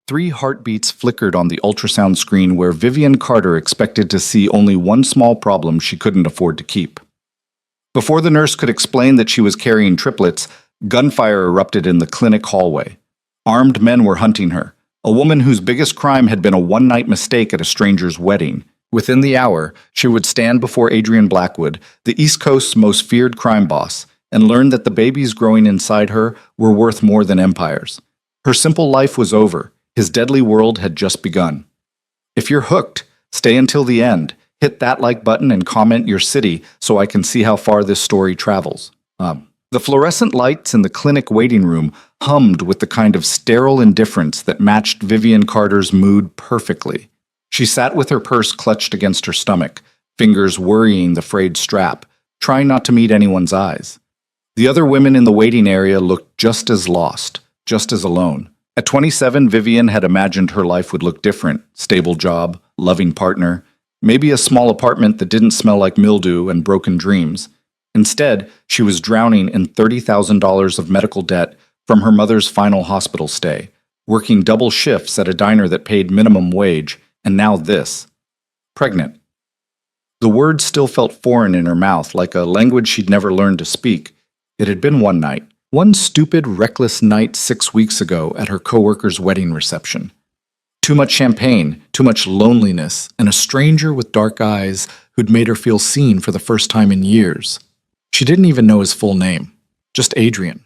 3 heartbeats flickered on the ultrasound screen where Vivian Carter expected to see only one small problem she couldn't afford to keep. Before the nurse could explain that she was carrying triplets, gunfire erupted in the clinic hallway. Armed men were hunting her, a woman whose biggest crime had been a one-night mistake at a stranger's wedding. Within the hour, she would stand before Adrian Blackwood, the East Coast's most feared crime boss, and learn that the babies growing inside her were worth more than empires. Her simple life was over. His deadly world had just begun. If you're hooked, stay until the end. Hit that like button and comment your city so I can see how far this story travels. The fluorescent lights in the clinic waiting room hummed with the kind of sterile indifference that matched Vivian Carter's mood perfectly. She sat with her purse clutched against her stomach, fingers worrying the frayed strap, trying not to meet anyone's eyes. The other women in the waiting area looked just as lost, just as alone. At 27, Vivian had imagined her life would look different. Stable job, loving partner, maybe a small apartment that didn't smell like mildew and broken dreams. Instead, she was drowning in $30,000 of medical debt from her mother's final hospital stay, working double shifts at a diner that paid minimum wage, and now this. Pregnant. The words still felt foreign in her mouth, like a language she'd never learned to speak. It had been one night. One stupid, reckless night 6 weeks ago at her coworker's wedding reception. Too much champagne, too much loneliness, and a stranger with dark eyes who'd made her feel seen for the first time in years. She didn't even know his full name, just Adrian.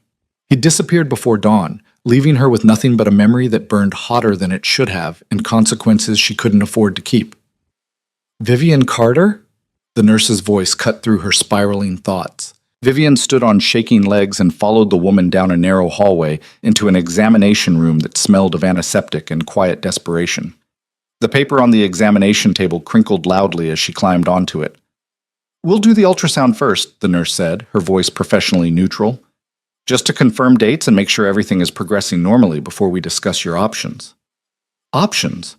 He'd disappeared before dawn, leaving her with nothing but a memory that burned hotter than it should have and consequences she couldn't afford to keep. Vivian Carter? The nurse's voice cut through her spiraling thoughts. Vivian stood on shaking legs and followed the woman down a narrow hallway into an examination room that smelled of antiseptic and quiet desperation. The paper on the examination table crinkled loudly as she climbed onto it. "We'll do the ultrasound first," the nurse said, her voice professionally neutral. "Just to confirm dates and make sure everything is progressing normally before we discuss your options." Options?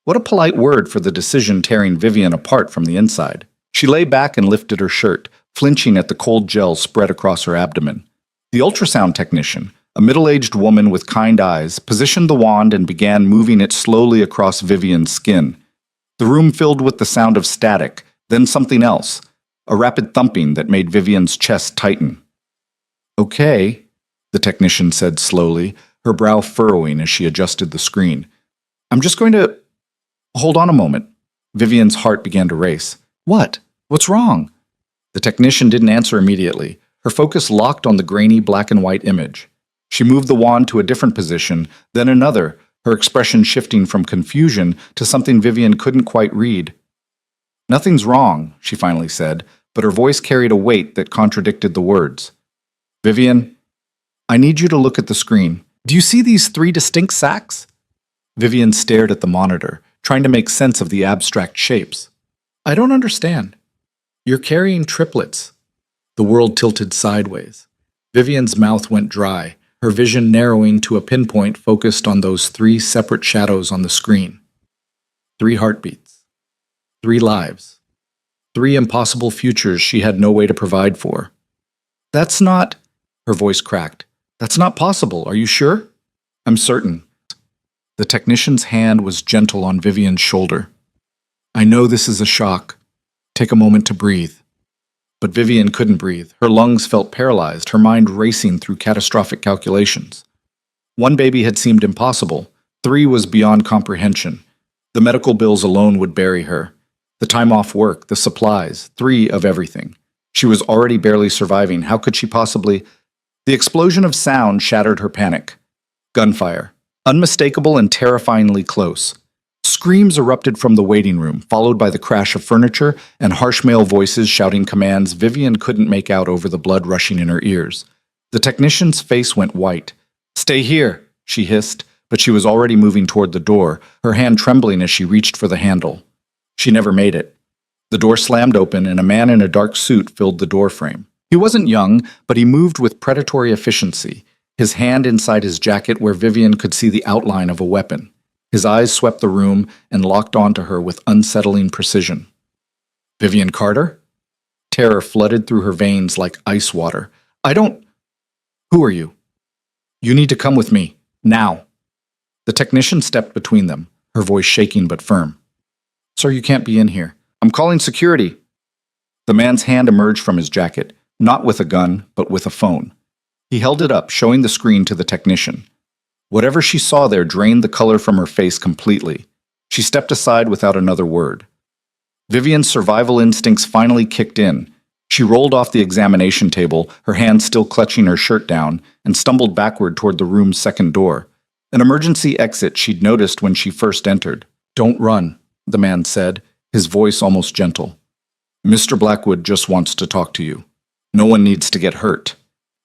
What a polite word for the decision tearing Vivian apart from the inside. She lay back and lifted her shirt, flinching at the cold gel spread across her abdomen. The ultrasound technician, a middle-aged woman with kind eyes, positioned the wand and began moving it slowly across Vivian's skin. The room filled with the sound of static, then something else, a rapid thumping that made Vivian's chest tighten. "Okay," the technician said slowly, her brow furrowing as she adjusted the screen. "I'm just going to... Hold on a moment." Vivian's heart began to race. "What? What's wrong?" The technician didn't answer immediately, her focus locked on the grainy black and white image. She moved the wand to a different position, then another, her expression shifting from confusion to something Vivian couldn't quite read. "Nothing's wrong," she finally said, but her voice carried a weight that contradicted the words. "Vivian, I need you to look at the screen. Do you see these 3 distinct sacs?" Vivian stared at the monitor, trying to make sense of the abstract shapes. "I don't understand." "You're carrying triplets." The world tilted sideways. Vivian's mouth went dry, her vision narrowing to a pinpoint focused on those 3 separate shadows on the screen. 3 heartbeats. 3 lives. 3 impossible futures she had no way to provide for. "That's not..." Her voice cracked. "That's not possible. Are you sure?" "I'm certain." The technician's hand was gentle on Vivian's shoulder. "I know this is a shock. Take a moment to breathe." But Vivian couldn't breathe. Her lungs felt paralyzed, her mind racing through catastrophic calculations. 1 baby had seemed impossible. 3 was beyond comprehension. The medical bills alone would bury her. The time off work, the supplies, 3 of everything. She was already barely surviving. How could she possibly... The explosion of sound shattered her panic. Gunfire. Unmistakable and terrifyingly close. Screams erupted from the waiting room, followed by the crash of furniture and harsh male voices shouting commands Vivian couldn't make out over the blood rushing in her ears. The technician's face went white. "Stay here," she hissed, but she was already moving toward the door, her hand trembling as she reached for the handle. She never made it. The door slammed open and a man in a dark suit filled the doorframe. He wasn't young, but he moved with predatory efficiency, his hand inside his jacket where Vivian could see the outline of a weapon. His eyes swept the room and locked onto her with unsettling precision. "Vivian Carter?" Terror flooded through her veins like ice water. "I don't..." "Who are you?" "You need to come with me. Now." The technician stepped between them, her voice shaking but firm. "Sir, you can't be in here. I'm calling security." The man's hand emerged from his jacket, not with a gun, but with a phone. He held it up, showing the screen to the technician. Whatever she saw there drained the color from her face completely. She stepped aside without another word. Vivian's survival instincts finally kicked in. She rolled off the examination table, her hand still clutching her shirt down, and stumbled backward toward the room's second door, an emergency exit she'd noticed when she first entered. "Don't run," the man said, his voice almost gentle. "Mr. Blackwood just wants to talk to you. No one needs to get hurt."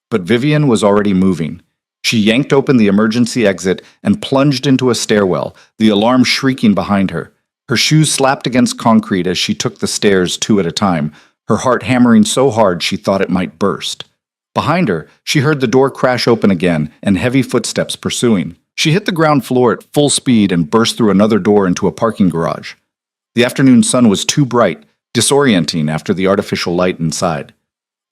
But Vivian was already moving. She yanked open the emergency exit and plunged into a stairwell, the alarm shrieking behind her. Her shoes slapped against concrete as she took the stairs 2 at a time, her heart hammering so hard she thought it might burst. Behind her, she heard the door crash open again and heavy footsteps pursuing. She hit the ground floor at full speed and burst through another door into a parking garage. The afternoon sun was too bright, disorienting after the artificial light inside.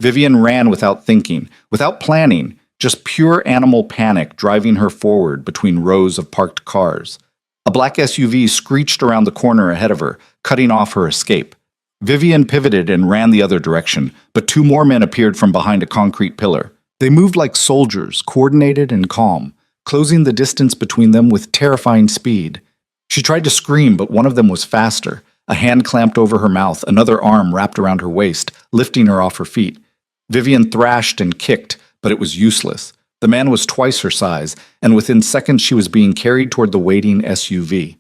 Vivian ran without thinking, without planning, just pure animal panic driving her forward between rows of parked cars. A black SUV screeched around the corner ahead of her, cutting off her escape. Vivian pivoted and ran the other direction, but 2 more men appeared from behind a concrete pillar. They moved like soldiers, coordinated and calm, closing the distance between them with terrifying speed. She tried to scream, but one of them was faster. A hand clamped over her mouth, another arm wrapped around her waist, lifting her off her feet. Vivian thrashed and kicked, but it was useless. The man was twice her size, and within seconds she was being carried toward the waiting SUV.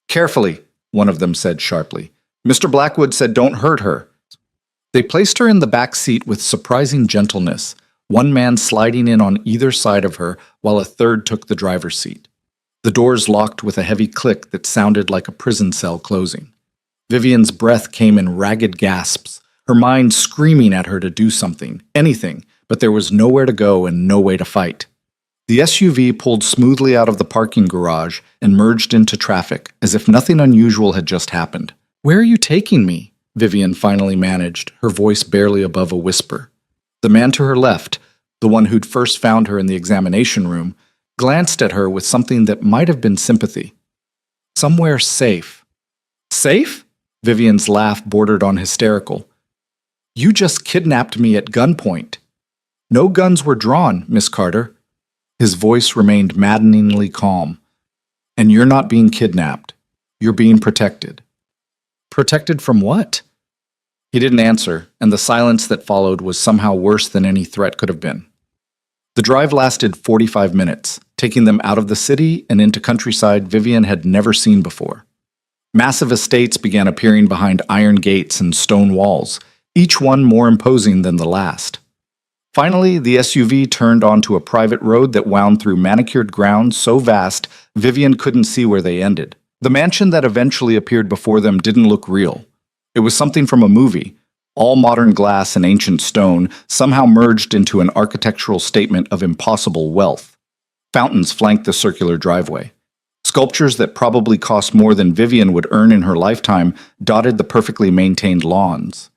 "Carefully," one of them said sharply. "Mr. Blackwood said don't hurt her." They placed her in the back seat with surprising gentleness, one man sliding in on either side of her while a third took the driver's seat. The doors locked with a heavy click that sounded like a prison cell closing. Vivian's breath came in ragged gasps, her mind screaming at her to do something, anything, but there was nowhere to go and no way to fight. The SUV pulled smoothly out of the parking garage and merged into traffic, as if nothing unusual had just happened. "Where are you taking me?" Vivian finally managed, her voice barely above a whisper. The man to her left, the one who'd first found her in the examination room, glanced at her with something that might have been sympathy. "Somewhere safe." "Safe?" Vivian's laugh bordered on hysterical. "You just kidnapped me at gunpoint." "No guns were drawn, Miss Carter." His voice remained maddeningly calm. "And you're not being kidnapped. You're being protected." "Protected from what?" He didn't answer, and the silence that followed was somehow worse than any threat could have been. The drive lasted 45 minutes, taking them out of the city and into countryside Vivian had never seen before. Massive estates began appearing behind iron gates and stone walls, each one more imposing than the last. Finally, the SUV turned onto a private road that wound through manicured grounds so vast Vivian couldn't see where they ended. The mansion that eventually appeared before them didn't look real. It was something from a movie. All modern glass and ancient stone somehow merged into an architectural statement of impossible wealth. Fountains flanked the circular driveway. Sculptures that probably cost more than Vivian would earn in her lifetime dotted the perfectly maintained lawns.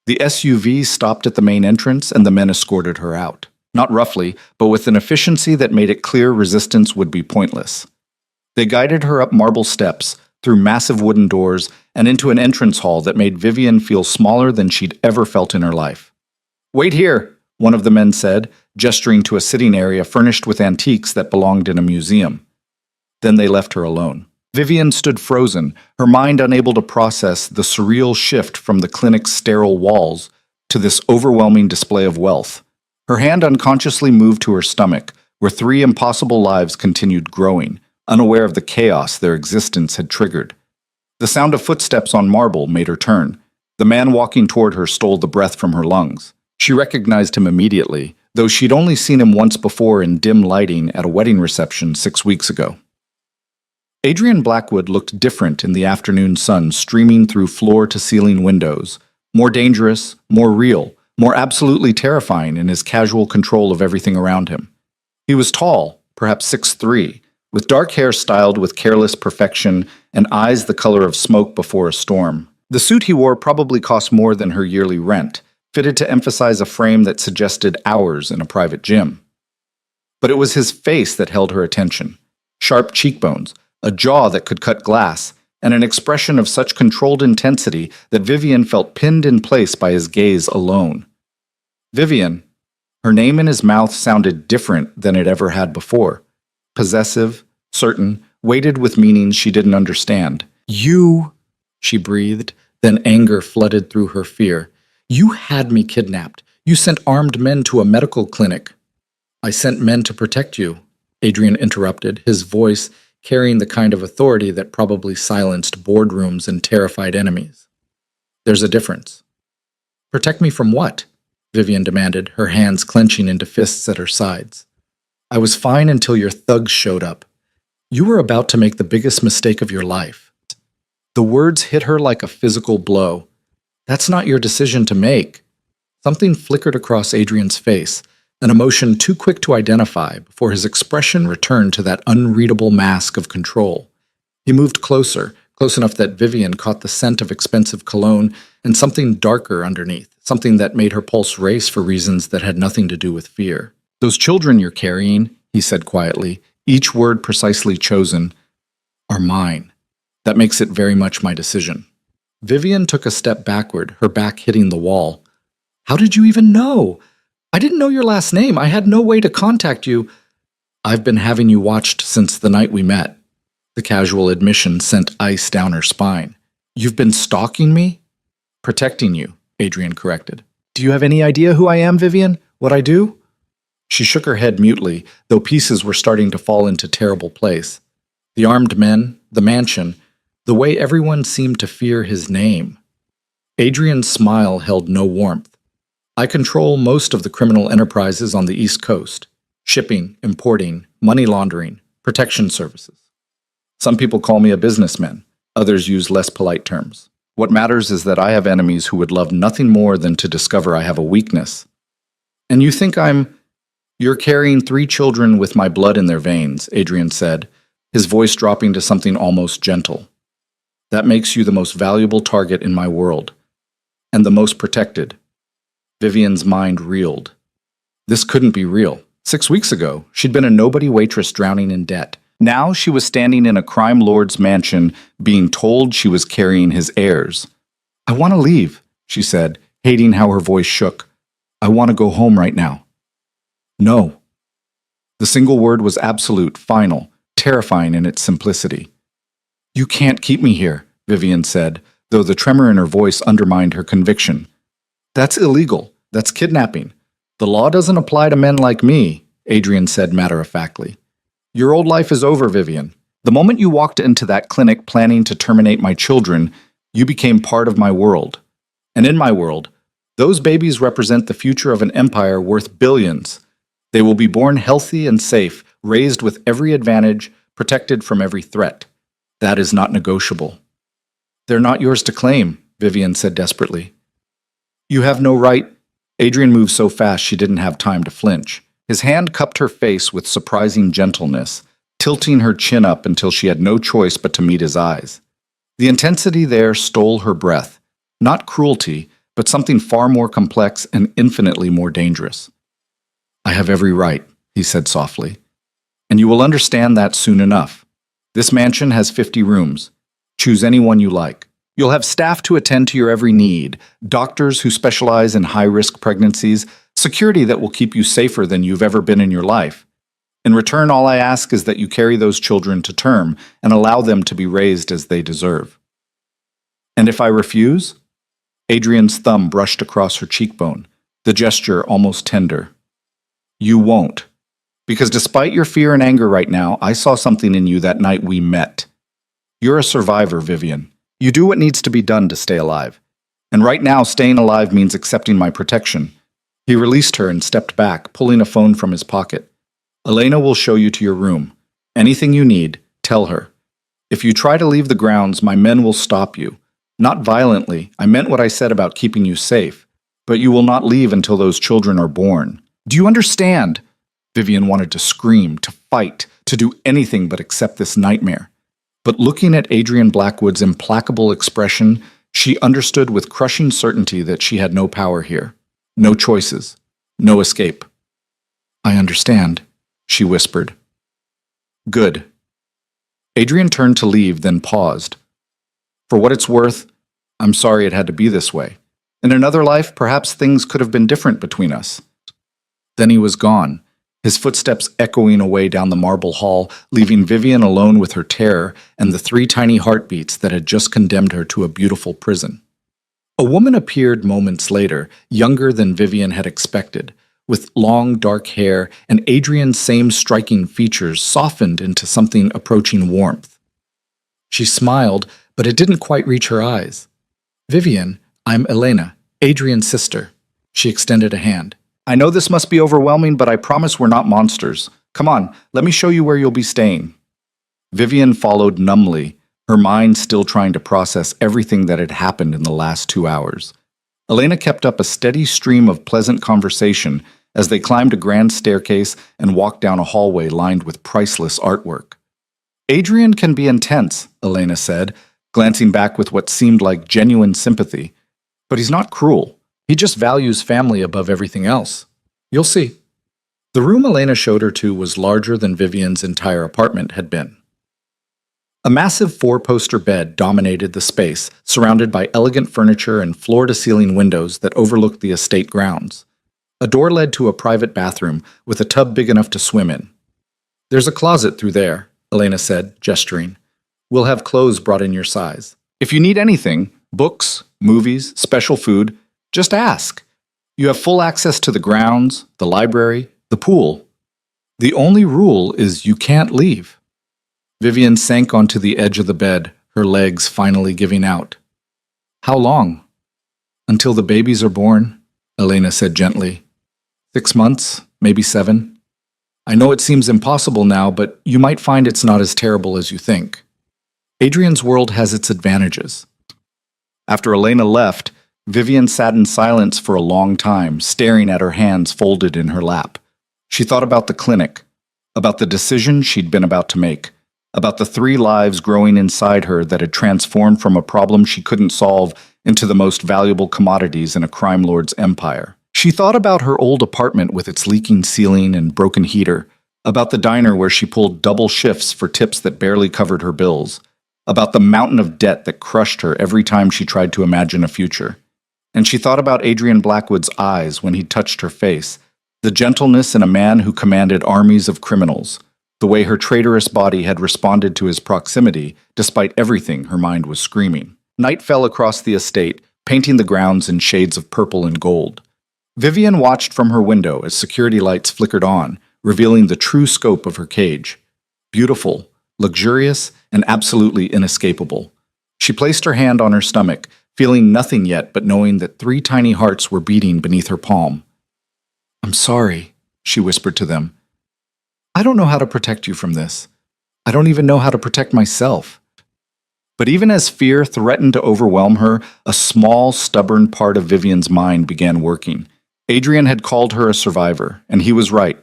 The SUV stopped at the main entrance and the men escorted her out. Not roughly, but with an efficiency that made it clear resistance would be pointless. They guided her up marble steps, through massive wooden doors, and into an entrance hall that made Vivian feel smaller than she'd ever felt in her life. "Wait here," one of the men said, gesturing to a sitting area furnished with antiques that belonged in a museum. Then they left her alone. Vivian stood frozen, her mind unable to process the surreal shift from the clinic's sterile walls to this overwhelming display of wealth. Her hand unconsciously moved to her stomach, where 3 impossible lives continued growing, unaware of the chaos their existence had triggered. The sound of footsteps on marble made her turn. The man walking toward her stole the breath from her lungs. She recognized him immediately, though she'd only seen him once before in dim lighting at a wedding reception 6 weeks ago. Adrian Blackwood looked different in the afternoon sun streaming through floor-to-ceiling windows, more dangerous, more real, more absolutely terrifying in his casual control of everything around him. He was tall, perhaps 6'3", with dark hair styled with careless perfection and eyes the color of smoke before a storm. The suit he wore probably cost more than her yearly rent, fitted to emphasize a frame that suggested hours in a private gym. But it was his face that held her attention. sharp cheekbones, a jaw that could cut glass, and an expression of such controlled intensity that Vivian felt pinned in place by his gaze alone. Vivian. Her name in his mouth sounded different than it ever had before. Possessive, certain, weighted with meanings she didn't understand. You, she breathed, then anger flooded through her fear. You had me kidnapped. You sent armed men to a medical clinic. I sent men to protect you, Adrian interrupted, his voice carrying the kind of authority that probably silenced boardrooms and terrified enemies. There's a difference. Protect me from what? Vivian demanded, her hands clenching into fists at her sides. I was fine until your thugs showed up. You were about to make the biggest mistake of your life. The words hit her like a physical blow. That's not your decision to make. Something flickered across Adrian's face, an emotion too quick to identify before his expression returned to that unreadable mask of control. He moved closer, close enough that Vivian caught the scent of expensive cologne and something darker underneath, something that made her pulse race for reasons that had nothing to do with fear. Those children you're carrying, he said quietly, each word precisely chosen, are mine. That makes it very much my decision. Vivian took a step backward, her back hitting the wall. How did you even know? I didn't know your last name. I had no way to contact you. I've been having you watched since the night we met. The casual admission sent ice down her spine. You've been stalking me? Protecting you, Adrian corrected. Do you have any idea who I am, Vivian? What I do? She shook her head mutely, though pieces were starting to fall into terrible place. The armed men, the mansion, the way everyone seemed to fear his name. Adrian's smile held no warmth. I control most of the criminal enterprises on the East Coast. Shipping, importing, money laundering, protection services. Some people call me a businessman. Others use less polite terms. What matters is that I have enemies who would love nothing more than to discover I have a weakness. And you think You're carrying 3 children with my blood in their veins, Adrian said, his voice dropping to something almost gentle. That makes you the most valuable target in my world. And the most protected. Vivian's mind reeled. This couldn't be real. 6 weeks ago, she'd been a nobody waitress drowning in debt. Now she was standing in a crime lord's mansion being told she was carrying his heirs. I want to leave, she said, hating how her voice shook. I want to go home right now. No. The single word was absolute, final, terrifying in its simplicity. You can't keep me here, Vivian said, though the tremor in her voice undermined her conviction. That's illegal. That's kidnapping. The law doesn't apply to men like me, Adrian said matter-of-factly. Your old life is over, Vivian. The moment you walked into that clinic planning to terminate my children, you became part of my world. And in my world, those babies represent the future of an empire worth billions. They will be born healthy and safe, raised with every advantage, protected from every threat. That is not negotiable. They're not yours to claim, Vivian said desperately. You have no right. Adrian moved so fast she didn't have time to flinch. His hand cupped her face with surprising gentleness, tilting her chin up until she had no choice but to meet his eyes. The intensity there stole her breath. Not cruelty, but something far more complex and infinitely more dangerous. I have every right, he said softly. And you will understand that soon enough. This mansion has 50 rooms. Choose any one you like. You'll have staff to attend to your every need, doctors who specialize in high-risk pregnancies, security that will keep you safer than you've ever been in your life. In return, all I ask is that you carry those children to term and allow them to be raised as they deserve. And if I refuse? Adrian's thumb brushed across her cheekbone, the gesture almost tender. You won't. Because despite your fear and anger right now, I saw something in you that night we met. You're a survivor, Vivian. You do what needs to be done to stay alive. And right now, staying alive means accepting my protection. He released her and stepped back, pulling a phone from his pocket. Elena will show you to your room. Anything you need, tell her. If you try to leave the grounds, my men will stop you. Not violently, I meant what I said about keeping you safe. But you will not leave until those children are born. Do you understand? Vivian wanted to scream, to fight, to do anything but accept this nightmare. But looking at Adrian Blackwood's implacable expression, she understood with crushing certainty that she had no power here. No choices. No escape. I understand, she whispered. Good. Adrian turned to leave, then paused. For what it's worth, I'm sorry it had to be this way. In another life, perhaps things could have been different between us. Then he was gone, his footsteps echoing away down the marble hall, leaving Vivian alone with her terror and the 3 tiny heartbeats that had just condemned her to a beautiful prison. A woman appeared moments later, younger than Vivian had expected, with long dark hair and Adrian's same striking features softened into something approaching warmth. She smiled, but it didn't quite reach her eyes. Vivian, I'm Elena, Adrian's sister. She extended a hand. I know this must be overwhelming, but I promise we're not monsters. Come on, let me show you where you'll be staying. Vivian followed numbly, her mind still trying to process everything that had happened in the last 2 hours. Elena kept up a steady stream of pleasant conversation as they climbed a grand staircase and walked down a hallway lined with priceless artwork. Adrian can be intense, Elena said, glancing back with what seemed like genuine sympathy. But he's not cruel. He just values family above everything else. You'll see. The room Elena showed her to was larger than Vivian's entire apartment had been. A massive 4-poster bed dominated the space, surrounded by elegant furniture and floor-to-ceiling windows that overlooked the estate grounds. A door led to a private bathroom with a tub big enough to swim in. There's a closet through there, Elena said, gesturing. We'll have clothes brought in your size. If you need anything, books, movies, special food, just ask. You have full access to the grounds, the library, the pool. The only rule is you can't leave. Vivian sank onto the edge of the bed, her legs finally giving out. How long? Until the babies are born, Elena said gently. 6 months, maybe 7. I know it seems impossible now, but you might find it's not as terrible as you think. Adrian's world has its advantages. After Elena left, Vivian sat in silence for a long time, staring at her hands folded in her lap. She thought about the clinic, about the decision she'd been about to make, about the 3 lives growing inside her that had transformed from a problem she couldn't solve into the most valuable commodities in a crime lord's empire. She thought about her old apartment with its leaking ceiling and broken heater, about the diner where she pulled double shifts for tips that barely covered her bills, about the mountain of debt that crushed her every time she tried to imagine a future. And she thought about Adrian Blackwood's eyes when he touched her face, the gentleness in a man who commanded armies of criminals, the way her traitorous body had responded to his proximity despite everything her mind was screaming. Night fell across the estate, painting the grounds in shades of purple and gold. Vivian watched from her window as security lights flickered on, revealing the true scope of her cage. Beautiful, luxurious, and absolutely inescapable. She placed her hand on her stomach, feeling nothing yet but knowing that 3 tiny hearts were beating beneath her palm. I'm sorry, she whispered to them. I don't know how to protect you from this. I don't even know how to protect myself. But even as fear threatened to overwhelm her, a small, stubborn part of Vivian's mind began working. Adrian had called her a survivor, and he was right.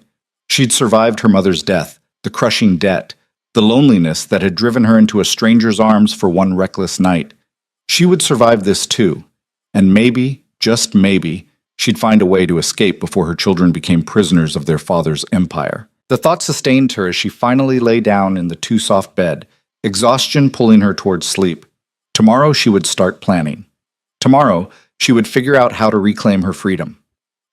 She'd survived her mother's death, the crushing debt, the loneliness that had driven her into a stranger's arms for one reckless night. She would survive this too, and maybe, just maybe, she'd find a way to escape before her children became prisoners of their father's empire. The thought sustained her as she finally lay down in the too-soft bed, exhaustion pulling her towards sleep. Tomorrow she would start planning. Tomorrow she would figure out how to reclaim her freedom.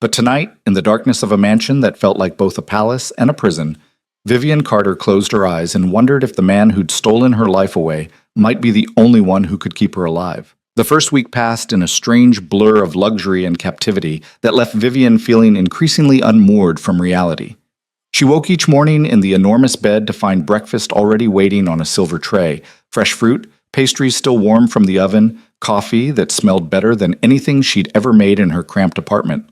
But tonight, in the darkness of a mansion that felt like both a palace and a prison, Vivian Carter closed her eyes and wondered if the man who'd stolen her life away might be the only one who could keep her alive. The first week passed in a strange blur of luxury and captivity that left Vivian feeling increasingly unmoored from reality. She woke each morning in the enormous bed to find breakfast already waiting on a silver tray, fresh fruit, pastries still warm from the oven, coffee that smelled better than anything she'd ever made in her cramped apartment.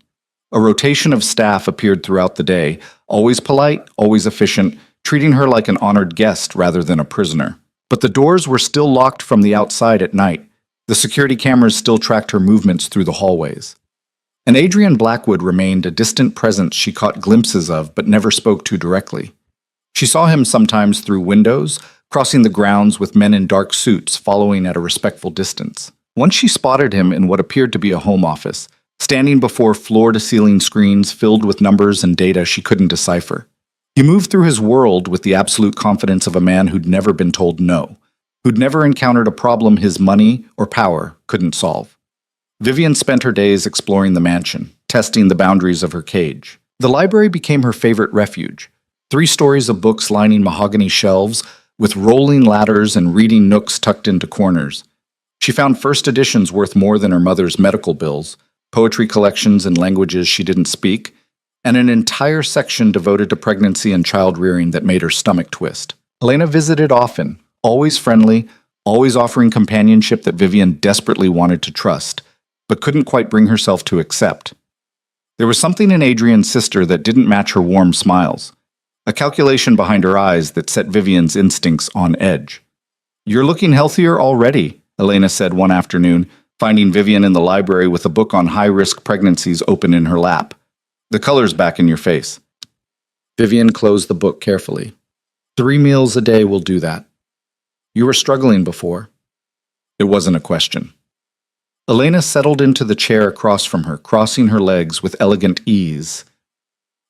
A rotation of staff appeared throughout the day, always polite, always efficient, treating her like an honored guest rather than a prisoner. But the doors were still locked from the outside at night. The security cameras still tracked her movements through the hallways. And Adrian Blackwood remained a distant presence she caught glimpses of but never spoke to directly. She saw him sometimes through windows, crossing the grounds with men in dark suits following at a respectful distance. Once she spotted him in what appeared to be a home office, standing before floor-to-ceiling screens filled with numbers and data she couldn't decipher. He moved through his world with the absolute confidence of a man who'd never been told no, who'd never encountered a problem his money or power couldn't solve. Vivian spent her days exploring the mansion, testing the boundaries of her cage. The library became her favorite refuge. 3 stories of books lining mahogany shelves, with rolling ladders and reading nooks tucked into corners. She found first editions worth more than her mother's medical bills, poetry collections in languages she didn't speak, and an entire section devoted to pregnancy and child-rearing that made her stomach twist. Elena visited often, always friendly, always offering companionship that Vivian desperately wanted to trust, but couldn't quite bring herself to accept. There was something in Adrian's sister that didn't match her warm smiles, a calculation behind her eyes that set Vivian's instincts on edge. "You're looking healthier already," Elena said one afternoon, finding Vivian in the library with a book on high-risk pregnancies open in her lap. "The color's back in your face." Vivian closed the book carefully. 3 meals a day will do that. You were struggling before. It wasn't a question. Elena settled into the chair across from her, crossing her legs with elegant ease.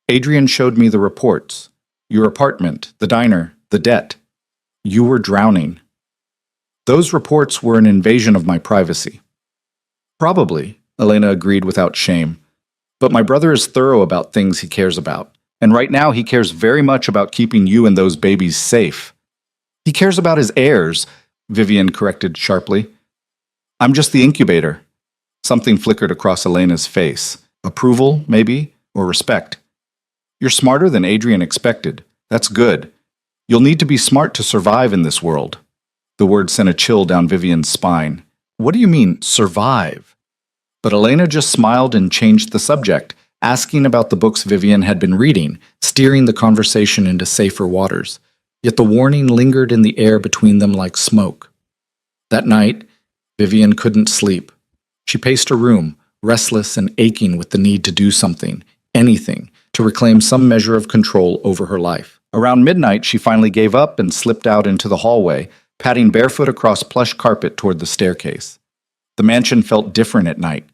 Adrian showed me the reports. Your apartment, the diner, the debt. You were drowning. Those reports were an invasion of my privacy. Probably, Elena agreed without shame. But my brother is thorough about things he cares about. And right now he cares very much about keeping you and those babies safe. He cares about his heirs, Vivian corrected sharply. I'm just the incubator. Something flickered across Elena's face. Approval, maybe, or respect. You're smarter than Adrian expected. That's good. You'll need to be smart to survive in this world. The word sent a chill down Vivian's spine. What do you mean, survive? But Elena just smiled and changed the subject, asking about the books Vivian had been reading, steering the conversation into safer waters. Yet the warning lingered in the air between them like smoke. That night, Vivian couldn't sleep. She paced her room, restless and aching with the need to do something, anything, to reclaim some measure of control over her life. Around midnight, she finally gave up and slipped out into the hallway, padding barefoot across plush carpet toward the staircase. The mansion felt different at night.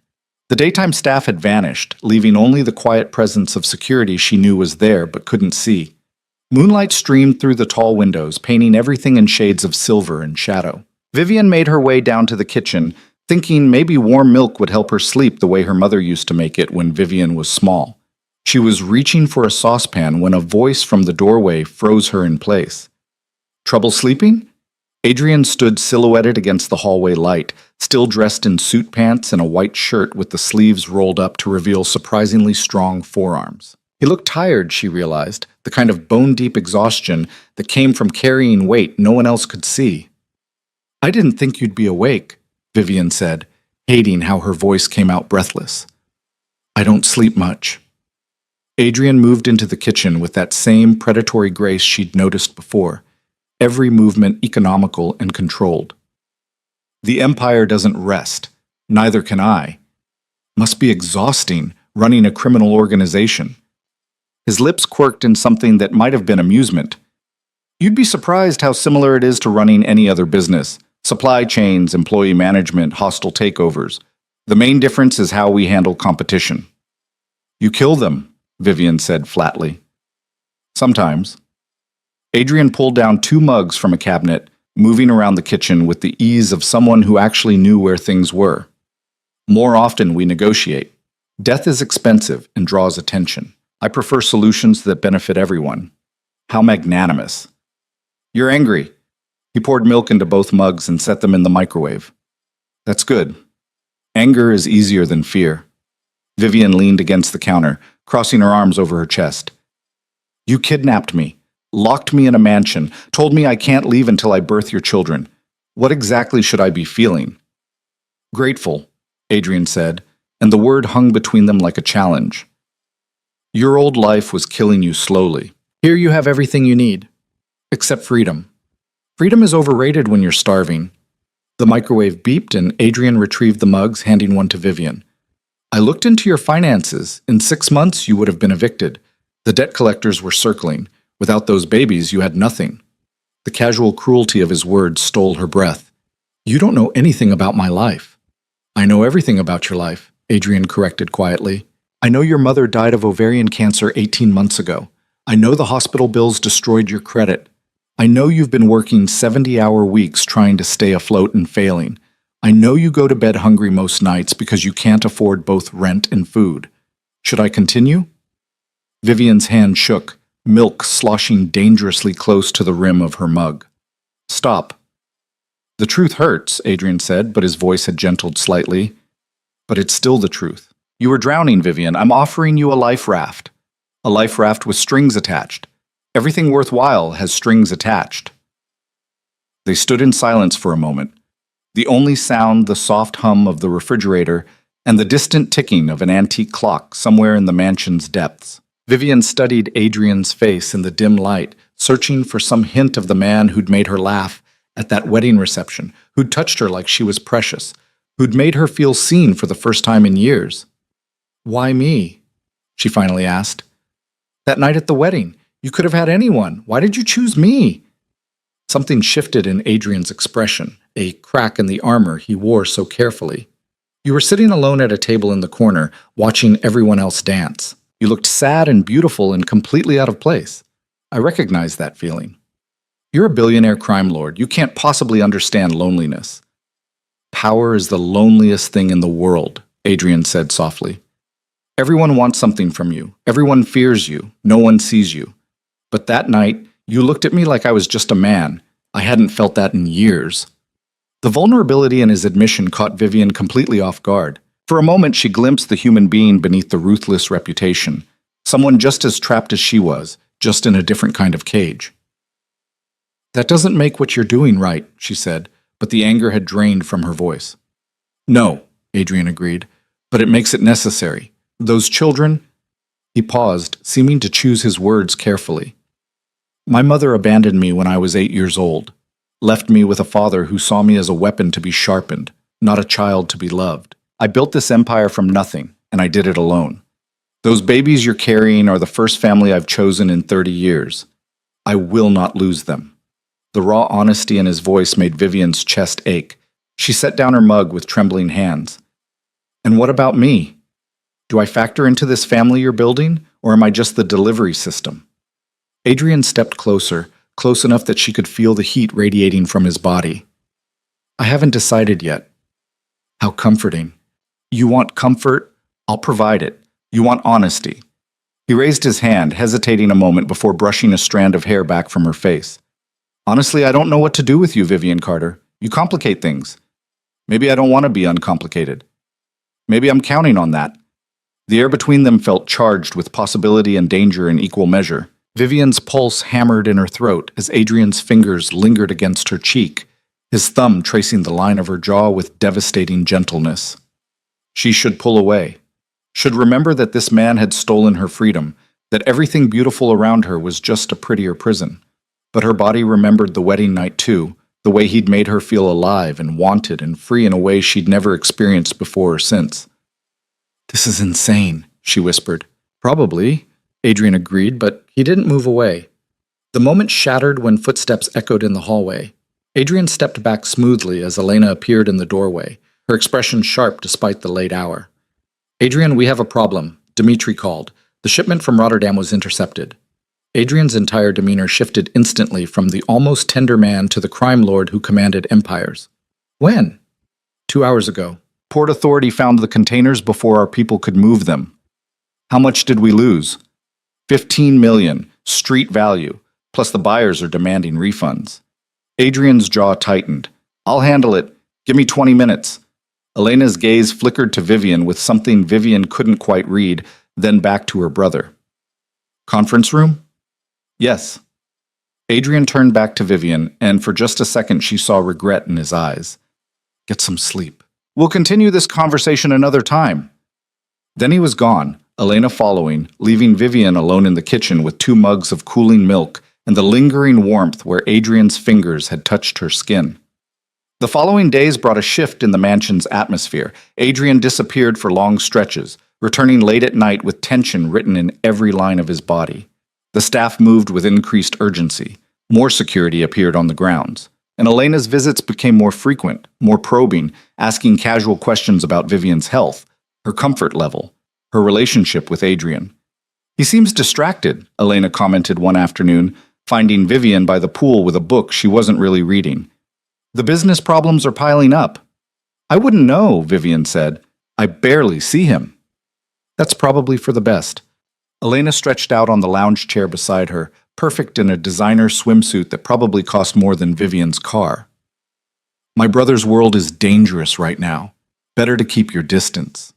The daytime staff had vanished, leaving only the quiet presence of security she knew was there but couldn't see. Moonlight streamed through the tall windows, painting everything in shades of silver and shadow. Vivian made her way down to the kitchen, thinking maybe warm milk would help her sleep the way her mother used to make it when Vivian was small. She was reaching for a saucepan when a voice from the doorway froze her in place. Trouble sleeping? Adrian stood silhouetted against the hallway light, still dressed in suit pants and a white shirt with the sleeves rolled up to reveal surprisingly strong forearms. He looked tired, she realized, the kind of bone-deep exhaustion that came from carrying weight no one else could see. I didn't think you'd be awake, Vivian said, hating how her voice came out breathless. I don't sleep much. Adrian moved into the kitchen with that same predatory grace she'd noticed before, every movement economical and controlled. The empire doesn't rest, neither can I. Must be exhausting, running a criminal organization. His lips quirked in something that might have been amusement. You'd be surprised how similar it is to running any other business. Supply chains, employee management, hostile takeovers. The main difference is how we handle competition. You kill them, Vivian said flatly. Sometimes. Adrian pulled down 2 mugs from a cabinet, moving around the kitchen with the ease of someone who actually knew where things were. More often we negotiate. Death is expensive and draws attention. I prefer solutions that benefit everyone. How magnanimous. You're angry. He poured milk into both mugs and set them in the microwave. That's good. Anger is easier than fear. Vivian leaned against the counter, crossing her arms over her chest. You kidnapped me, locked me in a mansion, told me I can't leave until I birth your children. What exactly should I be feeling? Grateful, Adrian said, and the word hung between them like a challenge. Your old life was killing you slowly. Here you have everything you need, except freedom. Freedom is overrated when you're starving. The microwave beeped and Adrian retrieved the mugs, handing one to Vivian. I looked into your finances. In 6 months, you would have been evicted. The debt collectors were circling. Without those babies, you had nothing. The casual cruelty of his words stole her breath. You don't know anything about my life. I know everything about your life, Adrian corrected quietly. I know your mother died of ovarian cancer 18 months ago. I know the hospital bills destroyed your credit. I know you've been working 70-hour weeks trying to stay afloat and failing. I know you go to bed hungry most nights because you can't afford both rent and food. Should I continue?" Vivian's hand shook, milk sloshing dangerously close to the rim of her mug. "Stop." "The truth hurts," Adrian said, but his voice had gentled slightly. "But it's still the truth. You were drowning, Vivian. I'm offering you a life raft. A life raft with strings attached. Everything worthwhile has strings attached." They stood in silence for a moment, the only sound the soft hum of the refrigerator and the distant ticking of an antique clock somewhere in the mansion's depths. Vivian studied Adrian's face in the dim light, searching for some hint of the man who'd made her laugh at that wedding reception, who'd touched her like she was precious, who'd made her feel seen for the first time in years. "Why me?" she finally asked. "That night at the wedding, you could have had anyone. Why did you choose me?" Something shifted in Adrian's expression, a crack in the armor he wore so carefully. "You were sitting alone at a table in the corner, watching everyone else dance. You looked sad and beautiful and completely out of place. I recognize that feeling. You're a billionaire crime lord. You can't possibly understand loneliness." "Power is the loneliest thing in the world," Adrian said softly. "Everyone wants something from you. Everyone fears you. No one sees you. But that night, you looked at me like I was just a man. I hadn't felt that in years." The vulnerability in his admission caught Vivian completely off guard. For a moment, she glimpsed the human being beneath the ruthless reputation, someone just as trapped as she was, just in a different kind of cage. "That doesn't make what you're doing right," she said, but the anger had drained from her voice. "No," Adrian agreed, "but it makes it necessary. Those children—" He paused, seeming to choose his words carefully. "My mother abandoned me when I was 8 years old, left me with a father who saw me as a weapon to be sharpened, not a child to be loved. I built this empire from nothing, and I did it alone. Those babies you're carrying are the first family I've chosen in 30 years. I will not lose them." The raw honesty in his voice made Vivian's chest ache. She set down her mug with trembling hands. "And what about me? Do I factor into this family you're building, or am I just the delivery system?" Adrian stepped closer, close enough that she could feel the heat radiating from his body. "I haven't decided yet." "How comforting." "You want comfort? I'll provide it. You want honesty." He raised his hand, hesitating a moment before brushing a strand of hair back from her face. "Honestly, I don't know what to do with you, Vivian Carter. You complicate things. Maybe I don't want to be uncomplicated. Maybe I'm counting on that." The air between them felt charged with possibility and danger in equal measure. Vivian's pulse hammered in her throat as Adrian's fingers lingered against her cheek, his thumb tracing the line of her jaw with devastating gentleness. She should pull away, should remember that this man had stolen her freedom, that everything beautiful around her was just a prettier prison. But her body remembered the wedding night too, the way he'd made her feel alive and wanted and free in a way she'd never experienced before or since. "This is insane," she whispered. "Probably," Adrian agreed, but he didn't move away. The moment shattered when footsteps echoed in the hallway. Adrian stepped back smoothly as Elena appeared in the doorway, her expression sharp despite the late hour. "Adrian, we have a problem," Dmitri called. The shipment from Rotterdam was intercepted. Adrian's entire demeanor shifted instantly from the almost tender man to the crime lord who commanded empires. "When?" "2 hours ago. Port Authority found the containers before our people could move them." "How much did we lose?" 15 million, street value, plus the buyers are demanding refunds. Adrian's jaw tightened. "I'll handle it. Give me 20 minutes. Elena's gaze flickered to Vivian with something Vivian couldn't quite read, then back to her brother. "Conference room?" "Yes." Adrian turned back to Vivian, and for just a second she saw regret in his eyes. "Get some sleep. We'll continue this conversation another time." Then he was gone, Elena following, leaving Vivian alone in the kitchen with 2 mugs of cooling milk and the lingering warmth where Adrian's fingers had touched her skin. The following days brought a shift in the mansion's atmosphere. Adrian disappeared for long stretches, returning late at night with tension written in every line of his body. The staff moved with increased urgency. More security appeared on the grounds. And Elena's visits became more frequent, more probing, asking casual questions about Vivian's health, her comfort level, her relationship with Adrian. He seems distracted, Elena commented one afternoon, finding Vivian by the pool with a book she wasn't really reading. The business problems are piling up. I wouldn't know, Vivian said. I barely see him. That's probably for the best. Elena stretched out on the lounge chair beside her, perfect in a designer swimsuit that probably cost more than Vivian's car. My brother's world is dangerous right now. Better to keep your distance.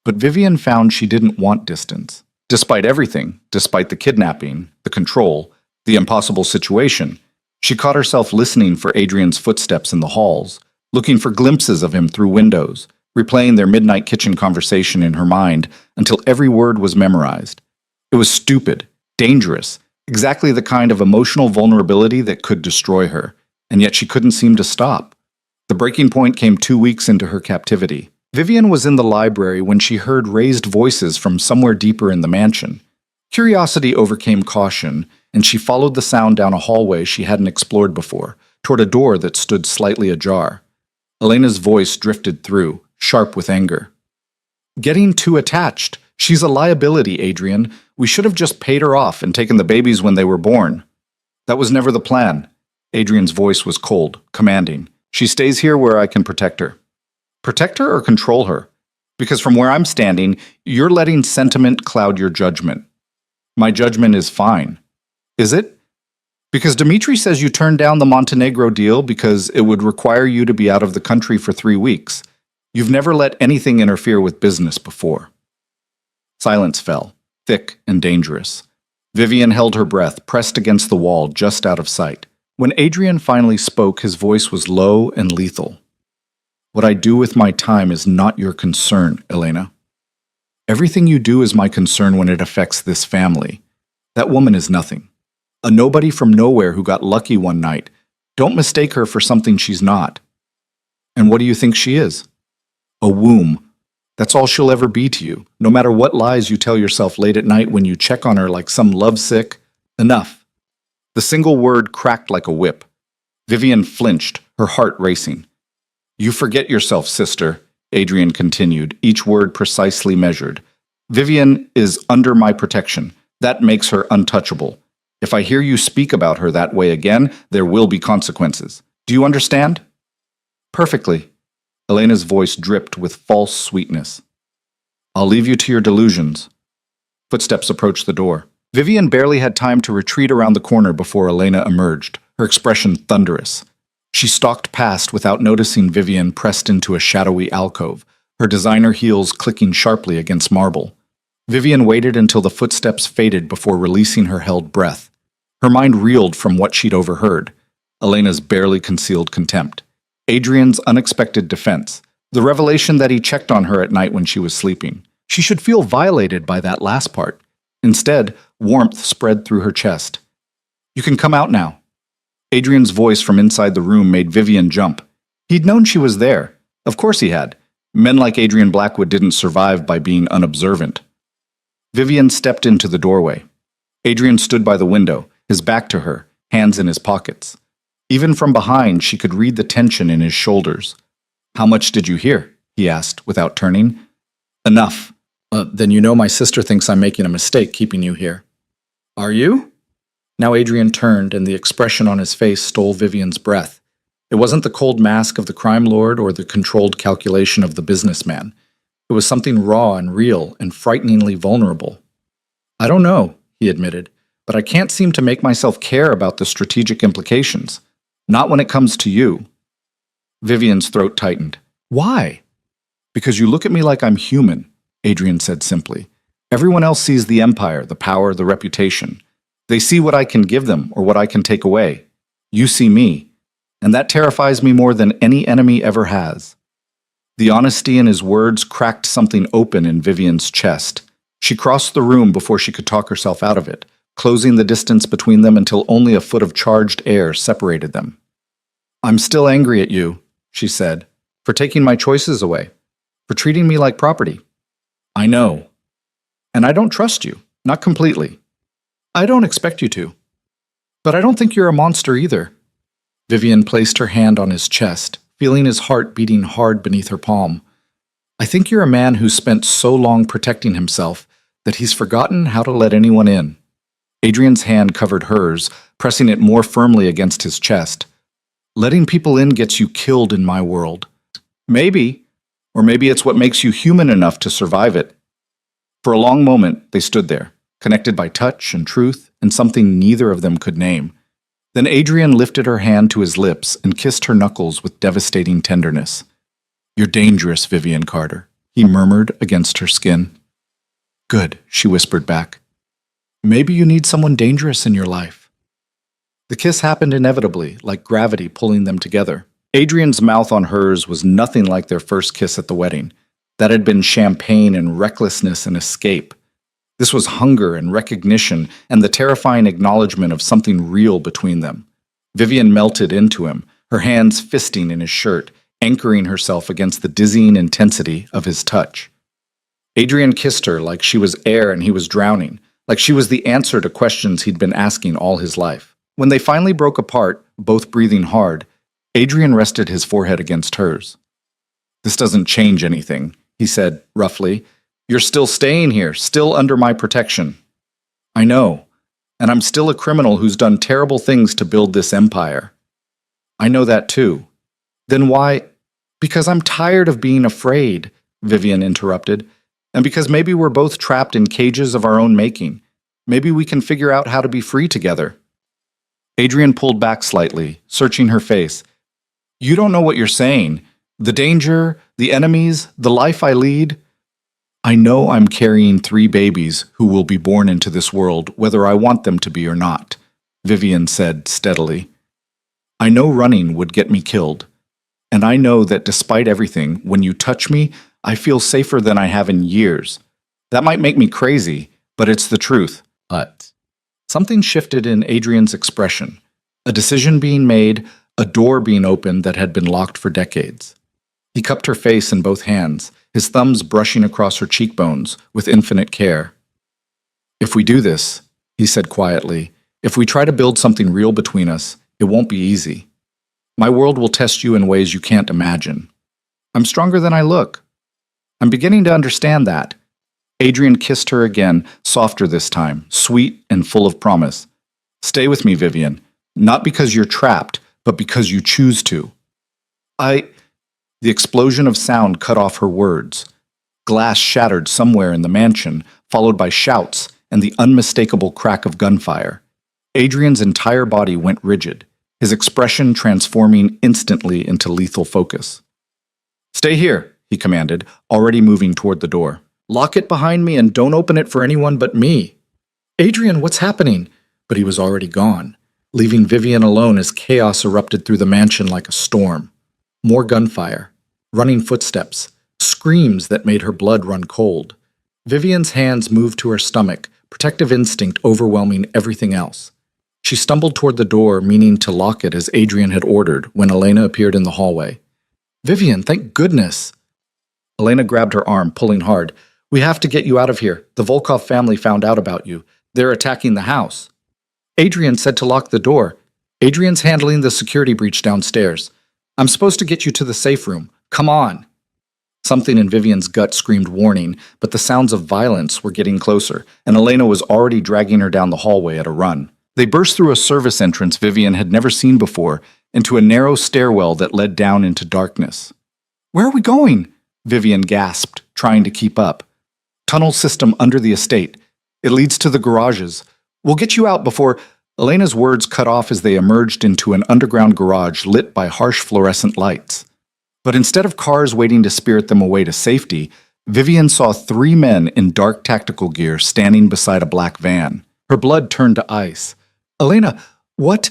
But Vivian found she didn't want distance. Despite everything, despite the kidnapping, the control, the impossible situation, she caught herself listening for Adrian's footsteps in the halls, looking for glimpses of him through windows, replaying their midnight kitchen conversation in her mind until every word was memorized. It was stupid, dangerous, exactly the kind of emotional vulnerability that could destroy her, and yet she couldn't seem to stop. The breaking point came 2 weeks into her captivity. Vivian was in the library when she heard raised voices from somewhere deeper in the mansion. Curiosity overcame caution, and she followed the sound down a hallway she hadn't explored before, toward a door that stood slightly ajar. Elena's voice drifted through, sharp with anger. Getting too attached. She's a liability, Adrian. We should have just paid her off and taken the babies when they were born. That was never the plan. Adrian's voice was cold, commanding. She stays here where I can protect her. Protect her or control her? Because from where I'm standing, you're letting sentiment cloud your judgment. My judgment is fine. Is it? Because Dimitri says you turned down the Montenegro deal because it would require you to be out of the country for 3 weeks. You've never let anything interfere with business before. Silence fell, thick and dangerous. Vivian held her breath, pressed against the wall, just out of sight. When Adrian finally spoke, his voice was low and lethal. What I do with my time is not your concern, Elena. Everything you do is my concern when it affects this family. That woman is nothing. A nobody from nowhere who got lucky one night. Don't mistake her for something she's not. And what do you think she is? A womb. That's all she'll ever be to you, no matter what lies you tell yourself late at night when you check on her like some lovesick. Enough. The single word cracked like a whip. Vivian flinched, her heart racing. You forget yourself, sister, Adrian continued, each word precisely measured. Vivian is under my protection. That makes her untouchable. If I hear you speak about her that way again, there will be consequences. Do you understand? Perfectly. Elena's voice dripped with false sweetness. I'll leave you to your delusions. Footsteps approached the door. Vivian barely had time to retreat around the corner before Elena emerged, her expression thunderous. She stalked past without noticing Vivian pressed into a shadowy alcove, her designer heels clicking sharply against marble. Vivian waited until the footsteps faded before releasing her held breath. Her mind reeled from what she'd overheard. Elena's barely concealed contempt. Adrian's unexpected defense. The revelation that he checked on her at night when she was sleeping. She should feel violated by that last part. Instead, warmth spread through her chest. You can come out now. Adrian's voice from inside the room made Vivian jump. He'd known she was there. Of course he had. Men like Adrian Blackwood didn't survive by being unobservant. Vivian stepped into the doorway. Adrian stood by the window, his back to her, hands in his pockets. Even from behind, she could read the tension in his shoulders. How much did you hear? He asked, without turning. Enough. Then you know my sister thinks I'm making a mistake keeping you here. Are you? Now Adrian turned, and the expression on his face stole Vivian's breath. It wasn't the cold mask of the crime lord or the controlled calculation of the businessman. It was something raw and real and frighteningly vulnerable. I don't know, he admitted, but I can't seem to make myself care about the strategic implications. Not when it comes to you. Vivian's throat tightened. Why? Because you look at me like I'm human, Adrian said simply. Everyone else sees the empire, the power, the reputation. They see what I can give them or what I can take away. You see me, and that terrifies me more than any enemy ever has. The honesty in his words cracked something open in Vivian's chest. She crossed the room before she could talk herself out of it, closing the distance between them until only a foot of charged air separated them. I'm still angry at you, she said, for taking my choices away, for treating me like property. I know. And I don't trust you, not completely. I don't expect you to. But I don't think you're a monster either. Vivian placed her hand on his chest, feeling his heart beating hard beneath her palm. I think you're a man who spent so long protecting himself that he's forgotten how to let anyone in. Adrian's hand covered hers, pressing it more firmly against his chest. Letting people in gets you killed in my world. Maybe, or maybe it's what makes you human enough to survive it. For a long moment, they stood there, connected by touch and truth and something neither of them could name. Then Adrian lifted her hand to his lips and kissed her knuckles with devastating tenderness. "You're dangerous, Vivian Carter," he murmured against her skin. "Good," she whispered back. "Maybe you need someone dangerous in your life." The kiss happened inevitably, like gravity pulling them together. Adrian's mouth on hers was nothing like their first kiss at the wedding. That had been champagne and recklessness and escape. This was hunger and recognition and the terrifying acknowledgement of something real between them. Vivian melted into him, her hands fisting in his shirt, anchoring herself against the dizzying intensity of his touch. Adrian kissed her like she was air and he was drowning, like she was the answer to questions he'd been asking all his life. When they finally broke apart, both breathing hard, Adrian rested his forehead against hers. "This doesn't change anything," he said roughly. "You're still staying here, still under my protection." "I know, and I'm still a criminal who's done terrible things to build this empire." "I know that too." "Then why—" "Because I'm tired of being afraid," Vivian interrupted. "And because maybe we're both trapped in cages of our own making. Maybe we can figure out how to be free together." Adrian pulled back slightly, searching her face. "You don't know what you're saying. The danger, the enemies, the life I lead. I know I'm carrying 3 babies who will be born into this world, whether I want them to be or not," Vivian said steadily. "I know running would get me killed. And I know that despite everything, when you touch me, I feel safer than I have in years. That might make me crazy, but it's the truth." But something shifted in Adrian's expression. A decision being made, a door being opened that had been locked for decades. He cupped her face in both hands, his thumbs brushing across her cheekbones with infinite care. "If we do this," he said quietly, "if we try to build something real between us, it won't be easy. My world will test you in ways you can't imagine. I'm stronger than I look. I'm beginning to understand that." Adrian kissed her again, softer this time, sweet and full of promise. "Stay with me, Vivian, not because you're trapped, but because you choose to." The explosion of sound cut off her words. Glass shattered somewhere in the mansion, followed by shouts and the unmistakable crack of gunfire. Adrian's entire body went rigid, his expression transforming instantly into lethal focus. "Stay here," he commanded, already moving toward the door. "Lock it behind me and don't open it for anyone but me." "Adrian, what's happening?" But he was already gone, leaving Vivian alone as chaos erupted through the mansion like a storm. More gunfire, running footsteps, screams that made her blood run cold. Vivian's hands moved to her stomach, protective instinct overwhelming everything else. She stumbled toward the door, meaning to lock it as Adrian had ordered, when Elena appeared in the hallway. "Vivian, thank goodness!" Elena grabbed her arm, pulling hard. "We have to get you out of here. The Volkov family found out about you. They're attacking the house." "Adrian said to lock the door." "Adrian's handling the security breach downstairs. I'm supposed to get you to the safe room. Come on." Something in Vivian's gut screamed warning, but the sounds of violence were getting closer, and Elena was already dragging her down the hallway at a run. They burst through a service entrance Vivian had never seen before, into a narrow stairwell that led down into darkness. "Where are we going?" Vivian gasped, trying to keep up. "Tunnel system under the estate. It leads to the garages. We'll get you out before—" Elena's words cut off as they emerged into an underground garage lit by harsh fluorescent lights. But instead of cars waiting to spirit them away to safety, Vivian saw 3 men in dark tactical gear standing beside a black van. Her blood turned to ice. "Elena, what?"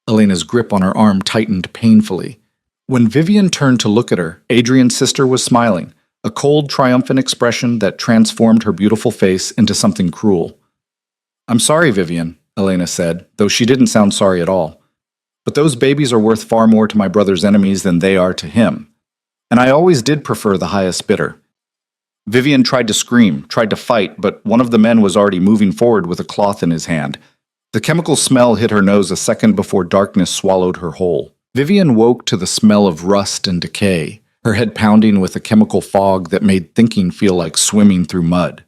Elena's grip on her arm tightened painfully. When Vivian turned to look at her, Adrian's sister was smiling, a cold, triumphant expression that transformed her beautiful face into something cruel. "I'm sorry, Vivian," Elena said, though she didn't sound sorry at all. "But those babies are worth far more to my brother's enemies than they are to him. And I always did prefer the highest bidder." Vivian tried to scream, tried to fight, but one of the men was already moving forward with a cloth in his hand. The chemical smell hit her nose a second before darkness swallowed her whole. Vivian woke to the smell of rust and decay, her head pounding with a chemical fog that made thinking feel like swimming through mud.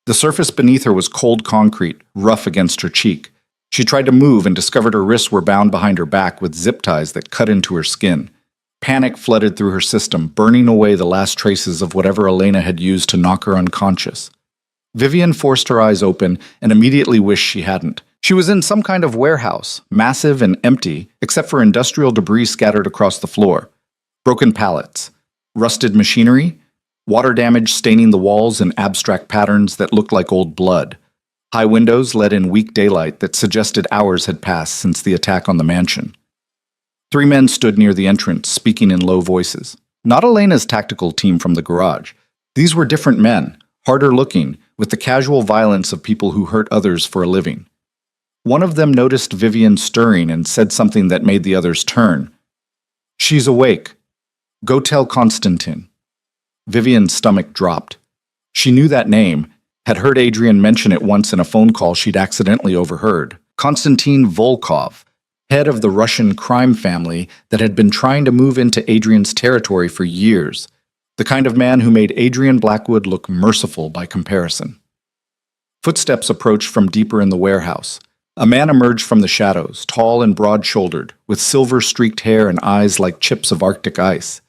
The surface beneath her was cold concrete, rough against her cheek. She tried to move and discovered her wrists were bound behind her back with zip ties that cut into her skin. Panic flooded through her system, burning away the last traces of whatever Elena had used to knock her unconscious. Vivian forced her eyes open and immediately wished she hadn't. She was in some kind of warehouse, massive and empty, except for industrial debris scattered across the floor. Broken pallets, rusted machinery, water damage staining the walls in abstract patterns that looked like old blood. High windows let in weak daylight that suggested hours had passed since the attack on the mansion. 3 men stood near the entrance, speaking in low voices. Not Elena's tactical team from the garage. These were different men, harder looking, with the casual violence of people who hurt others for a living. One of them noticed Vivian stirring and said something that made the others turn. "She's awake. Go tell Konstantin." Vivian's stomach dropped. She knew that name, had heard Adrian mention it once in a phone call she'd accidentally overheard. Konstantin Volkov, head of the Russian crime family that had been trying to move into Adrian's territory for years. The kind of man who made Adrian Blackwood look merciful by comparison. Footsteps approached from deeper in the warehouse. A man emerged from the shadows, tall and broad-shouldered, with silver-streaked hair and eyes like chips of Arctic ice.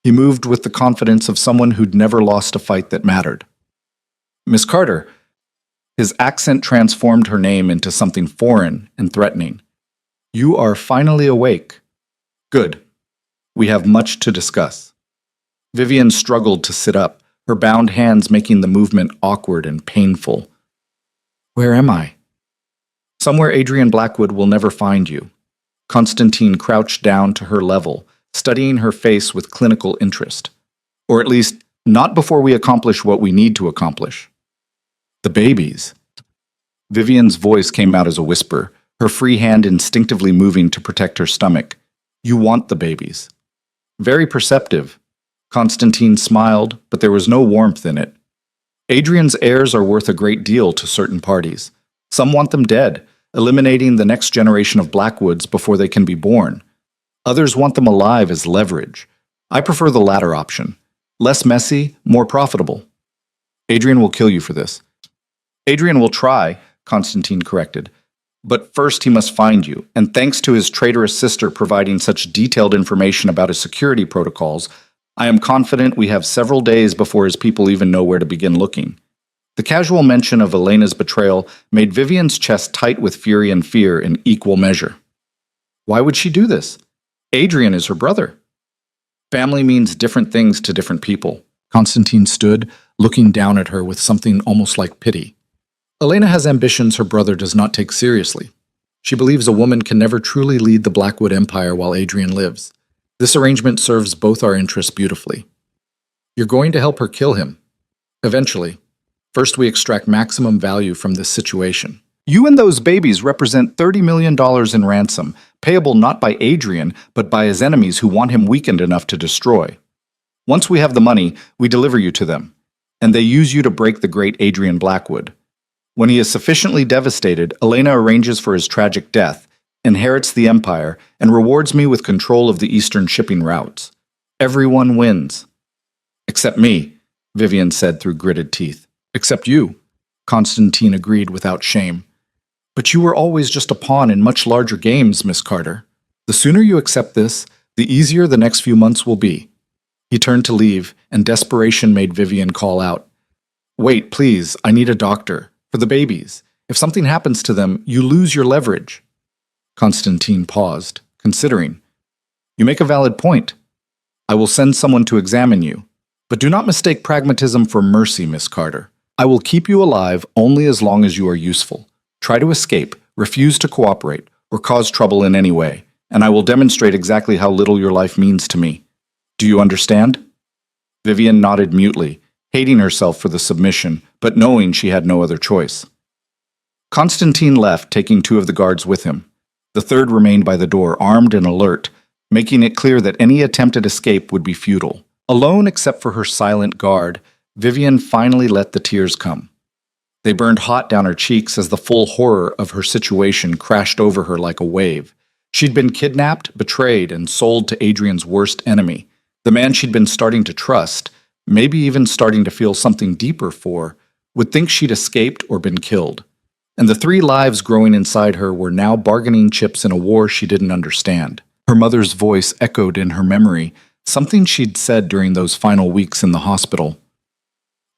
He moved with the confidence of someone who'd never lost a fight that mattered. "Miss Carter." His accent transformed her name into something foreign and threatening. "You are finally awake. Good. We have much to discuss." Vivian struggled to sit up, her bound hands making the movement awkward and painful. "Where am I?" "Somewhere Adrian Blackwood will never find you." Constantine crouched down to her level, studying her face with clinical interest. "Or at least, not before we accomplish what we need to accomplish." "The babies." Vivian's voice came out as a whisper, her free hand instinctively moving to protect her stomach. "You want the babies." "Very perceptive." Constantine smiled, but there was no warmth in it. "Adrian's heirs are worth a great deal to certain parties. Some want them dead, eliminating the next generation of Blackwoods before they can be born. Others want them alive as leverage. I prefer the latter option. Less messy, more profitable." "Adrian will kill you for this." "Adrian will try," Constantine corrected. "But first he must find you, and thanks to his traitorous sister providing such detailed information about his security protocols, I am confident we have several days before his people even know where to begin looking." The casual mention of Elena's betrayal made Vivian's chest tight with fury and fear in equal measure. Why would she do this? Adrian is her brother. Family means different things to different people. Constantine stood, looking down at her with something almost like pity. Elena has ambitions her brother does not take seriously. She believes a woman can never truly lead the Blackwood Empire while Adrian lives. This arrangement serves both our interests beautifully. You're going to help her kill him. Eventually. First, we extract maximum value from this situation. You and those babies represent $30 million in ransom, payable not by Adrian, but by his enemies who want him weakened enough to destroy. Once we have the money, we deliver you to them, and they use you to break the great Adrian Blackwood. When he is sufficiently devastated, Elena arranges for his tragic death, inherits the empire, and rewards me with control of the eastern shipping routes. Everyone wins. Except me, Vivian said through gritted teeth. Except you, Constantine agreed without shame. But you were always just a pawn in much larger games, Miss Carter. The sooner you accept this, the easier the next few months will be. He turned to leave, and desperation made Vivian call out. Wait, please, I need a doctor. For the babies. If something happens to them, you lose your leverage. Constantine paused, considering. You make a valid point. I will send someone to examine you. But do not mistake pragmatism for mercy, Miss Carter. I will keep you alive only as long as you are useful. Try to escape, refuse to cooperate, or cause trouble in any way, and I will demonstrate exactly how little your life means to me. Do you understand? Vivian nodded mutely, hating herself for the submission, but knowing she had no other choice. Constantine left, taking 2 of the guards with him. The third remained by the door, armed and alert, making it clear that any attempt at escape would be futile. Alone except for her silent guard, Vivian finally let the tears come. They burned hot down her cheeks as the full horror of her situation crashed over her like a wave. She'd been kidnapped, betrayed, and sold to Adrian's worst enemy, the man she'd been starting to trust, maybe even starting to feel something deeper for, would think she'd escaped or been killed. And the 3 lives growing inside her were now bargaining chips in a war she didn't understand. Her mother's voice echoed in her memory, something she'd said during those final weeks in the hospital.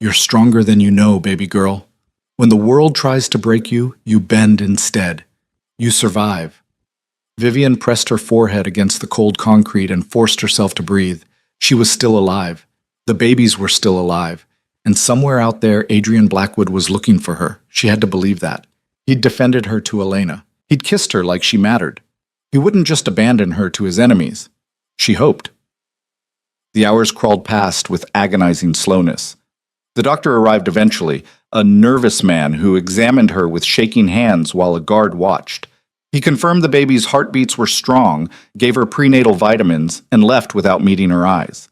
"You're stronger than you know, baby girl. When the world tries to break you, you bend instead. You survive." Vivian pressed her forehead against the cold concrete and forced herself to breathe. She was still alive. The babies were still alive. And somewhere out there, Adrian Blackwood was looking for her. She had to believe that. He'd defended her to Elena. He'd kissed her like she mattered. He wouldn't just abandon her to his enemies. She hoped. The hours crawled past with agonizing slowness. The doctor arrived eventually, a nervous man who examined her with shaking hands while a guard watched. He confirmed the baby's heartbeats were strong, gave her prenatal vitamins, and left without meeting her eyes.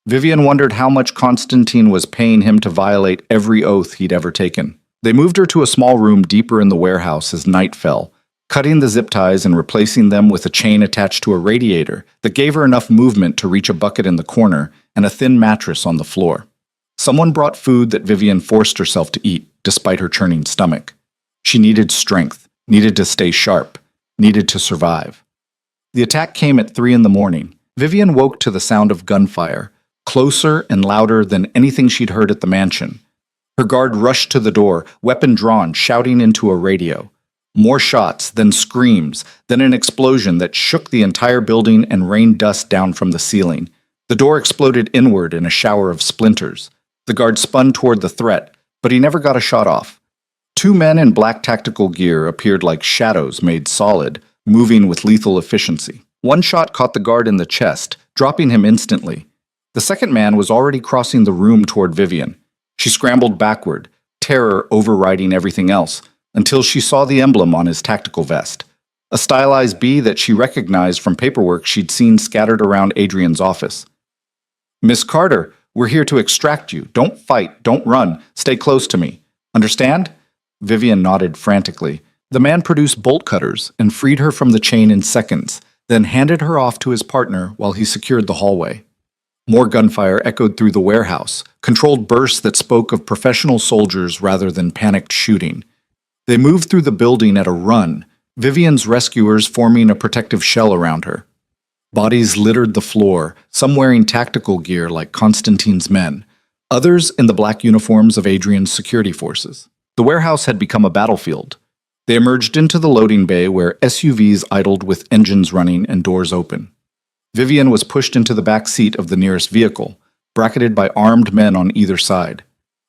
Vivian wondered how much Constantine was paying him to violate every oath he'd ever taken. They moved her to a small room deeper in the warehouse as night fell, cutting the zip ties and replacing them with a chain attached to a radiator that gave her enough movement to reach a bucket in the corner and a thin mattress on the floor. Someone brought food that Vivian forced herself to eat, despite her churning stomach. She needed strength, needed to stay sharp, needed to survive. The attack came at 3 a.m. Vivian woke to the sound of gunfire, closer and louder than anything she'd heard at the mansion. Her guard rushed to the door, weapon drawn, shouting into a radio. More shots, then screams, then an explosion that shook the entire building and rained dust down from the ceiling. The door exploded inward in a shower of splinters. The guard spun toward the threat, but he never got a shot off. 2 men in black tactical gear appeared like shadows made solid, moving with lethal efficiency. One shot caught the guard in the chest, dropping him instantly. The second man was already crossing the room toward Vivian. She scrambled backward, terror overriding everything else, until she saw the emblem on his tactical vest. A stylized B that she recognized from paperwork she'd seen scattered around Adrian's office. "Miss Carter, we're here to extract you. Don't fight, don't run, stay close to me. Understand?" Vivian nodded frantically. The man produced bolt cutters and freed her from the chain in seconds, then handed her off to his partner while he secured the hallway. More gunfire echoed through the warehouse, controlled bursts that spoke of professional soldiers rather than panicked shooting. They moved through the building at a run, Vivian's rescuers forming a protective shell around her. Bodies littered the floor, some wearing tactical gear like Constantine's men, others in the black uniforms of Adrian's security forces. The warehouse had become a battlefield. They emerged into the loading bay where SUVs idled with engines running and doors open. Vivian was pushed into the back seat of the nearest vehicle, bracketed by armed men on either side.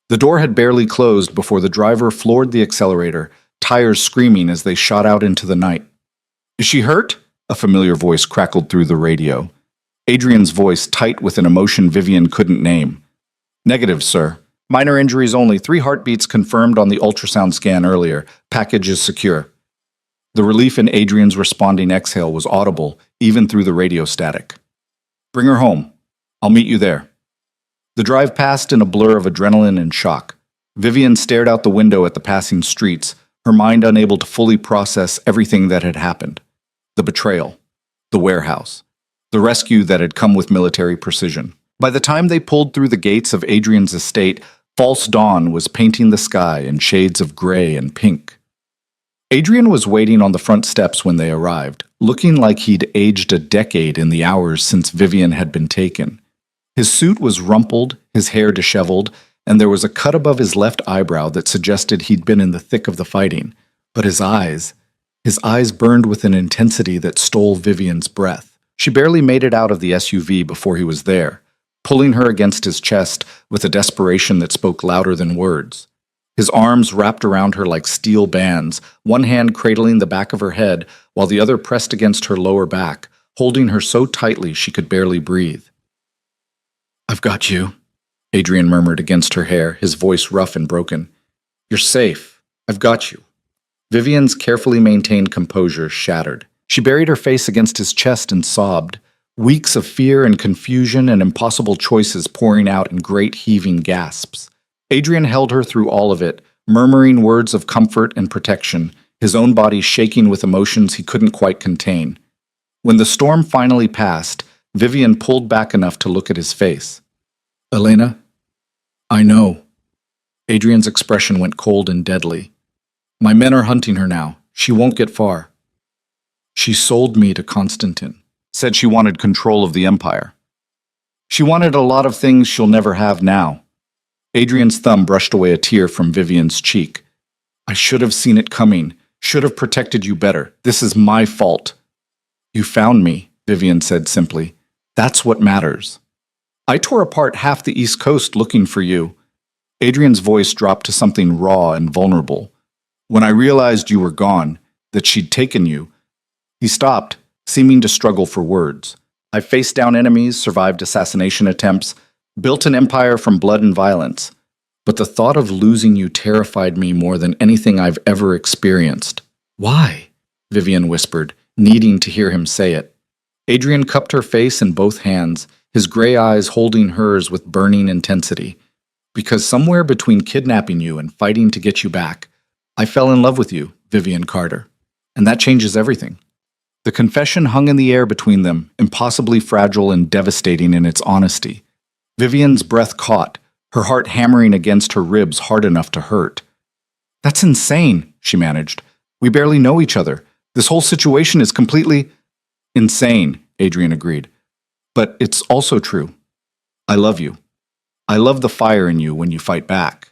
The door had barely closed before the driver floored the accelerator, tires screaming as they shot out into the night. "Is she hurt?" A familiar voice crackled through the radio. Adrian's voice tight with an emotion Vivian couldn't name. "Negative, sir. Minor injuries only. 3 heartbeats confirmed on the ultrasound scan earlier. Package is secure." The relief in Adrian's responding exhale was audible, even through the radio static. "Bring her home. I'll meet you there." The drive passed in a blur of adrenaline and shock. Vivian stared out the window at the passing streets, her mind unable to fully process everything that had happened. The betrayal, the warehouse, the rescue that had come with military precision. By the time they pulled through the gates of Adrian's estate, false dawn was painting the sky in shades of gray and pink. Adrian was waiting on the front steps when they arrived, looking like he'd aged a decade in the hours since Vivian had been taken. His suit was rumpled, his hair disheveled, and there was a cut above his left eyebrow that suggested he'd been in the thick of the fighting. But his eyes burned with an intensity that stole Vivian's breath. She barely made it out of the SUV before he was there, pulling her against his chest with a desperation that spoke louder than words. His arms wrapped around her like steel bands, one hand cradling the back of her head while the other pressed against her lower back, holding her so tightly she could barely breathe. "I've got you," Adrian murmured against her hair, his voice rough and broken. "You're safe. I've got you." Vivian's carefully maintained composure shattered. She buried her face against his chest and sobbed, weeks of fear and confusion and impossible choices pouring out in great heaving gasps. Adrian held her through all of it, murmuring words of comfort and protection, his own body shaking with emotions he couldn't quite contain. When the storm finally passed, Vivian pulled back enough to look at his face. "Elena, I know." Adrian's expression went cold and deadly. My men are hunting her now. She won't get far. She sold me to Constantine. Said she wanted control of the empire. She wanted a lot of things she'll never have now. Adrian's thumb brushed away a tear from Vivian's cheek. I should have seen it coming. Should have protected you better. This is my fault. You found me, Vivian said simply. That's what matters. I tore apart half the East Coast looking for you. Adrian's voice dropped to something raw and vulnerable. When I realized you were gone, that she'd taken you, he stopped, seeming to struggle for words. I faced down enemies, survived assassination attempts, built an empire from blood and violence. But the thought of losing you terrified me more than anything I've ever experienced. Why? Vivian whispered, needing to hear him say it. Adrian cupped her face in both hands, his gray eyes holding hers with burning intensity. Because somewhere between kidnapping you and fighting to get you back, I fell in love with you, Vivian Carter. And that changes everything. The confession hung in the air between them, impossibly fragile and devastating in its honesty. Vivian's breath caught, her heart hammering against her ribs hard enough to hurt. That's insane, she managed. We barely know each other. This whole situation is completely insane, Adrian agreed. But it's also true. I love you. I love the fire in you when you fight back.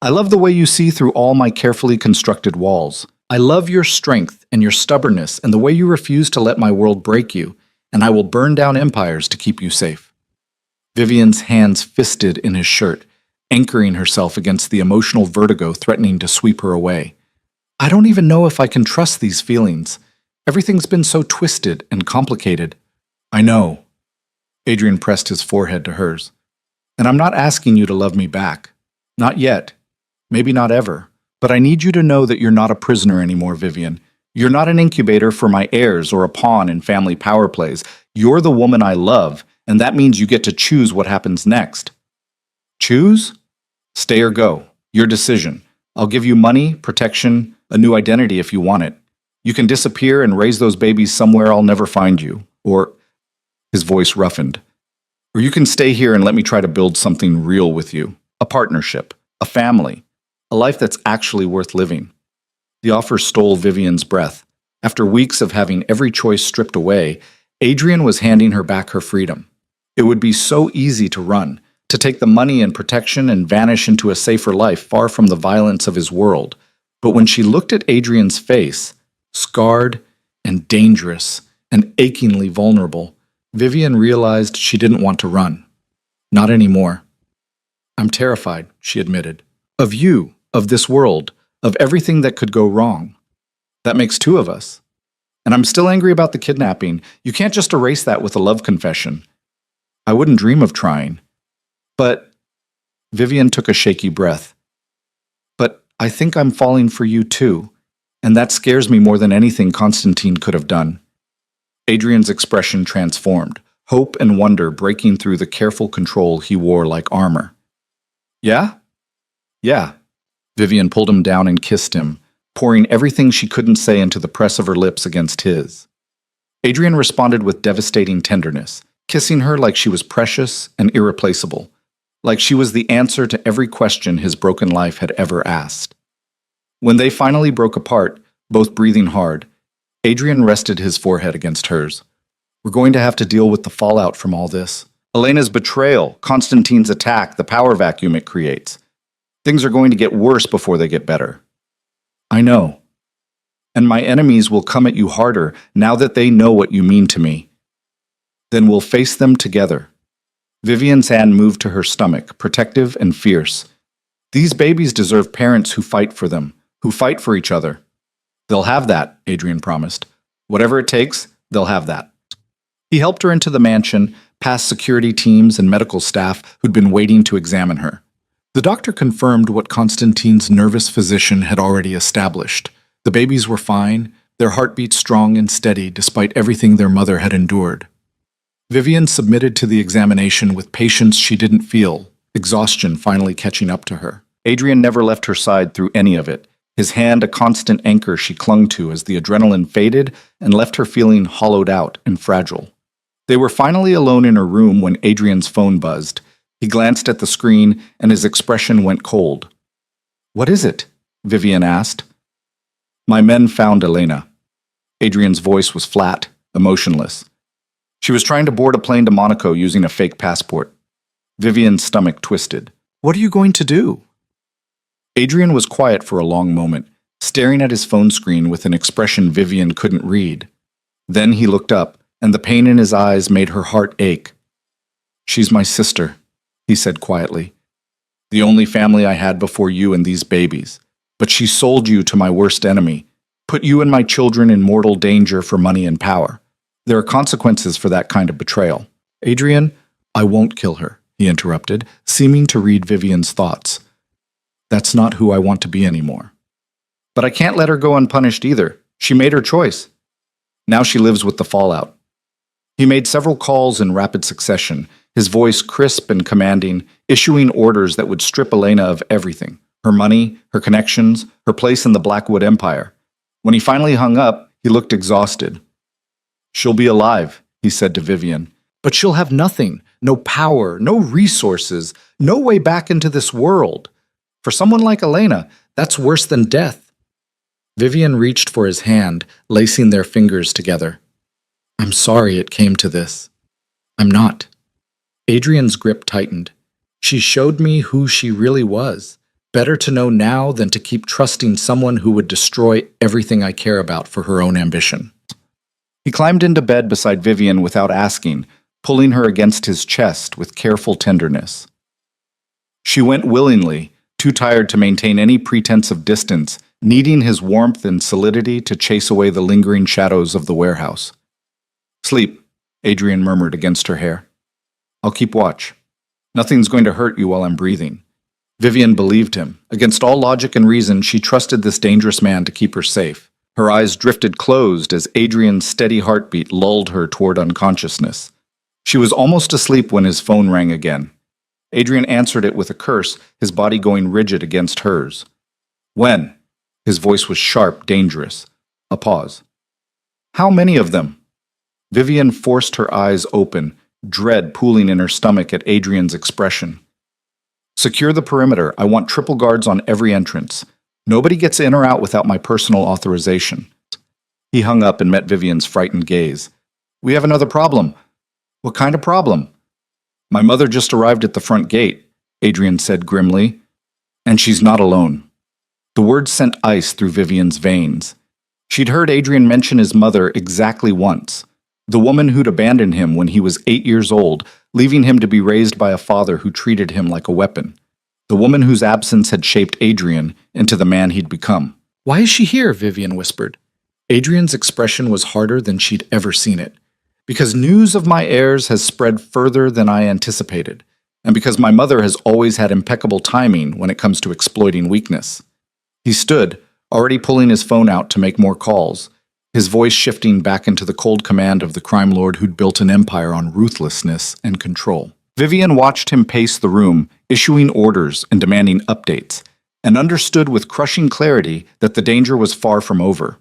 I love the way you see through all my carefully constructed walls. I love your strength and your stubbornness and the way you refuse to let my world break you, and I will burn down empires to keep you safe. Vivian's hands fisted in his shirt, anchoring herself against the emotional vertigo threatening to sweep her away. I don't even know if I can trust these feelings. Everything's been so twisted and complicated. I know. Adrian pressed his forehead to hers. And I'm not asking you to love me back. Not yet. Maybe not ever. But I need you to know that you're not a prisoner anymore, Vivian. You're not an incubator for my heirs or a pawn in family power plays. You're the woman I love, and that means you get to choose what happens next. Choose? Stay or go. Your decision. I'll give you money, protection, a new identity if you want it. You can disappear and raise those babies somewhere I'll never find you. Or, his voice roughened. Or you can stay here and let me try to build something real with you. A partnership. A family. A life that's actually worth living. The offer stole Vivian's breath. After weeks of having every choice stripped away, Adrian was handing her back her freedom. It would be so easy to run, to take the money and protection and vanish into a safer life far from the violence of his world. But when she looked at Adrian's face, scarred and dangerous and achingly vulnerable, Vivian realized she didn't want to run. Not anymore. I'm terrified, she admitted. Of you, of this world, of everything that could go wrong. That makes two of us. And I'm still angry about the kidnapping. You can't just erase that with a love confession. I wouldn't dream of trying. But Vivian took a shaky breath. But I think I'm falling for you too, and that scares me more than anything Constantine could have done. Adrian's expression transformed, hope and wonder breaking through the careful control he wore like armor. Yeah? Yeah. Vivian pulled him down and kissed him, pouring everything she couldn't say into the press of her lips against his. Adrian responded with devastating tenderness, kissing her like she was precious and irreplaceable, like she was the answer to every question his broken life had ever asked. When they finally broke apart, both breathing hard, Adrian rested his forehead against hers. We're going to have to deal with the fallout from all this. Elena's betrayal, Constantine's attack, the power vacuum it creates. Things are going to get worse before they get better. I know. And my enemies will come at you harder now that they know what you mean to me. Then we'll face them together. Vivian's hand moved to her stomach, protective and fierce. These babies deserve parents who fight for them, who fight for each other. They'll have that, Adrian promised. Whatever it takes, they'll have that. He helped her into the mansion, past security teams and medical staff who'd been waiting to examine her. The doctor confirmed what Constantine's nervous physician had already established. The babies were fine, their heartbeat strong and steady despite everything their mother had endured. Vivian submitted to the examination with patience she didn't feel, exhaustion finally catching up to her. Adrian never left her side through any of it, his hand a constant anchor she clung to as the adrenaline faded and left her feeling hollowed out and fragile. They were finally alone in her room when Adrian's phone buzzed. He glanced at the screen, and his expression went cold. "What is it?" Vivian asked. "My men found Elena." Adrian's voice was flat, emotionless. She was trying to board a plane to Monaco using a fake passport. Vivian's stomach twisted. "What are you going to do?" Adrian was quiet for a long moment, staring at his phone screen with an expression Vivian couldn't read. Then he looked up, and the pain in his eyes made her heart ache. "She's my sister," he said quietly. "The only family I had before you and these babies. But she sold you to my worst enemy, put you and my children in mortal danger for money and power. There are consequences for that kind of betrayal." "Adrian, I won't kill her," he interrupted, seeming to read Vivian's thoughts. "That's not who I want to be anymore." "But I can't let her go unpunished either. She made her choice. Now she lives with the fallout." He made several calls in rapid succession, his voice crisp and commanding, issuing orders that would strip Elena of everything: her money, her connections, her place in the Blackwood Empire. When he finally hung up, he looked exhausted. "She'll be alive," he said to Vivian, "but she'll have nothing, no power, no resources, no way back into this world. For someone like Elena, that's worse than death." Vivian reached for his hand, lacing their fingers together. "I'm sorry it came to this." "I'm not." Adrian's grip tightened. "She showed me who she really was. Better to know now than to keep trusting someone who would destroy everything I care about for her own ambition." He climbed into bed beside Vivian without asking, pulling her against his chest with careful tenderness. She went willingly, too tired to maintain any pretense of distance, needing his warmth and solidity to chase away the lingering shadows of the warehouse. "Sleep," Adrian murmured against her hair. "I'll keep watch. Nothing's going to hurt you while I'm breathing." Vivian believed him. Against all logic and reason, she trusted this dangerous man to keep her safe. Her eyes drifted closed as Adrian's steady heartbeat lulled her toward unconsciousness. She was almost asleep when his phone rang again. Adrian answered it with a curse, his body going rigid against hers. "When?" His voice was sharp, dangerous. A pause. "How many of them?" Vivian forced her eyes open, dread pooling in her stomach at Adrian's expression. "Secure the perimeter. I want triple guards on every entrance. Nobody gets in or out without my personal authorization." He hung up and met Vivian's frightened gaze. "We have another problem." "What kind of problem?" "My mother just arrived at the front gate," Adrian said grimly. "And she's not alone." The words sent ice through Vivian's veins. She'd heard Adrian mention his mother exactly once, the woman who'd abandoned him when he was 8 years old, leaving him to be raised by a father who treated him like a weapon. The woman whose absence had shaped Adrian into the man he'd become. "Why is she here?" Vivian whispered. Adrian's expression was harder than she'd ever seen it. "Because news of my heirs has spread further than I anticipated, and because my mother has always had impeccable timing when it comes to exploiting weakness." He stood, already pulling his phone out to make more calls, his voice shifting back into the cold command of the crime lord who'd built an empire on ruthlessness and control. Vivian watched him pace the room, issuing orders and demanding updates, and understood with crushing clarity that the danger was far from over.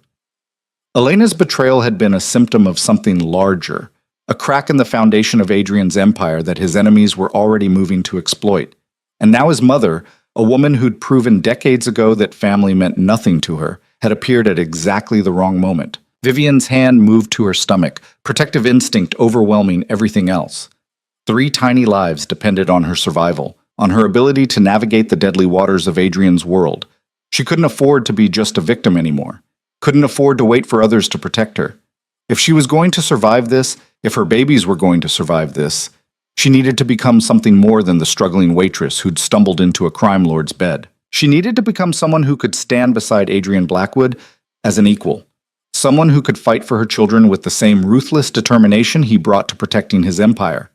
Elena's betrayal had been a symptom of something larger, a crack in the foundation of Adrian's empire that his enemies were already moving to exploit. And now his mother, a woman who'd proven decades ago that family meant nothing to her, had appeared at exactly the wrong moment. Vivian's hand moved to her stomach, protective instinct overwhelming everything else. 3 tiny lives depended on her survival, on her ability to navigate the deadly waters of Adrian's world. She couldn't afford to be just a victim anymore, couldn't afford to wait for others to protect her. If she was going to survive this, if her babies were going to survive this, she needed to become something more than the struggling waitress who'd stumbled into a crime lord's bed. She needed to become someone who could stand beside Adrian Blackwood as an equal, someone who could fight for her children with the same ruthless determination he brought to protecting his empire.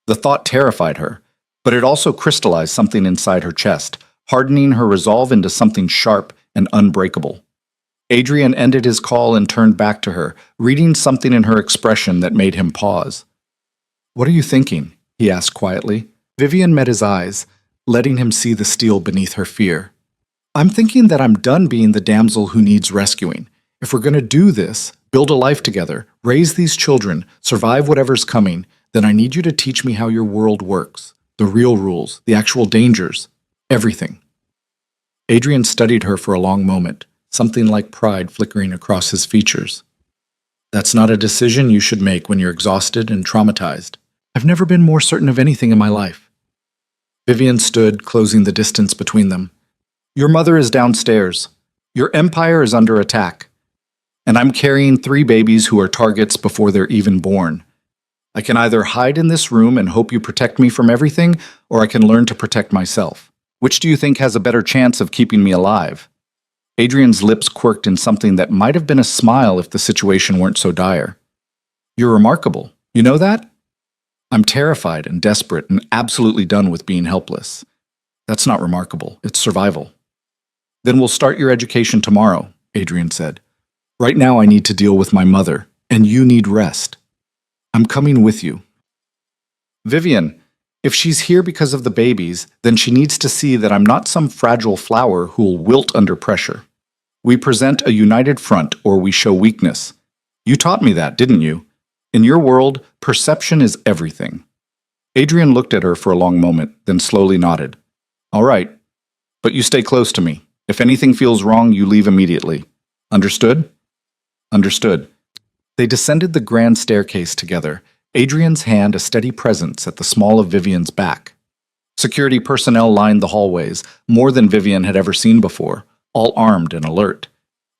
The thought terrified her, but it also crystallized something inside her chest, hardening her resolve into something sharp and unbreakable. Adrian ended his call and turned back to her, reading something in her expression that made him pause. "What are you thinking?" he asked quietly. Vivian met his eyes, letting him see the steel beneath her fear. "I'm thinking that I'm done being the damsel who needs rescuing. If we're going to do this, build a life together, raise these children, survive whatever's coming, then I need you to teach me how your world works. The real rules, the actual dangers, everything. Adrian studied her for a long moment, something like pride flickering across his features. That's not a decision you should make when you're exhausted and traumatized. I've never been more certain of anything in my life. Vivian stood, closing the distance between them. Your mother is downstairs. Your empire is under attack. And I'm carrying 3 babies who are targets before they're even born. I can either hide in this room and hope you protect me from everything, or I can learn to protect myself. Which do you think has a better chance of keeping me alive? Adrian's lips quirked in something that might have been a smile if the situation weren't so dire. You're remarkable. You know that? I'm terrified and desperate and absolutely done with being helpless. That's not remarkable. It's survival. Then we'll start your education tomorrow, Adrian said. Right now I need to deal with my mother, and you need rest. I'm coming with you. Vivian, if she's here because of the babies, then she needs to see that I'm not some fragile flower who'll wilt under pressure. We present a united front, or we show weakness. You taught me that, didn't you? In your world, perception is everything. Adrian looked at her for a long moment, then slowly nodded. All right, but you stay close to me. If anything feels wrong, you leave immediately. Understood? Understood. They descended the grand staircase together, Adrian's hand a steady presence at the small of Vivian's back. Security personnel lined the hallways, more than Vivian had ever seen before, all armed and alert.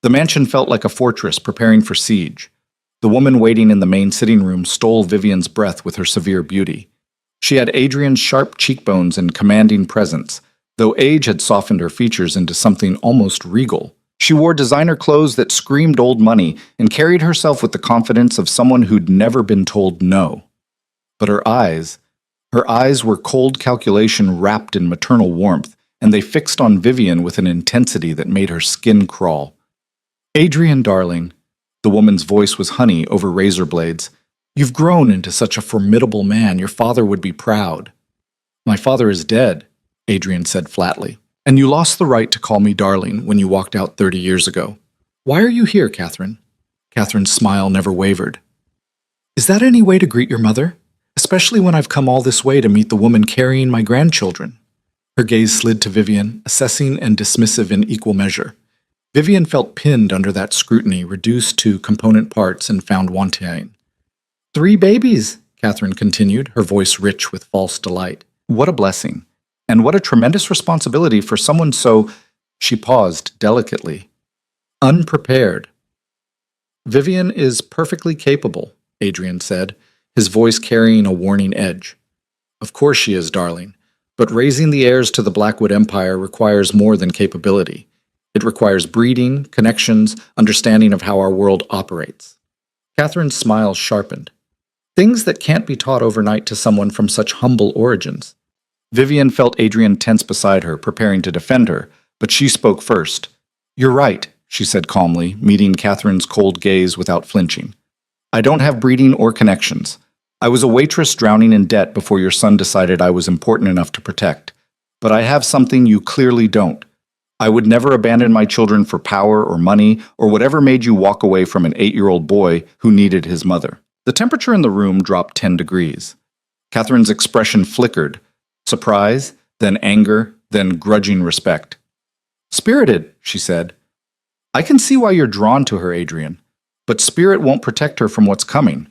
The mansion felt like a fortress preparing for siege. The woman waiting in the main sitting room stole Vivian's breath with her severe beauty. She had Adrian's sharp cheekbones and commanding presence, though age had softened her features into something almost regal. She wore designer clothes that screamed old money and carried herself with the confidence of someone who'd never been told no. But her eyes were cold calculation wrapped in maternal warmth, and they fixed on Vivian with an intensity that made her skin crawl. Adrian, darling, the woman's voice was honey over razor blades. You've grown into such a formidable man, your father would be proud. My father is dead, Adrian said flatly. And you lost the right to call me darling when you walked out 30 years ago. Why are you here, Catherine? Catherine's smile never wavered. Is that any way to greet your mother? Especially when I've come all this way to meet the woman carrying my grandchildren. Her gaze slid to Vivian, assessing and dismissive in equal measure. Vivian felt pinned under that scrutiny, reduced to component parts and found wanting. 3 babies, Catherine continued, her voice rich with false delight. What a blessing. And what a tremendous responsibility for someone so, she paused delicately, unprepared. Vivian is perfectly capable, Adrian said, his voice carrying a warning edge. Of course she is, darling, but raising the heirs to the Blackwood Empire requires more than capability. It requires breeding, connections, understanding of how our world operates. Catherine's smile sharpened. Things that can't be taught overnight to someone from such humble origins. Vivian felt Adrian tense beside her, preparing to defend her, but she spoke first. You're right, she said calmly, meeting Catherine's cold gaze without flinching. I don't have breeding or connections. I was a waitress drowning in debt before your son decided I was important enough to protect. But I have something you clearly don't. I would never abandon my children for power or money or whatever made you walk away from an 8-year-old boy who needed his mother. The temperature in the room dropped 10 degrees. Catherine's expression flickered. Surprise, then anger, then grudging respect. Spirited, she said. I can see why you're drawn to her, Adrian, but spirit won't protect her from what's coming.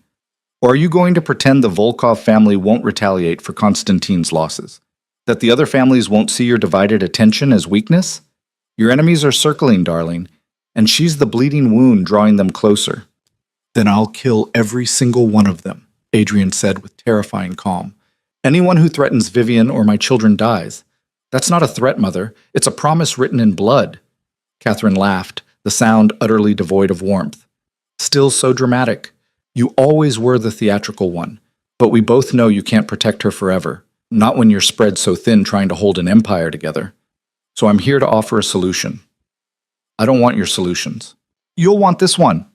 Or are you going to pretend the Volkov family won't retaliate for Konstantine's losses? That the other families won't see your divided attention as weakness? Your enemies are circling, darling, and she's the bleeding wound drawing them closer. Then I'll kill every single one of them, Adrian said with terrifying calm. Anyone who threatens Vivian or my children dies. That's not a threat, Mother. It's a promise written in blood. Catherine laughed, the sound utterly devoid of warmth. Still so dramatic. You always were the theatrical one, but we both know you can't protect her forever, not when you're spread so thin trying to hold an empire together. So I'm here to offer a solution. I don't want your solutions. You'll want this one.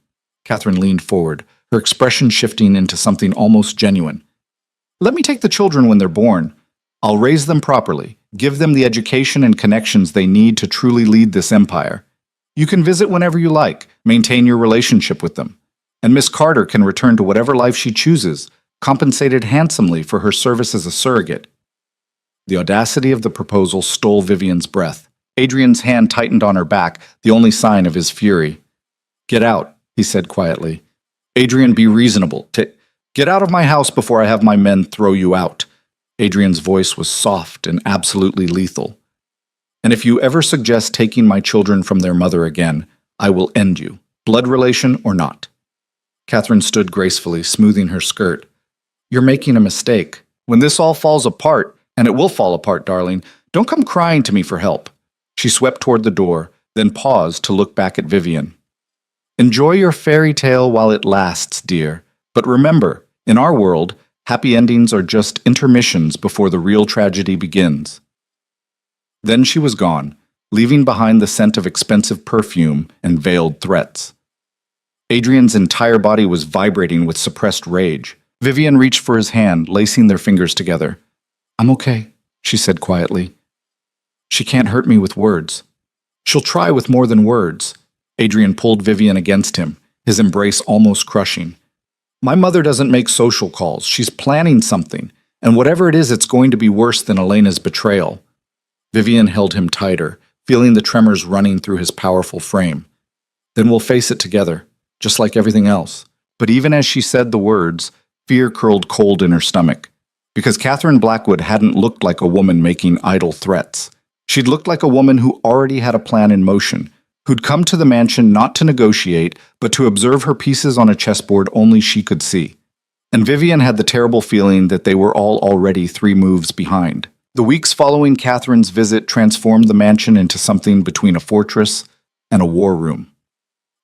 Catherine leaned forward, her expression shifting into something almost genuine. Let me take the children when they're born. I'll raise them properly, give them the education and connections they need to truly lead this empire. You can visit whenever you like, maintain your relationship with them. And Miss Carter can return to whatever life she chooses, compensated handsomely for her service as a surrogate. The audacity of the proposal stole Vivian's breath. Adrian's hand tightened on her back, the only sign of his fury. "Get out," he said quietly. "Adrian, be reasonable. Get out of my house before I have my men throw you out." Adrian's voice was soft and absolutely lethal. "And if you ever suggest taking my children from their mother again, I will end you, blood relation or not." Catherine stood gracefully, smoothing her skirt. "You're making a mistake. When this all falls apart, and it will fall apart, darling, don't come crying to me for help." She swept toward the door, then paused to look back at Vivian. "Enjoy your fairy tale while it lasts, dear. But remember, in our world, happy endings are just intermissions before the real tragedy begins." Then she was gone, leaving behind the scent of expensive perfume and veiled threats. Adrian's entire body was vibrating with suppressed rage. Vivian reached for his hand, lacing their fingers together. "I'm okay," she said quietly. "She can't hurt me with words. She'll try with more than words." Adrian pulled Vivian against him, his embrace almost crushing. "My mother doesn't make social calls. She's planning something, and whatever it is, it's going to be worse than Elena's betrayal." Vivian held him tighter, feeling the tremors running through his powerful frame. "Then we'll face it together, just like everything else." But even as she said the words, fear curled cold in her stomach, because Catherine Blackwood hadn't looked like a woman making idle threats. She'd looked like a woman who already had a plan in motion, who'd come to the mansion not to negotiate, but to observe her pieces on a chessboard only she could see. And Vivian had the terrible feeling that they were all already 3 moves behind. The weeks following Catherine's visit transformed the mansion into something between a fortress and a war room.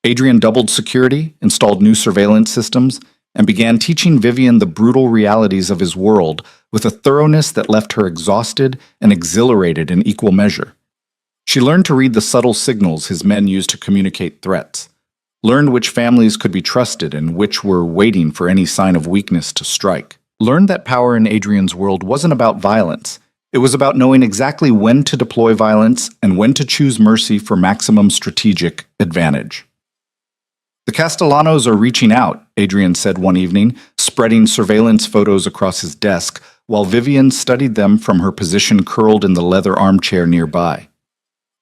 Adrian doubled security, installed new surveillance systems, and began teaching Vivian the brutal realities of his world with a thoroughness that left her exhausted and exhilarated in equal measure. She learned to read the subtle signals his men used to communicate threats, learned which families could be trusted and which were waiting for any sign of weakness to strike, learned that power in Adrian's world wasn't about violence. It was about knowing exactly when to deploy violence and when to choose mercy for maximum strategic advantage. "The Castellanos are reaching out," Adrian said one evening, spreading surveillance photos across his desk, while Vivian studied them from her position curled in the leather armchair nearby.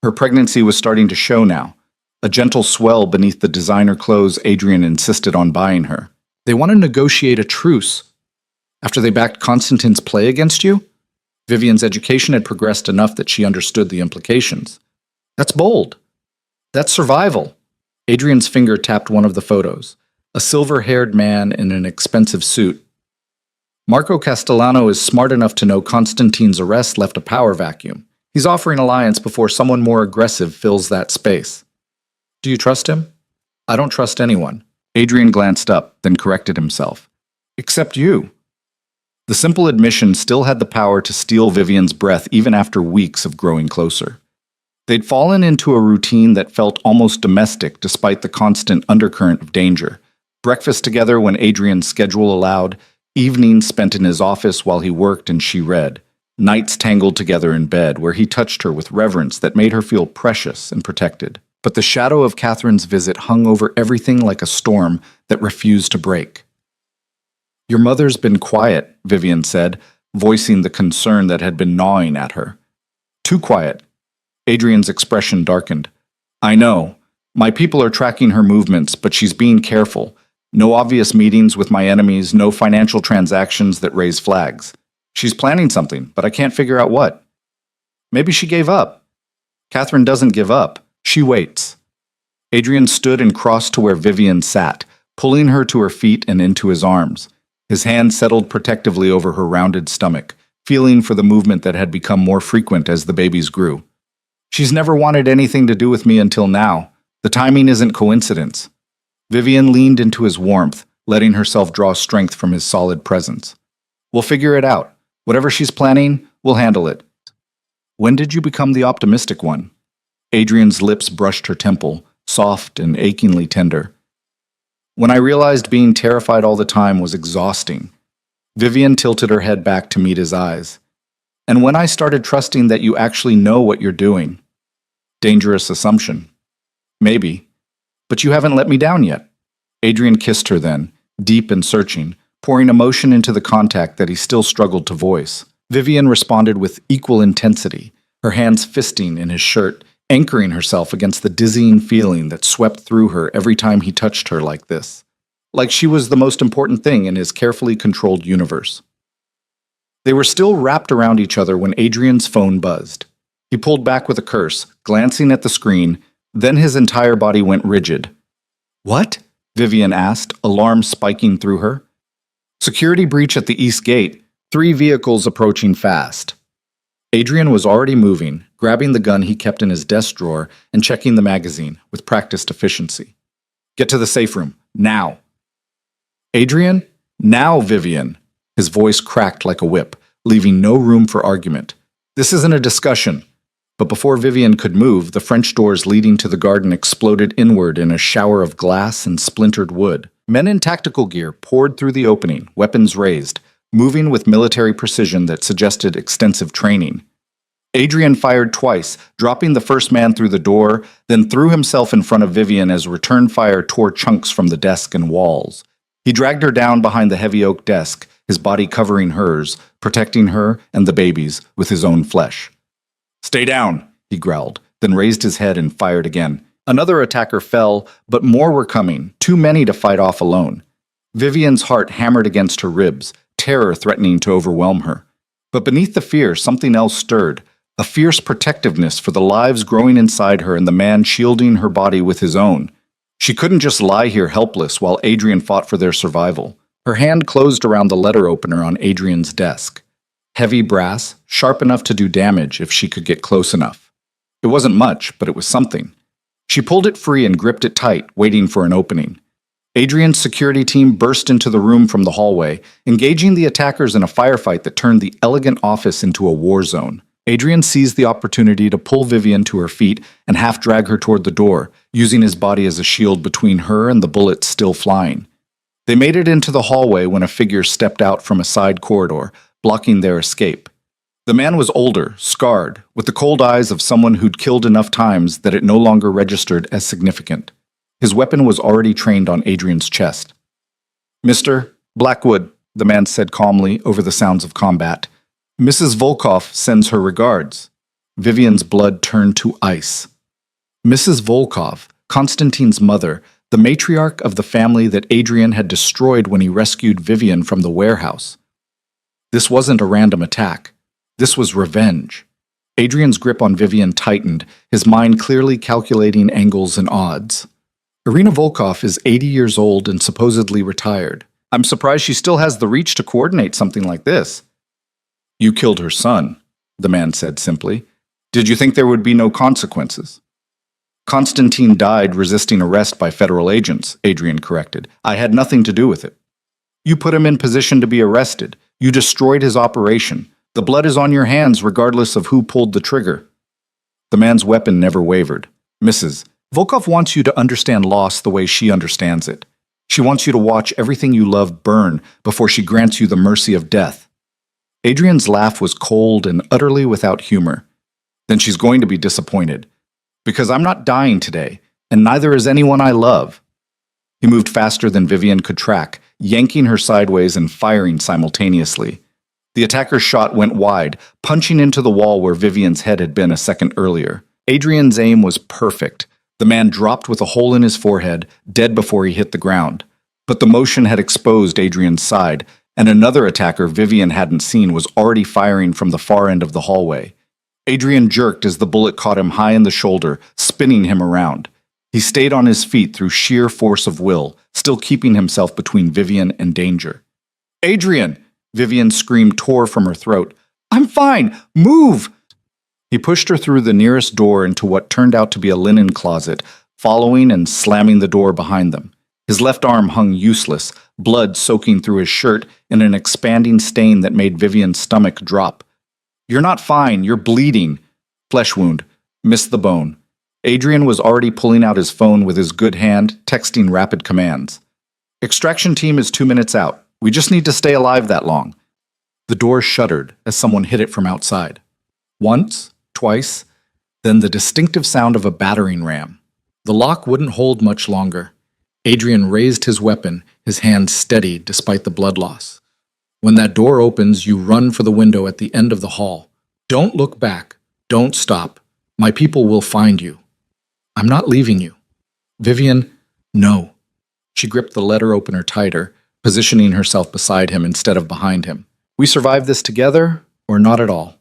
Her pregnancy was starting to show now, a gentle swell beneath the designer clothes Adrian insisted on buying her. "They want to negotiate a truce. After they backed Constantine's play against you?" Vivian's education had progressed enough that she understood the implications. "That's bold. That's survival." Adrian's finger tapped one of the photos, a silver-haired man in an expensive suit. "Marco Castellano is smart enough to know Constantine's arrest left a power vacuum. He's offering alliance before someone more aggressive fills that space. Do you trust him?" "I don't trust anyone." Adrian glanced up, then corrected himself. "Except you." The simple admission still had the power to steal Vivian's breath even after weeks of growing closer. They'd fallen into a routine that felt almost domestic despite the constant undercurrent of danger. Breakfast together when Adrian's schedule allowed, evenings spent in his office while he worked and she read, nights tangled together in bed where he touched her with reverence that made her feel precious and protected. But the shadow of Catherine's visit hung over everything like a storm that refused to break. "Your mother's been quiet," Vivian said, voicing the concern that had been gnawing at her. "Too quiet." Adrian's expression darkened. "I know. My people are tracking her movements, but she's being careful. No obvious meetings with my enemies, no financial transactions that raise flags. She's planning something, but I can't figure out what. Maybe she gave up." "Catherine doesn't give up. She waits." Adrian stood and crossed to where Vivian sat, pulling her to her feet and into his arms. His hand settled protectively over her rounded stomach, feeling for the movement that had become more frequent as the babies grew. "She's never wanted anything to do with me until now. The timing isn't coincidence." Vivian leaned into his warmth, letting herself draw strength from his solid presence. "We'll figure it out. Whatever she's planning, we'll handle it." "When did you become the optimistic one?" Adrian's lips brushed her temple, soft and achingly tender. "When I realized being terrified all the time was exhausting." Vivian tilted her head back to meet his eyes. "And when I started trusting that you actually know what you're doing." Dangerous assumption. "Maybe. But you haven't let me down yet." Adrian kissed her then, deep and searching, pouring emotion into the contact that he still struggled to voice. Vivian responded with equal intensity, her hands fisting in his shirt, anchoring herself against the dizzying feeling that swept through her every time he touched her like this, like she was the most important thing in his carefully controlled universe. They were still wrapped around each other when Adrian's phone buzzed. He pulled back with a curse, glancing at the screen, then his entire body went rigid. "What?" Vivian asked, alarm spiking through her. "Security breach at the east gate. 3 vehicles approaching fast." Adrian was already moving, grabbing the gun he kept in his desk drawer and checking the magazine with practiced efficiency. "Get to the safe room, now." "Adrian? Now, Vivian." His voice cracked like a whip, leaving no room for argument. "This isn't a discussion." But before Vivian could move, the French doors leading to the garden exploded inward in a shower of glass and splintered wood. Men in tactical gear poured through the opening, weapons raised, moving with military precision that suggested extensive training. Adrian fired twice, dropping the first man through the door, then threw himself in front of Vivian as return fire tore chunks from the desk and walls. He dragged her down behind the heavy oak desk, his body covering hers, protecting her and the babies with his own flesh. "Stay down," he growled, then raised his head and fired again. Another attacker fell, but more were coming, too many to fight off alone. Vivian's heart hammered against her ribs, terror threatening to overwhelm her. But beneath the fear, something else stirred, a fierce protectiveness for the lives growing inside her and the man shielding her body with his own. She couldn't just lie here helpless while Adrian fought for their survival. Her hand closed around the letter opener on Adrian's desk. Heavy brass, sharp enough to do damage if she could get close enough. It wasn't much, but it was something. She pulled it free and gripped it tight, waiting for an opening. Adrian's security team burst into the room from the hallway, engaging the attackers in a firefight that turned the elegant office into a war zone. Adrian seized the opportunity to pull Vivian to her feet and half-drag her toward the door, using his body as a shield between her and the bullets still flying. They made it into the hallway when a figure stepped out from a side corridor, blocking their escape. The man was older, scarred, with the cold eyes of someone who'd killed enough times that it no longer registered as significant. His weapon was already trained on Adrian's chest. "Mr. Blackwood," the man said calmly over the sounds of combat. "Mrs. Volkov sends her regards." Vivian's blood turned to ice. Mrs. Volkov, Konstantin's mother, the matriarch of the family that Adrian had destroyed when he rescued Vivian from the warehouse. This wasn't a random attack. This was revenge. Adrian's grip on Vivian tightened, his mind clearly calculating angles and odds. Irina Volkov is 80 years old and supposedly retired. I'm surprised she still has the reach to coordinate something like this. "You killed her son," the man said simply. "Did you think there would be no consequences?" "Konstantin died resisting arrest by federal agents," Adrian corrected. "I had nothing to do with it." "You put him in position to be arrested. You destroyed his operation. The blood is on your hands regardless of who pulled the trigger." The man's weapon never wavered. "Mrs. Volkov wants you to understand loss the way she understands it. She wants you to watch everything you love burn before she grants you the mercy of death." Adrian's laugh was cold and utterly without humor. "Then she's going to be disappointed. Because I'm not dying today, and neither is anyone I love." He moved faster than Vivian could track, yanking her sideways and firing simultaneously. The attacker's shot went wide, punching into the wall where Vivian's head had been a second earlier. Adrian's aim was perfect. The man dropped with a hole in his forehead, dead before he hit the ground. But the motion had exposed Adrian's side, and another attacker Vivian hadn't seen was already firing from the far end of the hallway. Adrian jerked as the bullet caught him high in the shoulder, spinning him around. He stayed on his feet through sheer force of will, still keeping himself between Vivian and danger. "Adrian!" Vivian's scream tore from her throat. "I'm fine! Move!" He pushed her through the nearest door into what turned out to be a linen closet, following and slamming the door behind them. His left arm hung useless, blood soaking through his shirt in an expanding stain that made Vivian's stomach drop. "You're not fine, you're bleeding." Flesh wound. Missed the bone. Adrian was already pulling out his phone with his good hand, texting rapid commands. "Extraction team is 2 minutes out. We just need to stay alive that long." The door shuddered as someone hit it from outside. Once, twice, then the distinctive sound of a battering ram. The lock wouldn't hold much longer. Adrian raised his weapon, his hand steady despite the blood loss. When that door opens, you run for the window at the end of the hall. Don't look back. Don't stop. My people will find you. I'm not leaving you. Vivian, no. She gripped the letter opener tighter, positioning herself beside him instead of behind him. We survive this together, or not at all.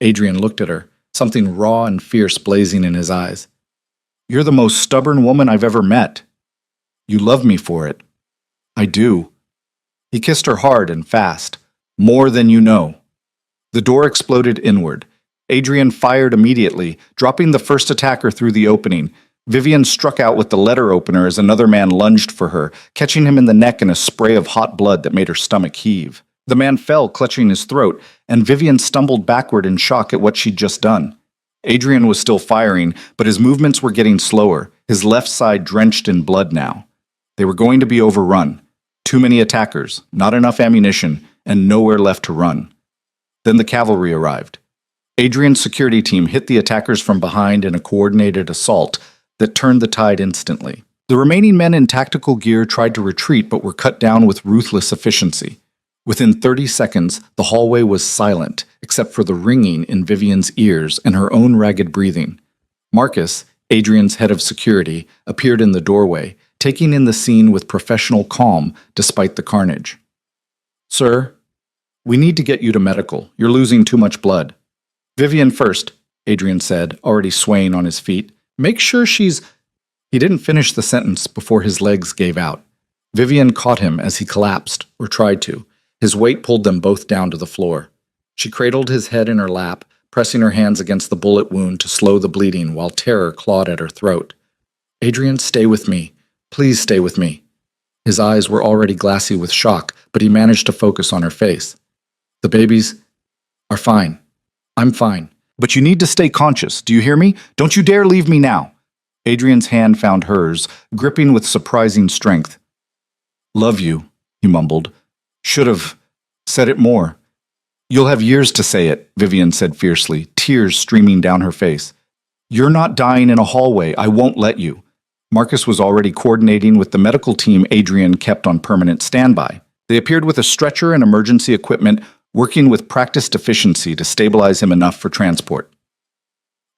Adrian looked at her, something raw and fierce blazing in his eyes. You're the most stubborn woman I've ever met. You love me for it. I do. He kissed her hard and fast, more than you know. The door exploded inward. Adrian fired immediately, dropping the first attacker through the opening. Vivian struck out with the letter opener as another man lunged for her, catching him in the neck in a spray of hot blood that made her stomach heave. The man fell, clutching his throat, and Vivian stumbled backward in shock at what she'd just done. Adrian was still firing, but his movements were getting slower, his left side drenched in blood now. They were going to be overrun. Too many attackers, not enough ammunition, and nowhere left to run. Then the cavalry arrived. Adrian's security team hit the attackers from behind in a coordinated assault that turned the tide instantly. The remaining men in tactical gear tried to retreat but were cut down with ruthless efficiency. Within 30 seconds, the hallway was silent, except for the ringing in Vivian's ears and her own ragged breathing. Marcus, Adrian's head of security, appeared in the doorway, taking in the scene with professional calm despite the carnage. Sir, we need to get you to medical. You're losing too much blood. Vivian first, Adrian said, already swaying on his feet. Make sure she's... He didn't finish the sentence before his legs gave out. Vivian caught him as he collapsed, or tried to. His weight pulled them both down to the floor. She cradled his head in her lap, pressing her hands against the bullet wound to slow the bleeding while terror clawed at her throat. Adrian, stay with me. Please stay with me. His eyes were already glassy with shock, but he managed to focus on her face. The babies are fine. I'm fine. But you need to stay conscious. Do you hear me? Don't you dare leave me now. Adrian's hand found hers, gripping with surprising strength. Love you, he mumbled. Should have said it more. You'll have years to say it, Vivian said fiercely, tears streaming down her face. You're not dying in a hallway. I won't let you. Marcus was already coordinating with the medical team Adrian kept on permanent standby. They appeared with a stretcher and emergency equipment, working with practiced efficiency to stabilize him enough for transport.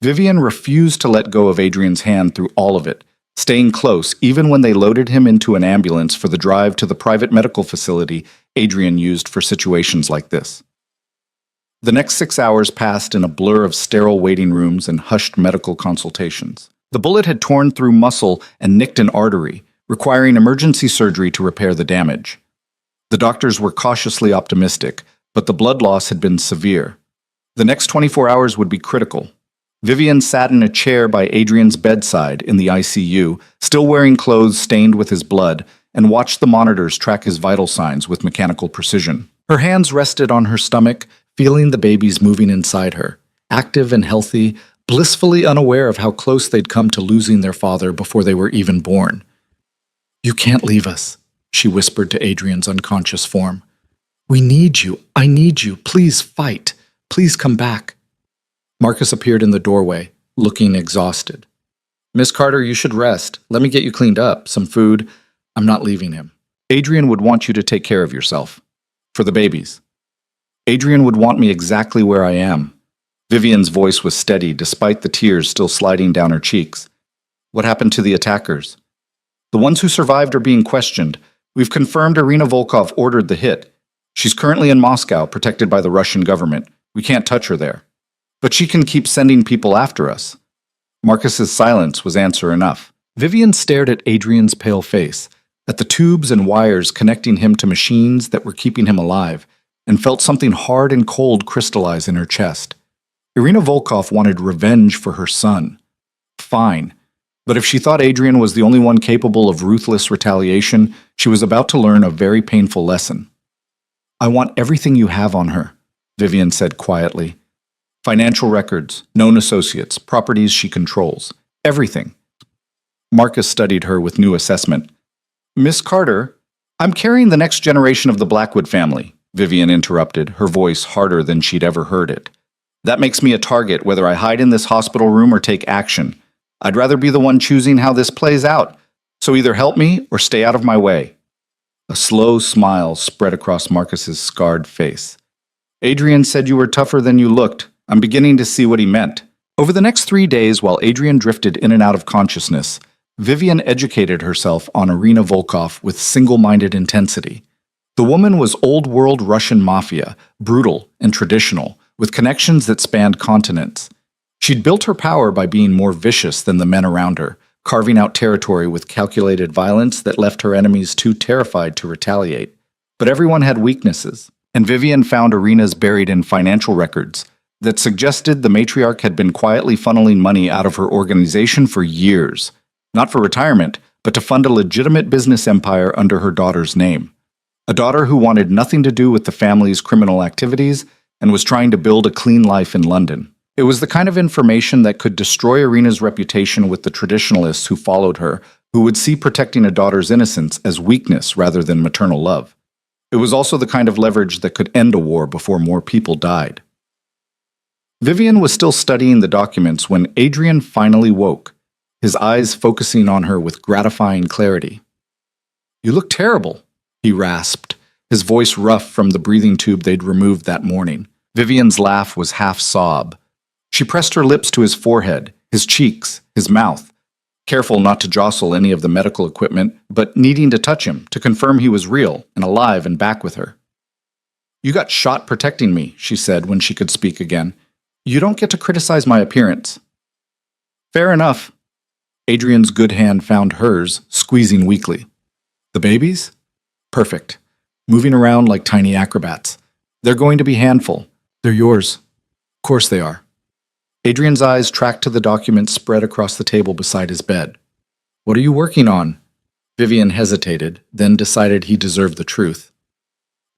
Vivian refused to let go of Adrian's hand through all of it, staying close even when they loaded him into an ambulance for the drive to the private medical facility Adrian used for situations like this. The next 6 hours passed in a blur of sterile waiting rooms and hushed medical consultations. The bullet had torn through muscle and nicked an artery, requiring emergency surgery to repair the damage. The doctors were cautiously optimistic, but the blood loss had been severe. The next 24 hours would be critical. Vivian sat in a chair by Adrian's bedside in the ICU, still wearing clothes stained with his blood, and watched the monitors track his vital signs with mechanical precision. Her hands rested on her stomach, feeling the babies moving inside her, active and healthy, blissfully unaware of how close they'd come to losing their father before they were even born. You can't leave us, she whispered to Adrian's unconscious form. We need you. I need you. Please fight. Please come back. Marcus appeared in the doorway, looking exhausted. Miss Carter, you should rest. Let me get you cleaned up. Some food. I'm not leaving him. Adrian would want you to take care of yourself. For the babies. Adrian would want me exactly where I am. Vivian's voice was steady, despite the tears still sliding down her cheeks. What happened to the attackers? The ones who survived are being questioned. We've confirmed Irina Volkov ordered the hit. She's currently in Moscow, protected by the Russian government. We can't touch her there. But she can keep sending people after us. Marcus's silence was answer enough. Vivian stared at Adrian's pale face, at the tubes and wires connecting him to machines that were keeping him alive, and felt something hard and cold crystallize in her chest. Irina Volkov wanted revenge for her son. Fine. But if she thought Adrian was the only one capable of ruthless retaliation, she was about to learn a very painful lesson. I want everything you have on her, Vivian said quietly. Financial records, known associates, properties she controls. Everything. Marcus studied her with new assessment. Miss Carter, I'm carrying the next generation of the Blackwood family, Vivian interrupted, her voice harder than she'd ever heard it. That makes me a target whether I hide in this hospital room or take action. I'd rather be the one choosing how this plays out, so either help me or stay out of my way. A slow smile spread across Marcus's scarred face. Adrian said you were tougher than you looked. I'm beginning to see what he meant. Over the next 3 days, while Adrian drifted in and out of consciousness, Vivian educated herself on Irina Volkov with single-minded intensity. The woman was old-world Russian mafia, brutal and traditional, with connections that spanned continents. She'd built her power by being more vicious than the men around her, carving out territory with calculated violence that left her enemies too terrified to retaliate. But everyone had weaknesses, and Vivian found Irina's buried in financial records that suggested the matriarch had been quietly funneling money out of her organization for years, not for retirement, but to fund a legitimate business empire under her daughter's name. A daughter who wanted nothing to do with the family's criminal activities and was trying to build a clean life in London. It was the kind of information that could destroy Irina's reputation with the traditionalists who followed her, who would see protecting a daughter's innocence as weakness rather than maternal love. It was also the kind of leverage that could end a war before more people died. Vivian was still studying the documents when Adrian finally woke, his eyes focusing on her with gratifying clarity. "You look terrible," he rasped, his voice rough from the breathing tube they'd removed that morning. Vivian's laugh was half sob. She pressed her lips to his forehead, his cheeks, his mouth, careful not to jostle any of the medical equipment, but needing to touch him to confirm he was real and alive and back with her. "You got shot protecting me," she said when she could speak again. "You don't get to criticize my appearance." "Fair enough." Adrian's good hand found hers, squeezing weakly. "The babies? Perfect. Moving around like tiny acrobats. They're going to be handful. They're yours. Of course they are." Adrian's eyes tracked to the documents spread across the table beside his bed. "What are you working on?" Vivian hesitated, then decided he deserved the truth.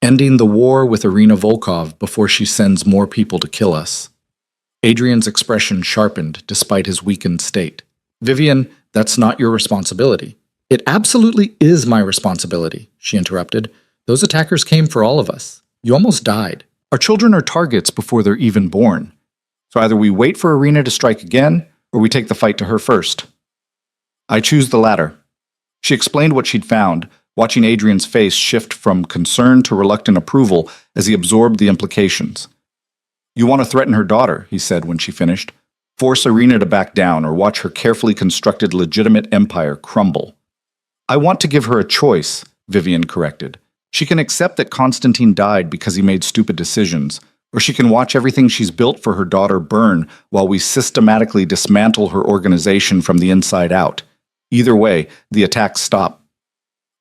"Ending the war with Irina Volkov before she sends more people to kill us." Adrian's expression sharpened despite his weakened state. "Vivian, that's not your responsibility." "It absolutely is my responsibility," she interrupted. "Those attackers came for all of us. You almost died. Our children are targets before they're even born. So either we wait for Irina to strike again, or we take the fight to her first." "I choose the latter." She explained what she'd found, watching Adrian's face shift from concern to reluctant approval as he absorbed the implications. "You want to threaten her daughter," he said when she finished. "Force Irina to back down or watch her carefully constructed legitimate empire crumble." "I want to give her a choice," Vivian corrected. "She can accept that Constantine died because he made stupid decisions, or she can watch everything she's built for her daughter burn while we systematically dismantle her organization from the inside out. Either way, the attacks stop."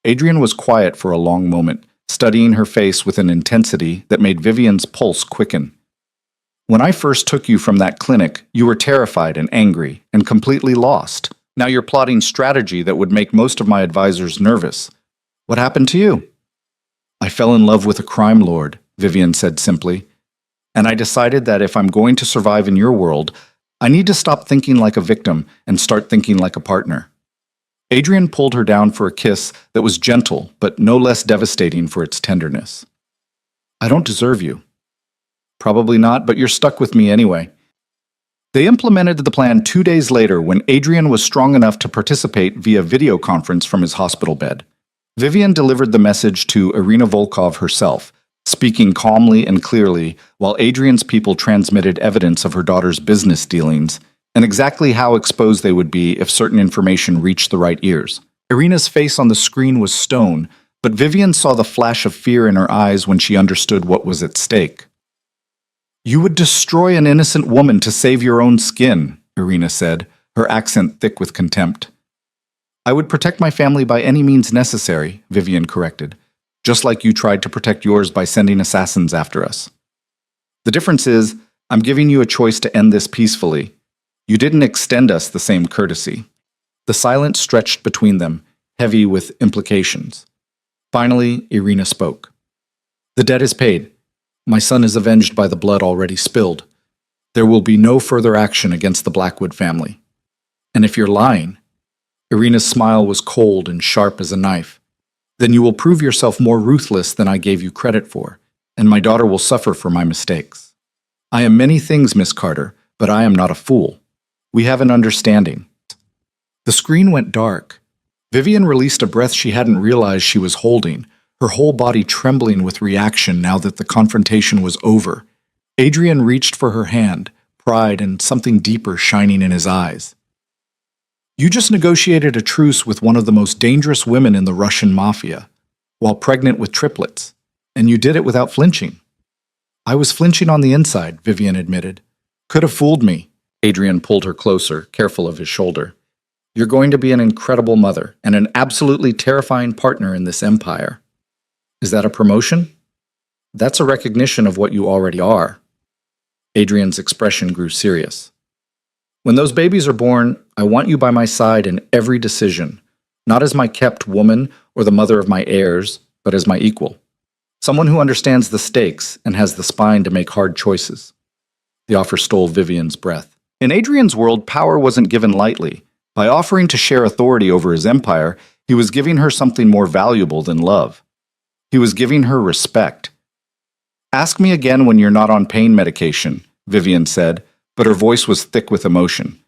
Adrian was quiet for a long moment, studying her face with an intensity that made Vivian's pulse quicken. "When I first took you from that clinic, you were terrified and angry and completely lost. Now you're plotting strategy that would make most of my advisors nervous. What happened to you?" "I fell in love with a crime lord," Vivian said simply. "And I decided that if I'm going to survive in your world, I need to stop thinking like a victim and start thinking like a partner." Adrian pulled her down for a kiss that was gentle but no less devastating for its tenderness. "I don't deserve you." "Probably not, but you're stuck with me anyway." They implemented the plan 2 days later when Adrian was strong enough to participate via video conference from his hospital bed. Vivian delivered the message to Irina Volkov herself, speaking calmly and clearly while Adrian's people transmitted evidence of her daughter's business dealings and exactly how exposed they would be if certain information reached the right ears. Irina's face on the screen was stone, but Vivian saw the flash of fear in her eyes when she understood what was at stake. "You would destroy an innocent woman to save your own skin," Irina said, her accent thick with contempt. "I would protect my family by any means necessary," Vivian corrected, "just like you tried to protect yours by sending assassins after us. The difference is, I'm giving you a choice to end this peacefully. You didn't extend us the same courtesy." The silence stretched between them, heavy with implications. Finally, Irina spoke. "The debt is paid. My son is avenged by the blood already spilled. There will be no further action against the Blackwood family. And if you're lying," Irina's smile was cold and sharp as a knife, "then you will prove yourself more ruthless than I gave you credit for, and my daughter will suffer for my mistakes. I am many things, Miss Carter, but I am not a fool. We have an understanding." The screen went dark. Vivian released a breath she hadn't realized she was holding, her whole body trembling with reaction now that the confrontation was over. Adrian reached for her hand, pride and something deeper shining in his eyes. You just negotiated a truce with one of the most dangerous women in the Russian Mafia, while pregnant with triplets, and you did it without flinching. I was flinching on the inside, Vivian admitted. Could have fooled me. Adrian pulled her closer, careful of his shoulder. You're going to be an incredible mother and an absolutely terrifying partner in this empire. Is that a promotion? That's a recognition of what you already are. Adrian's expression grew serious. When those babies are born, I want you by my side in every decision, not as my kept woman or the mother of my heirs, but as my equal. Someone who understands the stakes and has the spine to make hard choices. The offer stole Vivian's breath. In Adrian's world, power wasn't given lightly. By offering to share authority over his empire, he was giving her something more valuable than love. He was giving her respect. Ask me again when you're not on pain medication, Vivian said, but her voice was thick with emotion.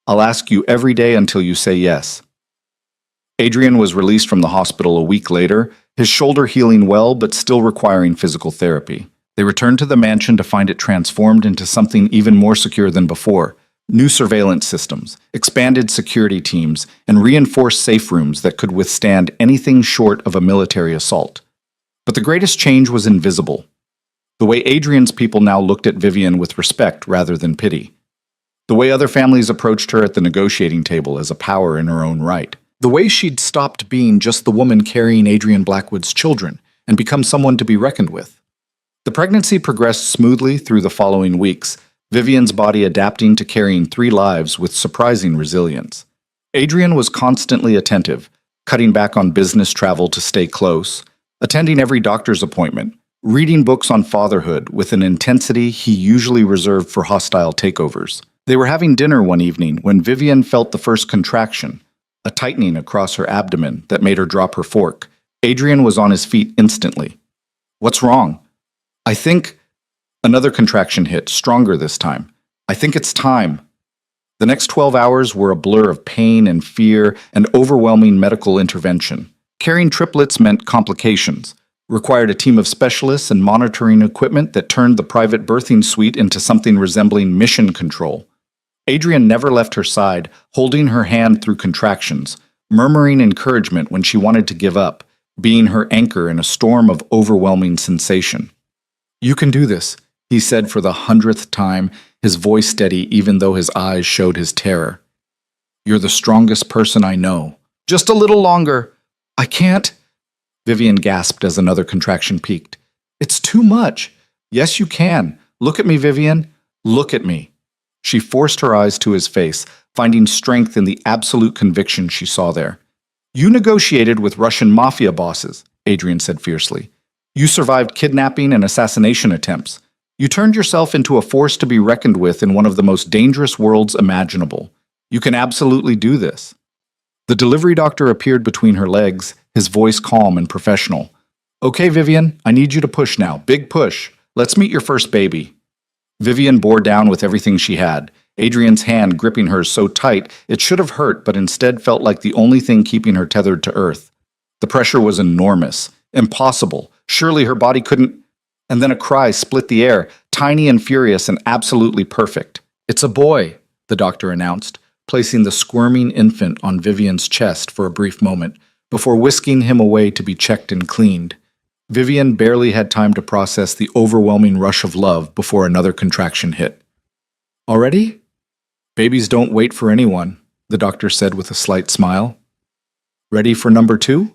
I'll ask you every day until you say yes. Adrian was released from the hospital a week later, his shoulder healing well but still requiring physical therapy. They returned to the mansion to find it transformed into something even more secure than before. New surveillance systems, expanded security teams, and reinforced safe rooms that could withstand anything short of a military assault. But the greatest change was invisible. The way Adrian's people now looked at Vivian with respect rather than pity. The way other families approached her at the negotiating table as a power in her own right. The way she'd stopped being just the woman carrying Adrian Blackwood's children and become someone to be reckoned with. The pregnancy progressed smoothly through the following weeks, Vivian's body adapting to carrying 3 lives with surprising resilience. Adrian was constantly attentive, cutting back on business travel to stay close, attending every doctor's appointment, reading books on fatherhood with an intensity he usually reserved for hostile takeovers. They were having dinner one evening when Vivian felt the first contraction, a tightening across her abdomen that made her drop her fork. Adrian was on his feet instantly. What's wrong? I think... Another contraction hit, stronger this time. I think it's time. The next 12 hours were a blur of pain and fear and overwhelming medical intervention. Carrying triplets meant complications, required a team of specialists and monitoring equipment that turned the private birthing suite into something resembling mission control. Adrian never left her side, holding her hand through contractions, murmuring encouragement when she wanted to give up, being her anchor in a storm of overwhelming sensation. You can do this, he said for the 100th time, his voice steady even though his eyes showed his terror. You're the strongest person I know. Just a little longer. I can't. Vivian gasped as another contraction peaked. It's too much. Yes, you can. Look at me, Vivian. Look at me. She forced her eyes to his face, finding strength in the absolute conviction she saw there. You negotiated with Russian Mafia bosses, Adrian said fiercely. You survived kidnapping and assassination attempts. You turned yourself into a force to be reckoned with in one of the most dangerous worlds imaginable. You can absolutely do this. The delivery doctor appeared between her legs, his voice calm and professional. Okay, Vivian, I need you to push now. Big push. Let's meet your first baby. Vivian bore down with everything she had, Adrian's hand gripping hers so tight it should have hurt but instead felt like the only thing keeping her tethered to earth. The pressure was enormous, impossible. Surely her body couldn't... And then a cry split the air, tiny and furious and absolutely perfect. It's a boy, the doctor announced, placing the squirming infant on Vivian's chest for a brief moment, before whisking him away to be checked and cleaned. Vivian barely had time to process the overwhelming rush of love before another contraction hit. Already? Babies don't wait for anyone, the doctor said with a slight smile. Ready for number 2?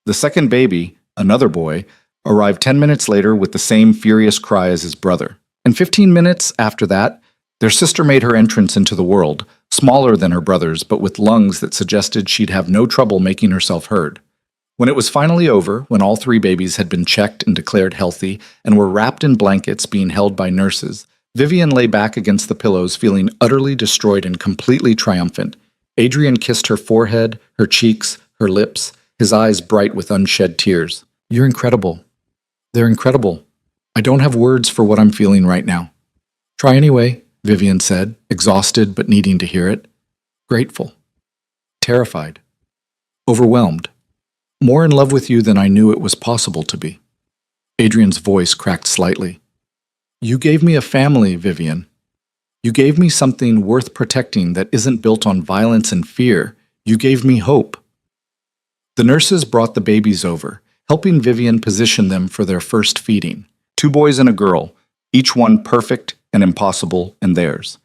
The second baby, another boy, arrived 10 minutes later with the same furious cry as his brother. And 15 minutes after that, their sister made her entrance into the world, smaller than her brother's but with lungs that suggested she'd have no trouble making herself heard. When it was finally over, when all 3 babies had been checked and declared healthy and were wrapped in blankets being held by nurses, Vivian lay back against the pillows feeling utterly destroyed and completely triumphant. Adrian kissed her forehead, her cheeks, her lips, his eyes bright with unshed tears. You're incredible. They're incredible. I don't have words for what I'm feeling right now. Try anyway, Vivian said, exhausted but needing to hear it. Grateful. Terrified. Overwhelmed. More in love with you than I knew it was possible to be. Adrian's voice cracked slightly. You gave me a family, Vivian. You gave me something worth protecting that isn't built on violence and fear. You gave me hope. The nurses brought the babies over, helping Vivian position them for their first feeding. 2 boys and a girl, each one perfect and impossible in theirs.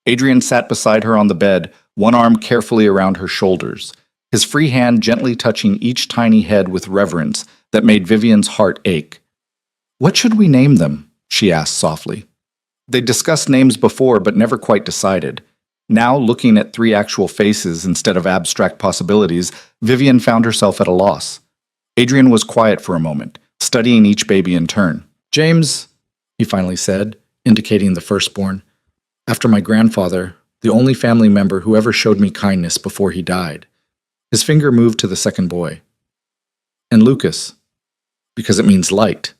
Adrian sat beside her on the bed, one arm carefully around her shoulders, his free hand gently touching each tiny head with reverence that made Vivian's heart ache. What should we name them? She asked softly. They'd discussed names before but never quite decided. Now, looking at 3 actual faces instead of abstract possibilities, Vivian found herself at a loss. Adrian was quiet for a moment, studying each baby in turn. James, he finally said, indicating the firstborn, after my grandfather, the only family member who ever showed me kindness before he died. His finger moved to the second boy. And Lucas, because it means light,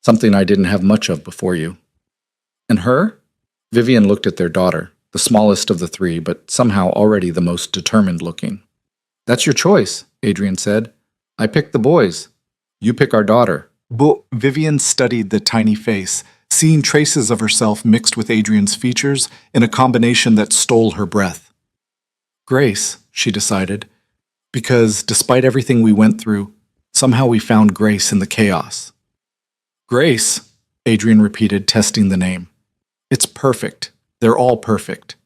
something I didn't have much of before you. And her? Vivian looked at their daughter, the smallest of the 3, but somehow already the most determined looking. That's your choice, Adrian said. I picked the boys. You pick our daughter. Vivian studied the tiny face, seeing traces of herself mixed with Adrian's features in a combination that stole her breath. Grace, she decided, because despite everything we went through, somehow we found grace in the chaos. Grace, Adrian repeated, testing the name. It's perfect. They're all perfect.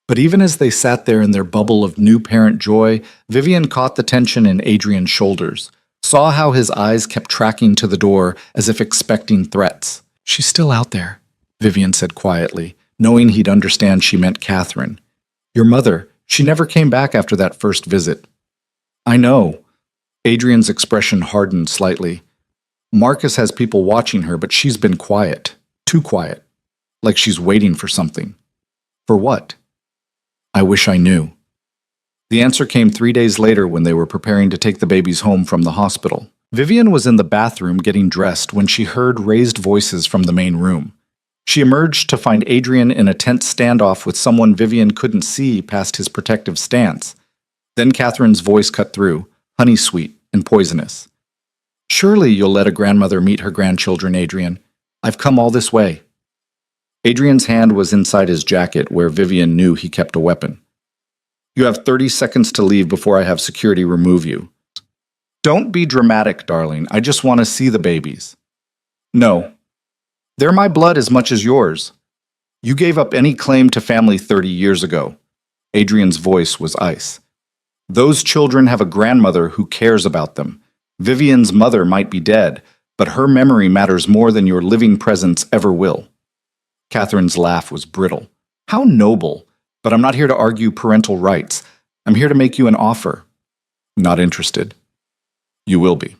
But even as they sat there in their bubble of new parent joy, Vivian caught the tension in Adrian's shoulders, saw how his eyes kept tracking to the door as if expecting threats. She's still out there, Vivian said quietly, knowing he'd understand she meant Catherine. Your mother, she never came back after that first visit. I know. Adrian's expression hardened slightly. Marcus has people watching her, but she's been quiet. Too quiet. Like she's waiting for something. For what? I wish I knew. The answer came 3 days later when they were preparing to take the babies home from the hospital. Vivian was in the bathroom getting dressed when she heard raised voices from the main room. She emerged to find Adrian in a tense standoff with someone Vivian couldn't see past his protective stance. Then Catherine's voice cut through, honey-sweet and poisonous. Surely you'll let a grandmother meet her grandchildren, Adrian. I've come all this way. Adrian's hand was inside his jacket where Vivian knew he kept a weapon. You have 30 seconds to leave before I have security remove you. Don't be dramatic, darling. I just want to see the babies. No. They're my blood as much as yours. You gave up any claim to family 30 years ago. Adrian's voice was ice. Those children have a grandmother who cares about them. Vivian's mother might be dead, but her memory matters more than your living presence ever will. Catherine's laugh was brittle. How noble, but I'm not here to argue parental rights. I'm here to make you an offer. Not interested. You will be.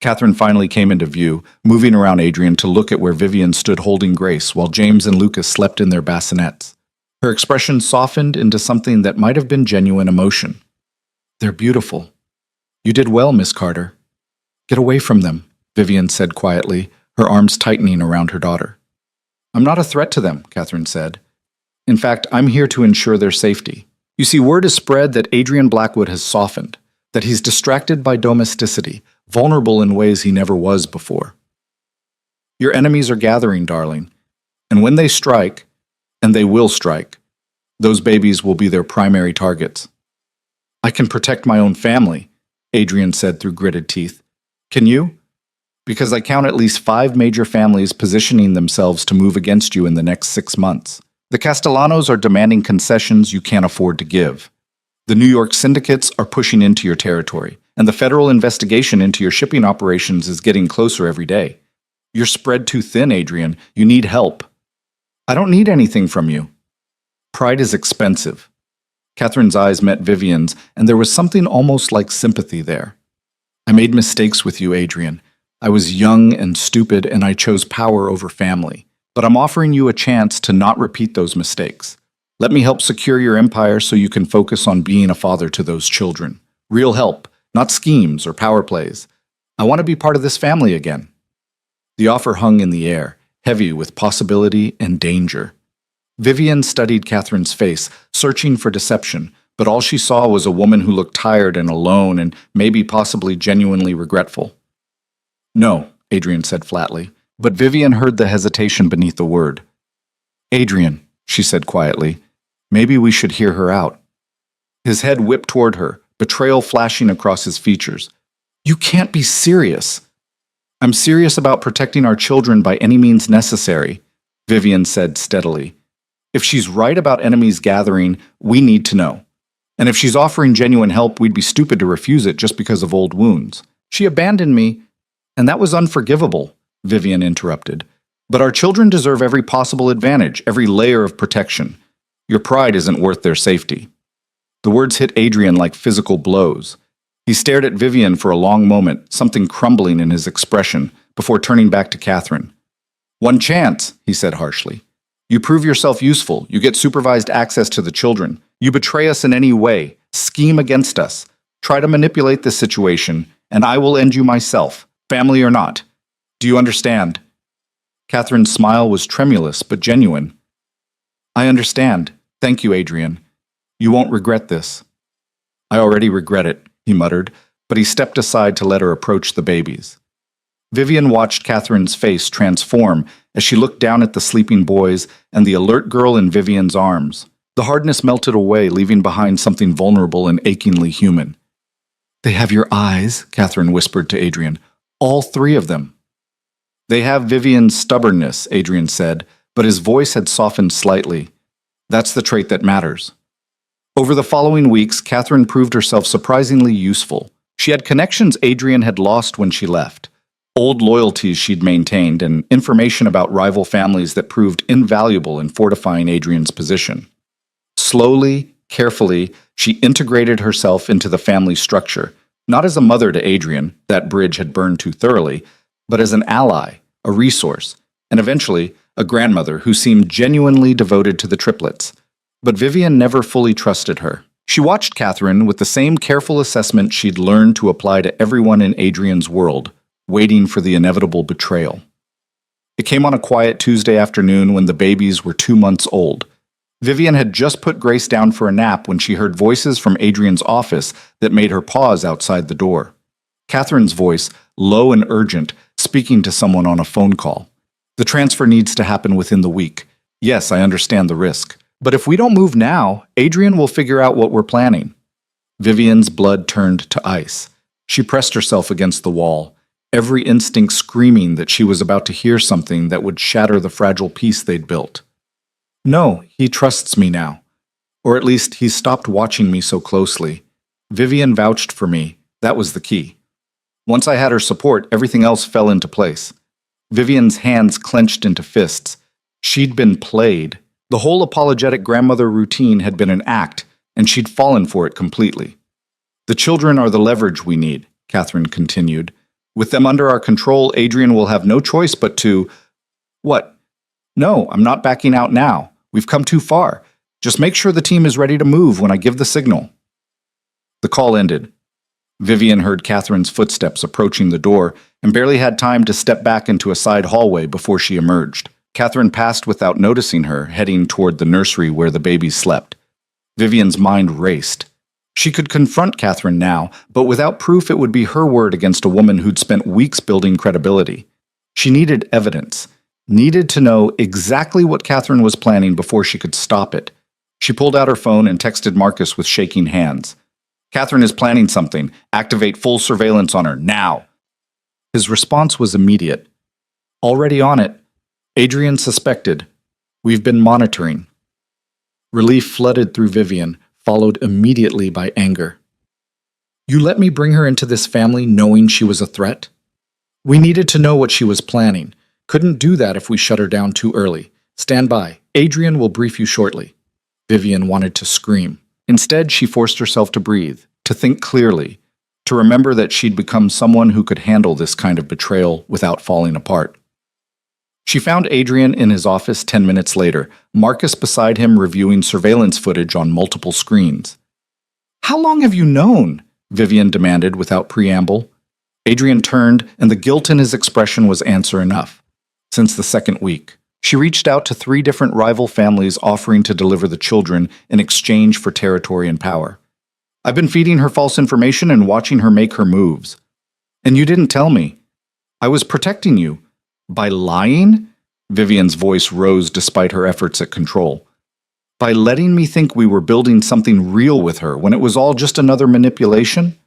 Catherine finally came into view, moving around Adrian to look at where Vivian stood holding Grace while James and Lucas slept in their bassinets. Her expression softened into something that might have been genuine emotion. They're beautiful. You did well, Miss Carter. Get away from them, Vivian said quietly, her arms tightening around her daughter. I'm not a threat to them, Catherine said. In fact, I'm here to ensure their safety. You see, word is spread that Adrian Blackwood has softened, that he's distracted by domesticity, vulnerable in ways he never was before. Your enemies are gathering, darling, and when they strike, and they will strike, those babies will be their primary targets. I can protect my own family, Adrian said through gritted teeth. Can you? Because I count at least 5 major families positioning themselves to move against you in the next 6 months. The Castellanos are demanding concessions you can't afford to give. The New York syndicates are pushing into your territory, and the federal investigation into your shipping operations is getting closer every day. You're spread too thin, Adrian. You need help. I don't need anything from you. Pride is expensive. Catherine's eyes met Vivian's, and there was something almost like sympathy there. I made mistakes with you, Adrian. I was young and stupid, and I chose power over family. But I'm offering you a chance to not repeat those mistakes. Let me help secure your empire so you can focus on being a father to those children. Real help, not schemes or power plays. I want to be part of this family again. The offer hung in the air, heavy with possibility and danger. Vivian studied Catherine's face, searching for deception, but all she saw was a woman who looked tired and alone and maybe possibly genuinely regretful. "No," Adrian said flatly, but Vivian heard the hesitation beneath the word. "Adrian," she said quietly, "maybe we should hear her out." His head whipped toward her, betrayal flashing across his features. "You can't be serious." "I'm serious about protecting our children by any means necessary," Vivian said steadily. "If she's right about enemies gathering, we need to know. And if she's offering genuine help, we'd be stupid to refuse it just because of old wounds. She abandoned me, and that was unforgivable," Vivian interrupted. "But our children deserve every possible advantage, every layer of protection. Your pride isn't worth their safety." The words hit Adrian like physical blows. He stared at Vivian for a long moment, something crumbling in his expression, before turning back to Catherine. "One chance," he said harshly. "You prove yourself useful, you get supervised access to the children. You betray us in any way, scheme against us, try to manipulate this situation, and I will end you myself, family or not. Do you understand?" Catherine's smile was tremulous but genuine. "I understand. Thank you, Adrian. You won't regret this." "I already regret it," he muttered, but he stepped aside to let her approach the babies. Vivian watched Catherine's face transform as she looked down at the sleeping boys and the alert girl in Vivian's arms. The hardness melted away, leaving behind something vulnerable and achingly human. "They have your eyes," Catherine whispered to Adrian. "All three of them." "They have Vivian's stubbornness," Adrian said, but his voice had softened slightly. "That's the trait that matters." Over the following weeks, Catherine proved herself surprisingly useful. She had connections Adrian had lost when she left, old loyalties she'd maintained, and information about rival families that proved invaluable in fortifying Adrian's position. Slowly, carefully, she integrated herself into the family structure, not as a mother to Adrian, that bridge had burned too thoroughly, but as an ally, a resource, and eventually a grandmother who seemed genuinely devoted to the triplets. But Vivian never fully trusted her. She watched Catherine with the same careful assessment she'd learned to apply to everyone in Adrian's world, waiting for the inevitable betrayal. It came on a quiet Tuesday afternoon when the babies were 2 months old. Vivian had just put Grace down for a nap when she heard voices from Adrian's office that made her pause outside the door. Catherine's voice, low and urgent, speaking to someone on a phone call. "The transfer needs to happen within the week. Yes, I understand the risk. But if we don't move now, Adrian will figure out what we're planning." Vivian's blood turned to ice. She pressed herself against the wall, every instinct screaming that she was about to hear something that would shatter the fragile peace they'd built. "No, he trusts me now. Or at least he's stopped watching me so closely. Vivian vouched for me. That was the key. Once I had her support, everything else fell into place." Vivian's hands clenched into fists. She'd been played. The whole apologetic grandmother routine had been an act, and she'd fallen for it completely. "The children are the leverage we need," Catherine continued. "With them under our control, Adrian will have no choice but to—" "What? No, I'm not backing out now. We've come too far. Just make sure the team is ready to move when I give the signal." The call ended. Vivian heard Catherine's footsteps approaching the door and barely had time to step back into a side hallway before she emerged. Catherine passed without noticing her, heading toward the nursery where the babies slept. Vivian's mind raced. She could confront Catherine now, but without proof it would be her word against a woman who'd spent weeks building credibility. She needed evidence, needed to know exactly what Catherine was planning before she could stop it. She pulled out her phone and texted Marcus with shaking hands. "Catherine is planning something. Activate full surveillance on her, now." His response was immediate. "Already on it. Adrian suspected. We've been monitoring." Relief flooded through Vivian, followed immediately by anger. "You let me bring her into this family knowing she was a threat? We needed to know what she was planning. Couldn't do that if we shut her down too early. Stand by. Adrian will brief you shortly." Vivian wanted to scream. Instead, she forced herself to breathe, to think clearly, to remember that she'd become someone who could handle this kind of betrayal without falling apart. She found Adrian in his office 10 minutes later, Marcus beside him reviewing surveillance footage on multiple screens. "How long have you known?" Vivian demanded without preamble. Adrian turned, and the guilt in his expression was answer enough. "Since the second week. She reached out to 3 different rival families offering to deliver the children in exchange for territory and power. I've been feeding her false information and watching her make her moves. And you didn't tell me. I was protecting you. By lying? Vivian's voice rose despite her efforts at control. By letting me think we were building something real with her when it was all just another manipulation?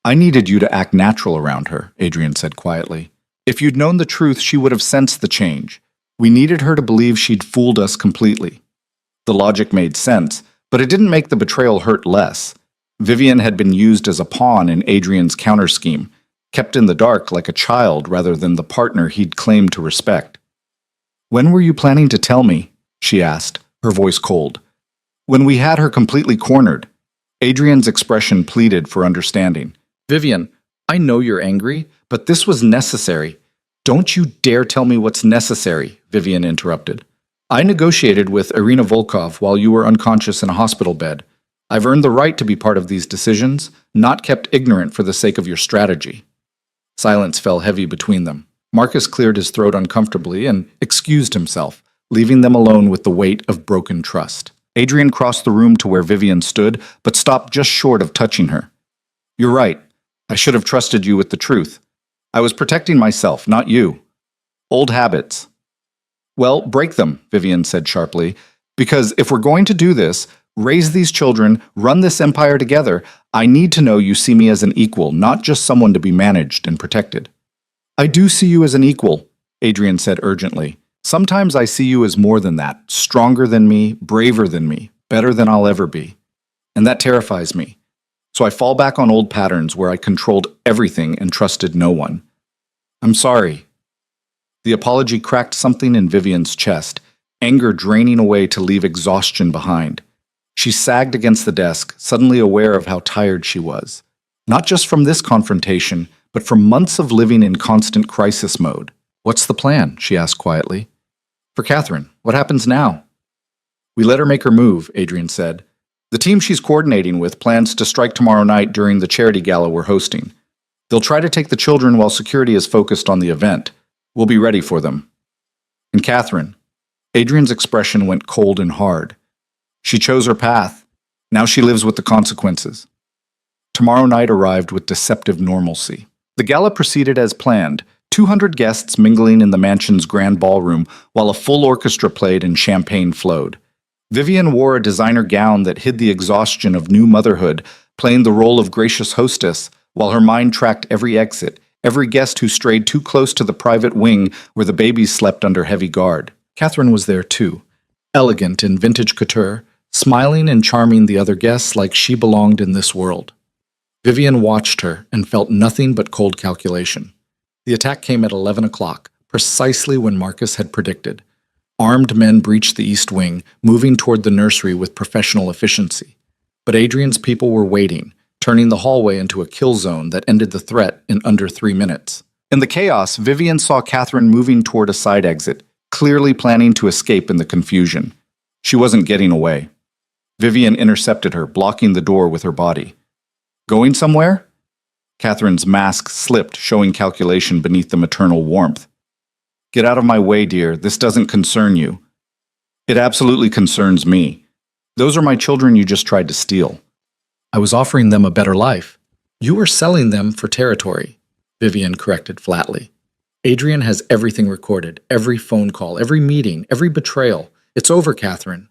I needed you to act natural around her, Adrian said quietly. If you'd known the truth, she would have sensed the change. We needed her to believe she'd fooled us completely. The logic made sense, but it didn't make the betrayal hurt less. Vivian had been used as a pawn in Adrian's counter-scheme, kept in the dark like a child rather than the partner he'd claimed to respect. When were you planning to tell me? She asked, her voice cold. When we had her completely cornered. Adrian's expression pleaded for understanding. Vivian, I know you're angry, but this was necessary. Don't you dare tell me what's necessary, Vivian interrupted. I negotiated with Irina Volkov while you were unconscious in a hospital bed. I've earned the right to be part of these decisions, not kept ignorant for the sake of your strategy. Silence fell heavy between them. Marcus cleared his throat uncomfortably and excused himself, leaving them alone with the weight of broken trust. Adrian crossed the room to where Vivian stood, but stopped just short of touching her. You're right. I should have trusted you with the truth. I was protecting myself, not you. Old habits. Well, break them, Vivian said sharply, because if we're going to do this, raise these children, run this empire together, I need to know you see me as an equal, not just someone to be managed and protected. I do see you as an equal, Adrian said urgently. Sometimes I see you as more than that, stronger than me, braver than me, better than I'll ever be. And that terrifies me. So I fall back on old patterns where I controlled everything and trusted no one. I'm sorry. The apology cracked something in Vivian's chest, anger draining away to leave exhaustion behind. She sagged against the desk, suddenly aware of how tired she was. Not just from this confrontation, but from months of living in constant crisis mode. What's the plan? She asked quietly. For Catherine, what happens now? We let her make her move, Adrian said. The team she's coordinating with plans to strike tomorrow night during the charity gala we're hosting. They'll try to take the children while security is focused on the event. We'll be ready for them. And Catherine. Adrian's expression went cold and hard. She chose her path. Now she lives with the consequences. Tomorrow night arrived with deceptive normalcy. The gala proceeded as planned, 200 guests mingling in the mansion's grand ballroom while a full orchestra played and champagne flowed. Vivian wore a designer gown that hid the exhaustion of new motherhood, playing the role of gracious hostess, while her mind tracked every exit, every guest who strayed too close to the private wing where the babies slept under heavy guard. Catherine was there too, elegant in vintage couture, smiling and charming the other guests like she belonged in this world. Vivian watched her and felt nothing but cold calculation. The attack came at 11 o'clock, precisely when Marcus had predicted. Armed men breached the east wing, moving toward the nursery with professional efficiency. But Adrian's people were waiting, turning the hallway into a kill zone that ended the threat in under 3 minutes. In the chaos, Vivian saw Catherine moving toward a side exit, clearly planning to escape in the confusion. She wasn't getting away. Vivian intercepted her, blocking the door with her body. Going somewhere? Catherine's mask slipped, showing calculation beneath the maternal warmth. Get out of my way, dear. This doesn't concern you. It absolutely concerns me. Those are my children you just tried to steal. I was offering them a better life. You were selling them for territory, Vivian corrected flatly. Adrian has everything recorded, every phone call, every meeting, every betrayal. It's over, Catherine.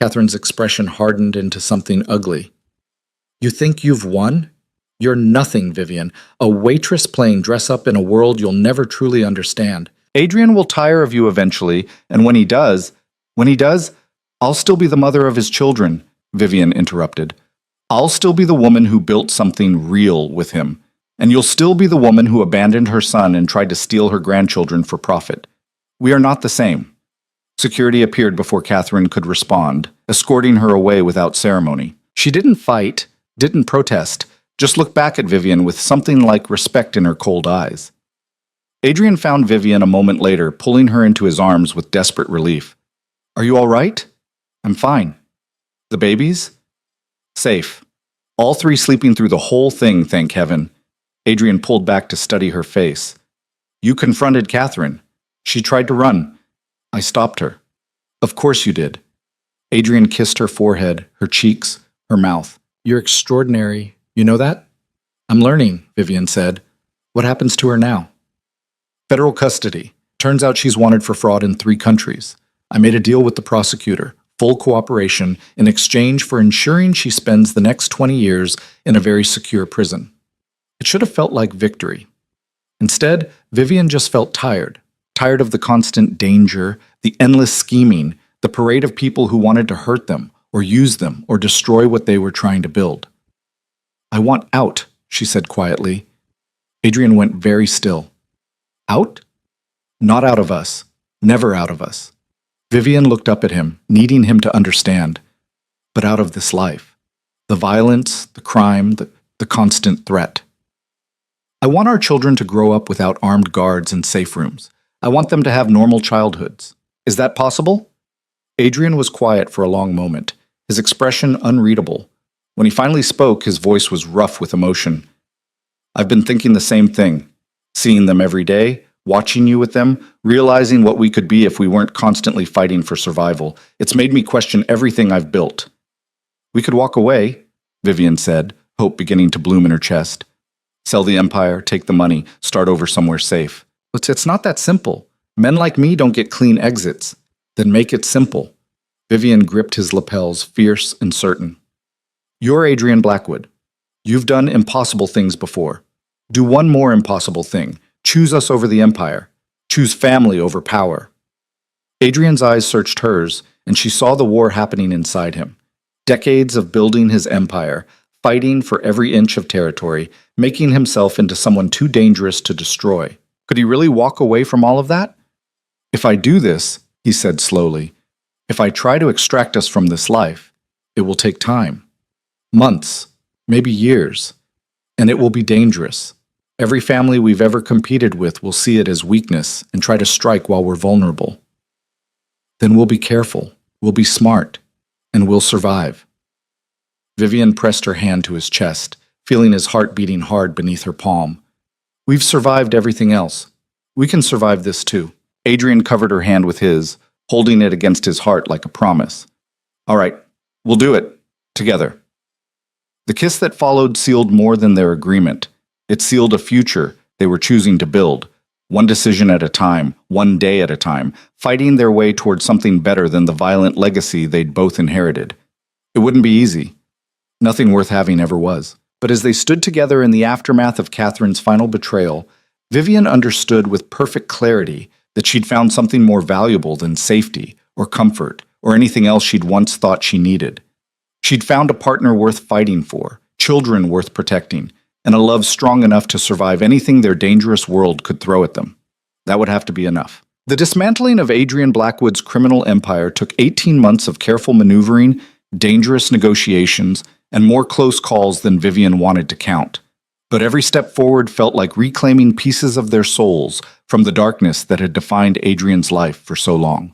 Catherine's expression hardened into something ugly. You think you've won? You're nothing, Vivian. A waitress playing dress-up in a world you'll never truly understand. Adrian will tire of you eventually, and when he does, I'll still be the mother of his children, Vivian interrupted. I'll still be the woman who built something real with him, and you'll still be the woman who abandoned her son and tried to steal her grandchildren for profit. We are not the same. Security appeared before Catherine could respond, escorting her away without ceremony. She didn't fight, didn't protest, just looked back at Vivian with something like respect in her cold eyes. Adrian found Vivian a moment later, pulling her into his arms with desperate relief. Are you all right? I'm fine. The babies? Safe. All 3 sleeping through the whole thing, thank heaven. Adrian pulled back to study her face. You confronted Catherine. She tried to run. I stopped her. Of course you did. Adrian kissed her forehead, her cheeks, her mouth. You're extraordinary. You know that? I'm learning, Vivian said. What happens to her now? Federal custody. Turns out she's wanted for fraud in 3 countries. I made a deal with the prosecutor, full cooperation, in exchange for ensuring she spends the next 20 years in a very secure prison. It should have felt like victory. Instead, Vivian just felt tired of the constant danger, the endless scheming, the parade of people who wanted to hurt them, or use them, or destroy what they were trying to build. I want out, she said quietly. Adrian went very still. Out? Not out of us. Never out of us. Vivian looked up at him, needing him to understand. But out of this life. The violence, the crime, the constant threat. I want our children to grow up without armed guards and safe rooms. I want them to have normal childhoods. Is that possible? Adrian was quiet for a long moment, his expression unreadable. When he finally spoke, his voice was rough with emotion. I've been thinking the same thing. Seeing them every day, watching you with them, realizing what we could be if we weren't constantly fighting for survival. It's made me question everything I've built. We could walk away, Vivian said, hope beginning to bloom in her chest. Sell the empire, take the money, start over somewhere safe. But it's not that simple. Men like me don't get clean exits. Then make it simple. Vivian gripped his lapels, fierce and certain. You're Adrian Blackwood. You've done impossible things before. Do one more impossible thing. Choose us over the empire. Choose family over power. Adrian's eyes searched hers, and she saw the war happening inside him. Decades of building his empire, fighting for every inch of territory, making himself into someone too dangerous to destroy. Could he really walk away from all of that? If I do this, he said slowly, if I try to extract us from this life, it will take time. Months, maybe years. And it will be dangerous. Every family we've ever competed with will see it as weakness and try to strike while we're vulnerable. Then we'll be careful, we'll be smart, and we'll survive. Vivian pressed her hand to his chest, feeling his heart beating hard beneath her palm. We've survived everything else. We can survive this too. Adrian covered her hand with his, holding it against his heart like a promise. All right, we'll do it. Together. The kiss that followed sealed more than their agreement. It sealed a future they were choosing to build, one decision at a time, one day at a time, fighting their way towards something better than the violent legacy they'd both inherited. It wouldn't be easy. Nothing worth having ever was. But as they stood together in the aftermath of Catherine's final betrayal, Vivian understood with perfect clarity that she'd found something more valuable than safety or comfort or anything else she'd once thought she needed. She'd found a partner worth fighting for, children worth protecting, and a love strong enough to survive anything their dangerous world could throw at them. That would have to be enough. The dismantling of Adrian Blackwood's criminal empire took 18 months of careful maneuvering, dangerous negotiations, and more close calls than Vivian wanted to count. But every step forward felt like reclaiming pieces of their souls from the darkness that had defined Adrian's life for so long.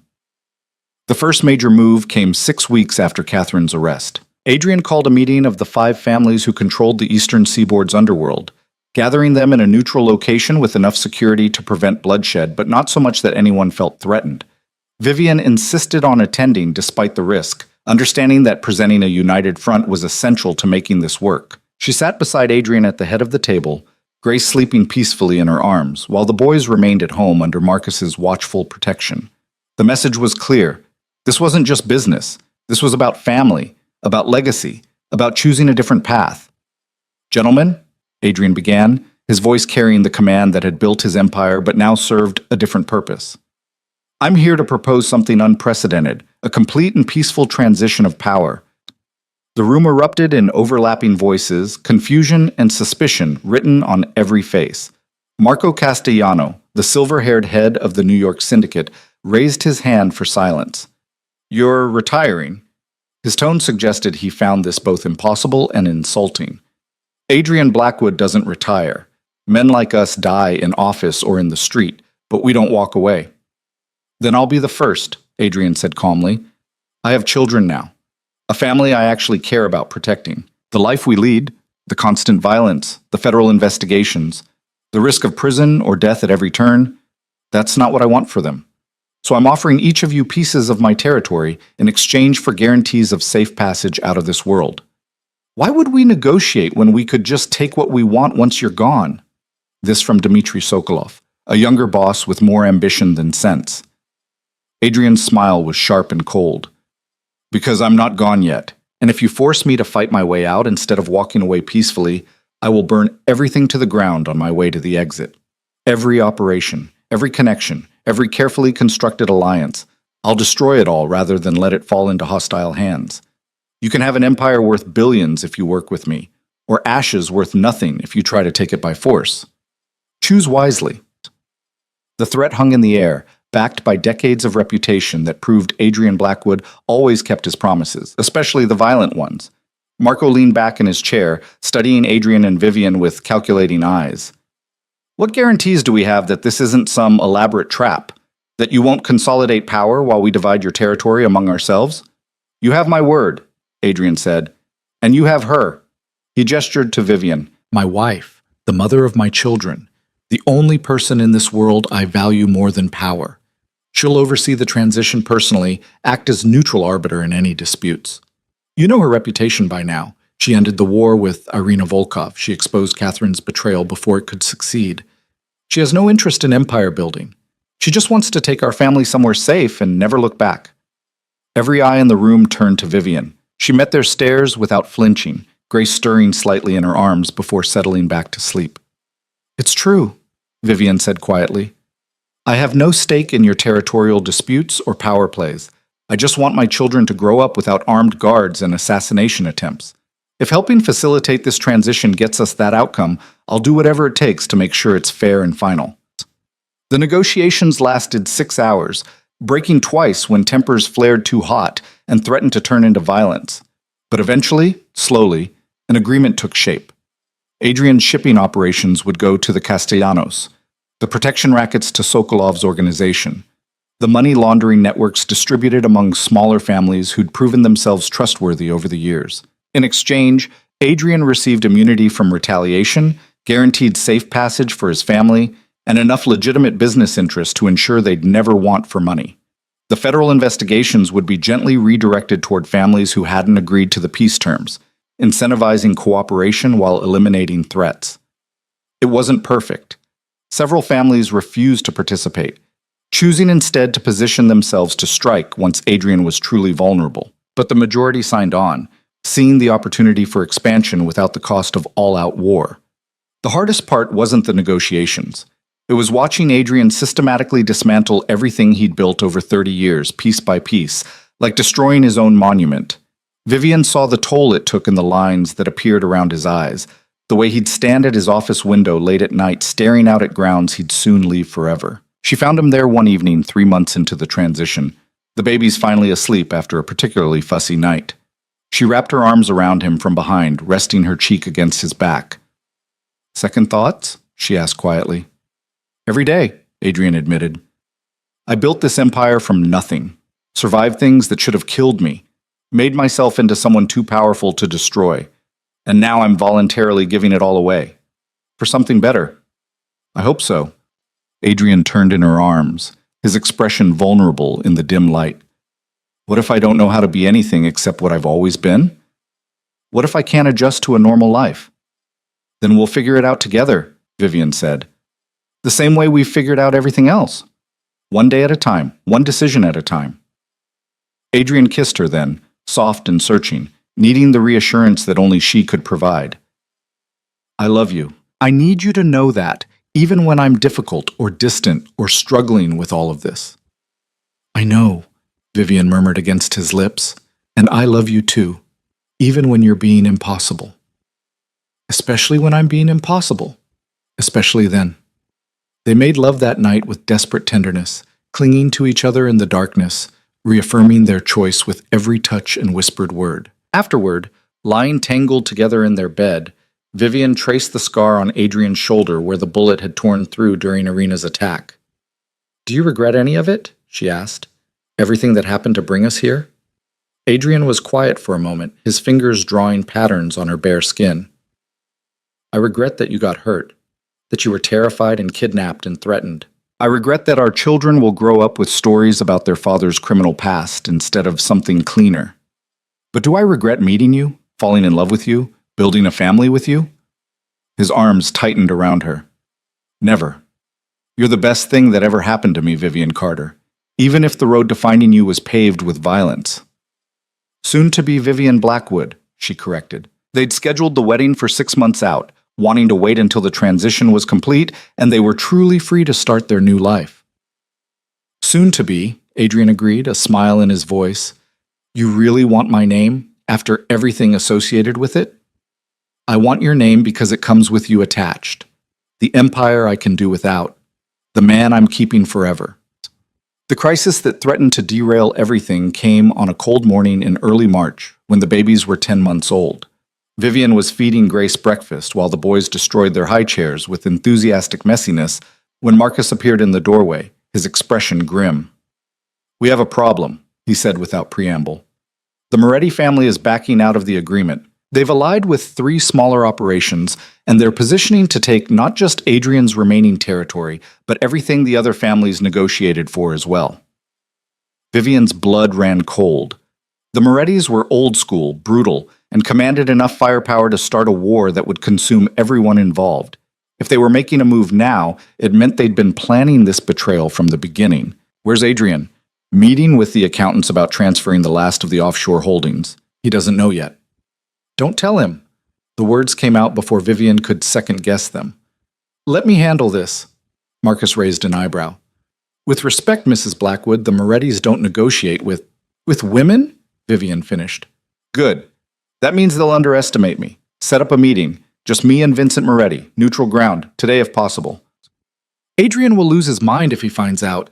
The first major move came 6 weeks after Catherine's arrest. Adrian called a meeting of the 5 families who controlled the eastern seaboard's underworld, gathering them in a neutral location with enough security to prevent bloodshed, but not so much that anyone felt threatened. Vivian insisted on attending despite the risk, understanding that presenting a united front was essential to making this work. She sat beside Adrian at the head of the table, Grace sleeping peacefully in her arms, while the boys remained at home under Marcus's watchful protection. The message was clear. This wasn't just business. This was about family, about legacy, about choosing a different path. Gentlemen, Adrian began, his voice carrying the command that had built his empire but now served a different purpose. I'm here to propose something unprecedented, a complete and peaceful transition of power. The room erupted in overlapping voices, confusion and suspicion written on every face. Marco Castellano, the silver-haired head of the New York Syndicate, raised his hand for silence. You're retiring. His tone suggested he found this both impossible and insulting. Adrian Blackwood doesn't retire. Men like us die in office or in the street, but we don't walk away. Then I'll be the first, Adrian said calmly. I have children now. A family I actually care about protecting. The life we lead, the constant violence, the federal investigations, the risk of prison or death at every turn, that's not what I want for them. So I'm offering each of you pieces of my territory in exchange for guarantees of safe passage out of this world. Why would we negotiate when we could just take what we want once you're gone? This from Dmitry Sokolov, a younger boss with more ambition than sense. Adrian's smile was sharp and cold. Because I'm not gone yet, and if you force me to fight my way out instead of walking away peacefully, I will burn everything to the ground on my way to the exit. Every operation, every connection, every carefully constructed alliance. I'll destroy it all rather than let it fall into hostile hands. You can have an empire worth billions if you work with me, or ashes worth nothing if you try to take it by force. Choose wisely. The threat hung in the air, backed by decades of reputation that proved Adrian Blackwood always kept his promises, especially the violent ones. Marco leaned back in his chair, studying Adrian and Vivian with calculating eyes. What guarantees do we have that this isn't some elaborate trap? That you won't consolidate power while we divide your territory among ourselves? You have my word, Adrian said, and you have her. He gestured to Vivian. My wife, the mother of my children, the only person in this world I value more than power. She'll oversee the transition personally, act as neutral arbiter in any disputes. You know her reputation by now. She ended the war with Irina Volkov. She exposed Catherine's betrayal before it could succeed. She has no interest in empire building. She just wants to take our family somewhere safe and never look back. Every eye in the room turned to Vivian. She met their stares without flinching, Grace stirring slightly in her arms before settling back to sleep. It's true, Vivian said quietly. I have no stake in your territorial disputes or power plays. I just want my children to grow up without armed guards and assassination attempts. If helping facilitate this transition gets us that outcome, I'll do whatever it takes to make sure it's fair and final. The negotiations lasted 6 hours, breaking twice when tempers flared too hot and threatened to turn into violence. But eventually, slowly, an agreement took shape. Adrian's shipping operations would go to the Castellanos, the protection rackets to Sokolov's organization, the money laundering networks distributed among smaller families who'd proven themselves trustworthy over the years. In exchange, Adrian received immunity from retaliation, guaranteed safe passage for his family, and enough legitimate business interests to ensure they'd never want for money. The federal investigations would be gently redirected toward families who hadn't agreed to the peace terms, incentivizing cooperation while eliminating threats. It wasn't perfect. Several families refused to participate, choosing instead to position themselves to strike once Adrian was truly vulnerable. But the majority signed on, seeing the opportunity for expansion without the cost of all-out war. The hardest part wasn't the negotiations. It was watching Adrian systematically dismantle everything he'd built over 30 years, piece by piece, like destroying his own monument. Vivian saw the toll it took in the lines that appeared around his eyes, the way he'd stand at his office window late at night staring out at grounds he'd soon leave forever. She found him there one evening 3 months into the transition, the baby's finally asleep after a particularly fussy night. She wrapped her arms around him from behind, resting her cheek against his back. Second thoughts? She asked quietly. Every day, Adrian admitted. I built this empire from nothing, survived things that should have killed me, made myself into someone too powerful to destroy, and now I'm voluntarily giving it all away. For something better. I hope so. Adrian turned in her arms, his expression vulnerable in the dim light. What if I don't know how to be anything except what I've always been? What if I can't adjust to a normal life? Then we'll figure it out together, Vivian said. The same way we've figured out everything else. One day at a time, one decision at a time. Adrian kissed her then, soft and searching, needing the reassurance that only she could provide. I love you. I need you to know that, even when I'm difficult or distant or struggling with all of this. I know, Vivian murmured against his lips, and I love you too, even when you're being impossible. Especially when I'm being impossible. Especially then. They made love that night with desperate tenderness, clinging to each other in the darkness, reaffirming their choice with every touch and whispered word. Afterward, lying tangled together in their bed, Vivian traced the scar on Adrian's shoulder where the bullet had torn through during Irina's attack. Do you regret any of it? She asked. Everything that happened to bring us here? Adrian was quiet for a moment, his fingers drawing patterns on her bare skin. I regret that you got hurt, that you were terrified and kidnapped and threatened. I regret that our children will grow up with stories about their father's criminal past instead of something cleaner. But do I regret meeting you, falling in love with you, building a family with you? His arms tightened around her. Never. You're the best thing that ever happened to me, Vivian Carter, even if the road to finding you was paved with violence. Soon to be Vivian Blackwood, she corrected. They'd scheduled the wedding for 6 months out, wanting to wait until the transition was complete and they were truly free to start their new life. Soon to be, Adrian agreed, a smile in his voice. You really want my name, after everything associated with it? I want your name because it comes with you attached. The empire I can do without. The man I'm keeping forever. The crisis that threatened to derail everything came on a cold morning in early March, when the babies were 10 months old. Vivian was feeding Grace breakfast while the boys destroyed their high chairs with enthusiastic messiness when Marcus appeared in the doorway, his expression grim. We have a problem, he said without preamble. The Moretti family is backing out of the agreement. They've allied with 3 smaller operations, and they're positioning to take not just Adrian's remaining territory, but everything the other families negotiated for as well. Vivian's blood ran cold. The Morettis were old school, brutal, and commanded enough firepower to start a war that would consume everyone involved. If they were making a move now, it meant they'd been planning this betrayal from the beginning. Where's Adrian? Meeting with the accountants about transferring the last of the offshore holdings. He doesn't know yet. Don't tell him. The words came out before Vivian could second-guess them. Let me handle this. Marcus raised an eyebrow. With respect, Mrs. Blackwood, the Morettis don't negotiate with women? Vivian finished. Good. That means they'll underestimate me. Set up a meeting. Just me and Vincent Moretti. Neutral ground. Today if possible. Adrian will lose his mind if he finds out.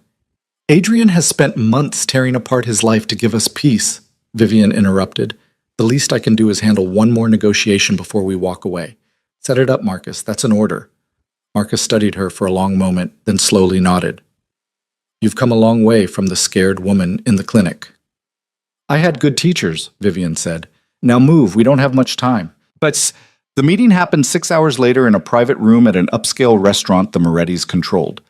Adrian has spent months tearing apart his life to give us peace, Vivian interrupted. The least I can do is handle one more negotiation before we walk away. Set it up, Marcus. That's an order. Marcus studied her for a long moment, then slowly nodded. You've come a long way from the scared woman in the clinic. I had good teachers, Vivian said. Now move, we don't have much time. But the meeting happened 6 hours later in a private room at an upscale restaurant the Morettis controlled.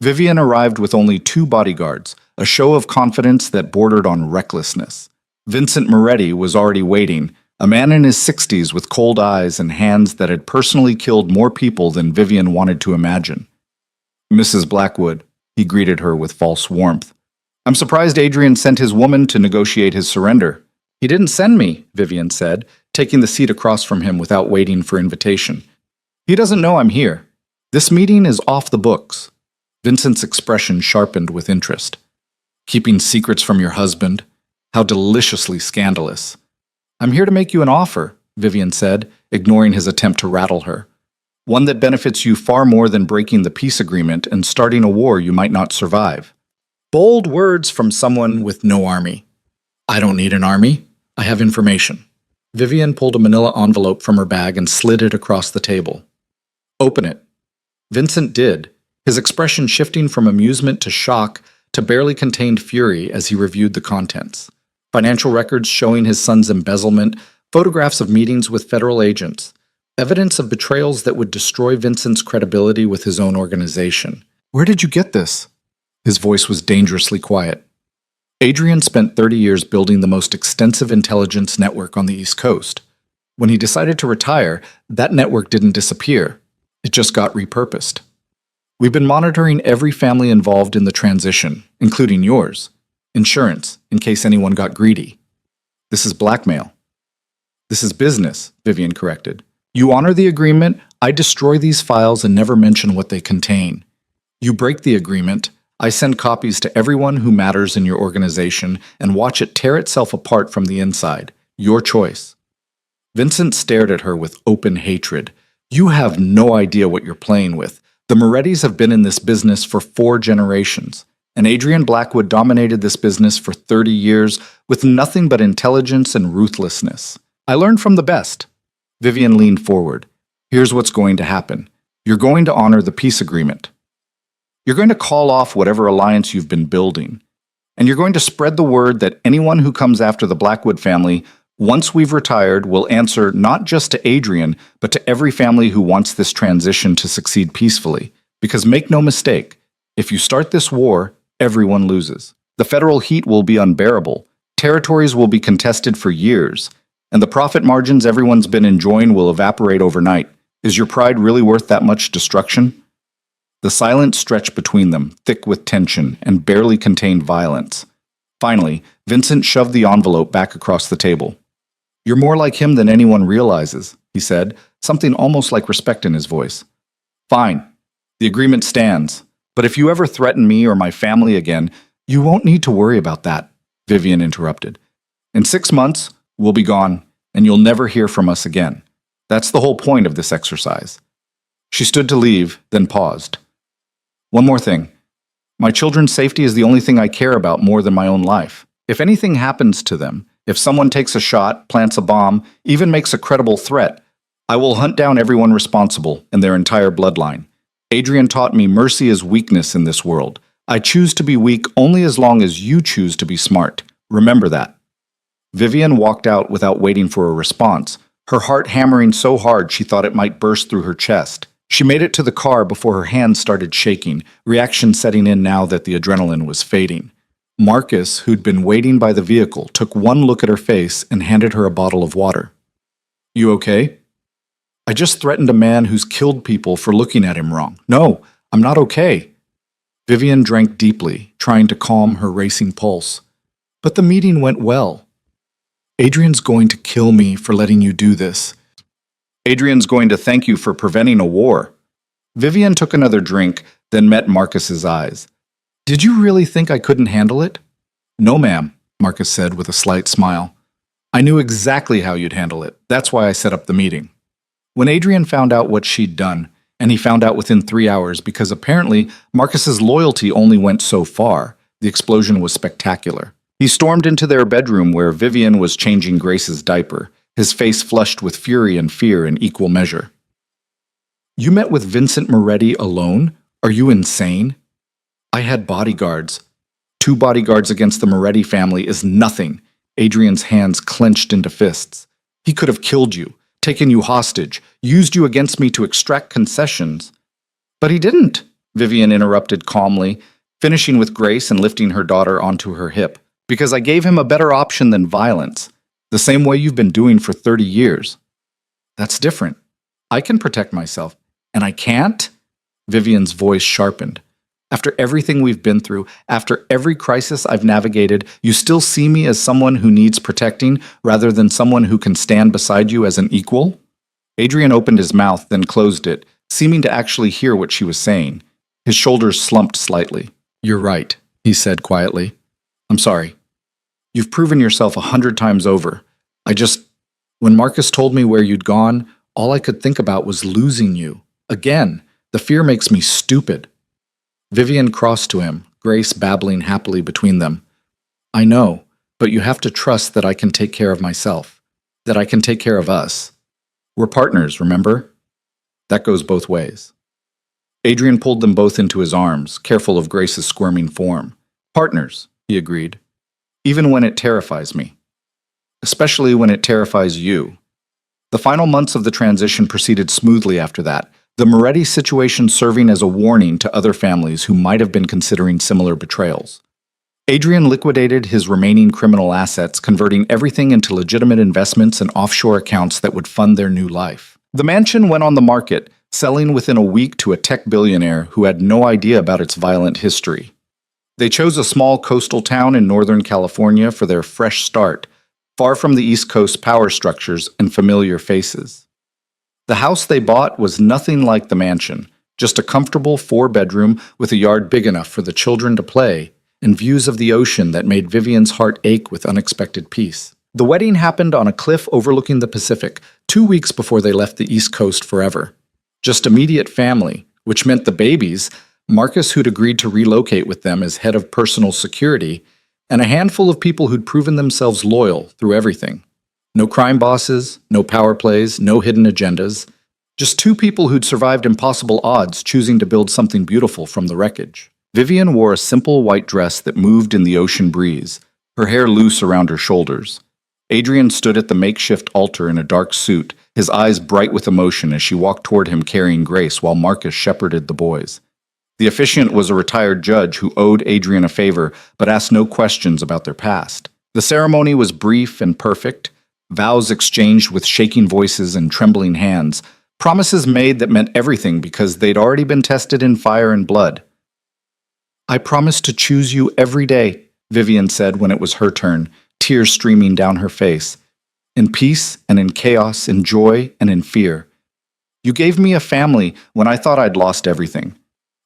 Vivian arrived with only 2 bodyguards, a show of confidence that bordered on recklessness. Vincent Moretti was already waiting, a man in his 60s with cold eyes and hands that had personally killed more people than Vivian wanted to imagine. Mrs. Blackwood, he greeted her with false warmth. I'm surprised Adrian sent his woman to negotiate his surrender. He didn't send me, Vivian said, taking the seat across from him without waiting for invitation. He doesn't know I'm here. This meeting is off the books. Vincent's expression sharpened with interest. Keeping secrets from your husband? How deliciously scandalous. I'm here to make you an offer, Vivian said, ignoring his attempt to rattle her. One that benefits you far more than breaking the peace agreement and starting a war you might not survive. Bold words from someone with no army. I don't need an army. I have information. Vivian pulled a manila envelope from her bag and slid it across the table. Open it. Vincent did, his expression shifting from amusement to shock to barely contained fury as he reviewed the contents. Financial records showing his son's embezzlement, photographs of meetings with federal agents, evidence of betrayals that would destroy Vincent's credibility with his own organization. Where did you get this? His voice was dangerously quiet. Adrian spent 30 years building the most extensive intelligence network on the East Coast. When he decided to retire, that network didn't disappear. It just got repurposed. We've been monitoring every family involved in the transition, including yours. Insurance, in case anyone got greedy. This is blackmail. This is business, Vivian corrected. You honor the agreement, I destroy these files and never mention what they contain. You break the agreement, I send copies to everyone who matters in your organization and watch it tear itself apart from the inside. Your choice. Vincent stared at her with open hatred. You have no idea what you're playing with. The Morettis have been in this business for 4 generations, and Adrian Blackwood dominated this business for 30 years with nothing but intelligence and ruthlessness. I learned from the best. Vivian leaned forward. Here's what's going to happen. You're going to honor the peace agreement. You're going to call off whatever alliance you've been building. And you're going to spread the word that anyone who comes after the Blackwood family, once we've retired, will answer not just to Adrian, but to every family who wants this transition to succeed peacefully. Because make no mistake, If you start this war, everyone loses. The federal heat will be unbearable, territories will be contested for years, and the profit margins everyone's been enjoying will evaporate overnight. Is your pride really worth that much destruction? The silence stretched between them, thick with tension, and barely contained violence. Finally, Vincent shoved the envelope back across the table. "You're more like him than anyone realizes," he said, something almost like respect in his voice. "Fine. The agreement stands. But if you ever threaten me or my family again, you won't need to worry about that," Vivian interrupted. "In 6 months, we'll be gone, and you'll never hear from us again. That's the whole point of this exercise." She stood to leave, then paused. "One more thing. My children's safety is the only thing I care about more than my own life. If anything happens to them, if someone takes a shot, plants a bomb, even makes a credible threat, I will hunt down everyone responsible and their entire bloodline. Adrian taught me mercy is weakness in this world. I choose to be weak only as long as you choose to be smart. Remember that." Vivian walked out without waiting for a response, her heart hammering so hard she thought it might burst through her chest. She made it to the car before her hands started shaking, reaction setting in now that the adrenaline was fading. Marcus, who'd been waiting by the vehicle, took one look at her face and handed her a bottle of water. "You okay?" "I just threatened a man who's killed people for looking at him wrong. No, I'm not okay." Vivian drank deeply, trying to calm her racing pulse. "But the meeting went well." "Adrian's going to kill me for letting you do this." "Adrian's going to thank you for preventing a war." Vivian took another drink, then met Marcus's eyes. "Did you really think I couldn't handle it?" "No, ma'am," Marcus said with a slight smile. "I knew exactly how you'd handle it. That's why I set up the meeting." When Adrian found out what she'd done, and he found out within 3 hours because apparently Marcus's loyalty only went so far, the explosion was spectacular. He stormed into their bedroom where Vivian was changing Grace's diaper, his face flushed with fury and fear in equal measure. "You met with Vincent Moretti alone? Are you insane?" "I had bodyguards. 2 bodyguards against the Moretti family is nothing." Adrian's hands clenched into fists. "He could have killed you, taken you hostage, used you against me to extract concessions." "But he didn't," Vivian interrupted calmly, finishing with Grace and lifting her daughter onto her hip. "Because I gave him a better option than violence, the same way you've been doing for 30 years. "That's different. I can protect myself." "And I can't?" Vivian's voice sharpened. "After everything we've been through, after every crisis I've navigated, you still see me as someone who needs protecting rather than someone who can stand beside you as an equal?" Adrian opened his mouth, then closed it, seeming to actually hear what she was saying. His shoulders slumped slightly. "You're right," he said quietly. "I'm sorry. You've proven yourself 100 times over. When Marcus told me where you'd gone, all I could think about was losing you. Again, the fear makes me stupid." Vivian crossed to him, Grace babbling happily between them. "I know, but you have to trust that I can take care of myself, that I can take care of us. We're partners, remember? That goes both ways." Adrian pulled them both into his arms, careful of Grace's squirming form. "Partners," he agreed. "Even when it terrifies me. Especially when it terrifies you." The final months of the transition proceeded smoothly after that, the Moretti situation serving as a warning to other families who might have been considering similar betrayals. Adrian liquidated his remaining criminal assets, converting everything into legitimate investments and offshore accounts that would fund their new life. The mansion went on the market, selling within a week to a tech billionaire who had no idea about its violent history. They chose a small coastal town in Northern California for their fresh start, far from the East Coast power structures and familiar faces. The house they bought was nothing like the mansion, just a comfortable 4-bedroom with a yard big enough for the children to play and views of the ocean that made Vivian's heart ache with unexpected peace. The wedding happened on a cliff overlooking the Pacific, 2 weeks before they left the East Coast forever. Just immediate family, which meant the babies, Marcus, who'd agreed to relocate with them as head of personal security, and a handful of people who'd proven themselves loyal through everything. No crime bosses, no power plays, no hidden agendas. Just 2 people who'd survived impossible odds choosing to build something beautiful from the wreckage. Vivian wore a simple white dress that moved in the ocean breeze, her hair loose around her shoulders. Adrian stood at the makeshift altar in a dark suit, his eyes bright with emotion as she walked toward him carrying Grace while Marcus shepherded the boys. The officiant was a retired judge who owed Adrian a favor but asked no questions about their past. The ceremony was brief and perfect, vows exchanged with shaking voices and trembling hands, promises made that meant everything because they'd already been tested in fire and blood. "I promise to choose you every day," Vivian said when it was her turn, tears streaming down her face. "In peace and in chaos, in joy and in fear. You gave me a family when I thought I'd lost everything.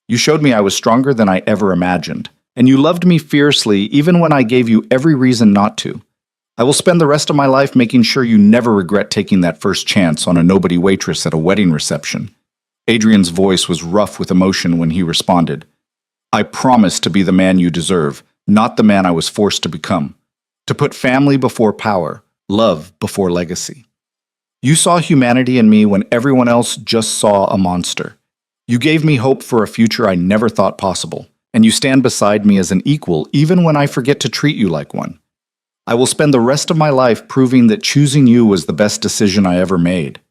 You showed me I was stronger than I ever imagined, and you loved me fiercely even when I gave you every reason not to. I will spend the rest of my life making sure you never regret taking that first chance on a nobody waitress at a wedding reception." Adrian's voice was rough with emotion when he responded, "I promise to be the man you deserve, not the man I was forced to become. To put family before power, love before legacy. You saw humanity in me when everyone else just saw a monster. You gave me hope for a future I never thought possible, and you stand beside me as an equal even when I forget to treat you like one. I will spend the rest of my life proving that choosing you was the best decision I ever made."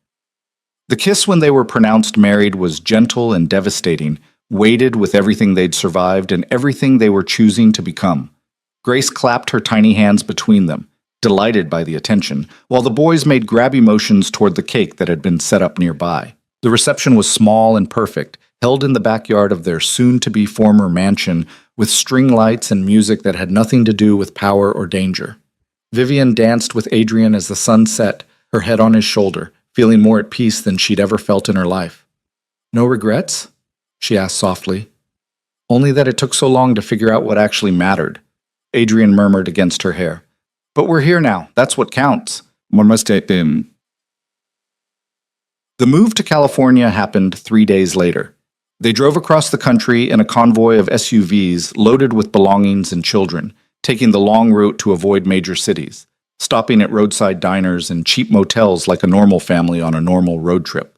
The kiss when they were pronounced married was gentle and devastating, weighted with everything they'd survived and everything they were choosing to become. Grace clapped her tiny hands between them, delighted by the attention, while the boys made grabby motions toward the cake that had been set up nearby. The reception was small and perfect, held in the backyard of their soon-to-be former mansion with string lights and music that had nothing to do with power or danger. Vivian danced with Adrian as the sun set, her head on his shoulder, feeling more at peace than she'd ever felt in her life. "No regrets?" she asked softly. "Only that it took so long to figure out what actually mattered," Adrian murmured against her hair. "But we're here now. That's what counts." The move to California happened 3 days later. They drove across the country in a convoy of SUVs loaded with belongings and children, taking the long route to avoid major cities, stopping at roadside diners and cheap motels like a normal family on a normal road trip.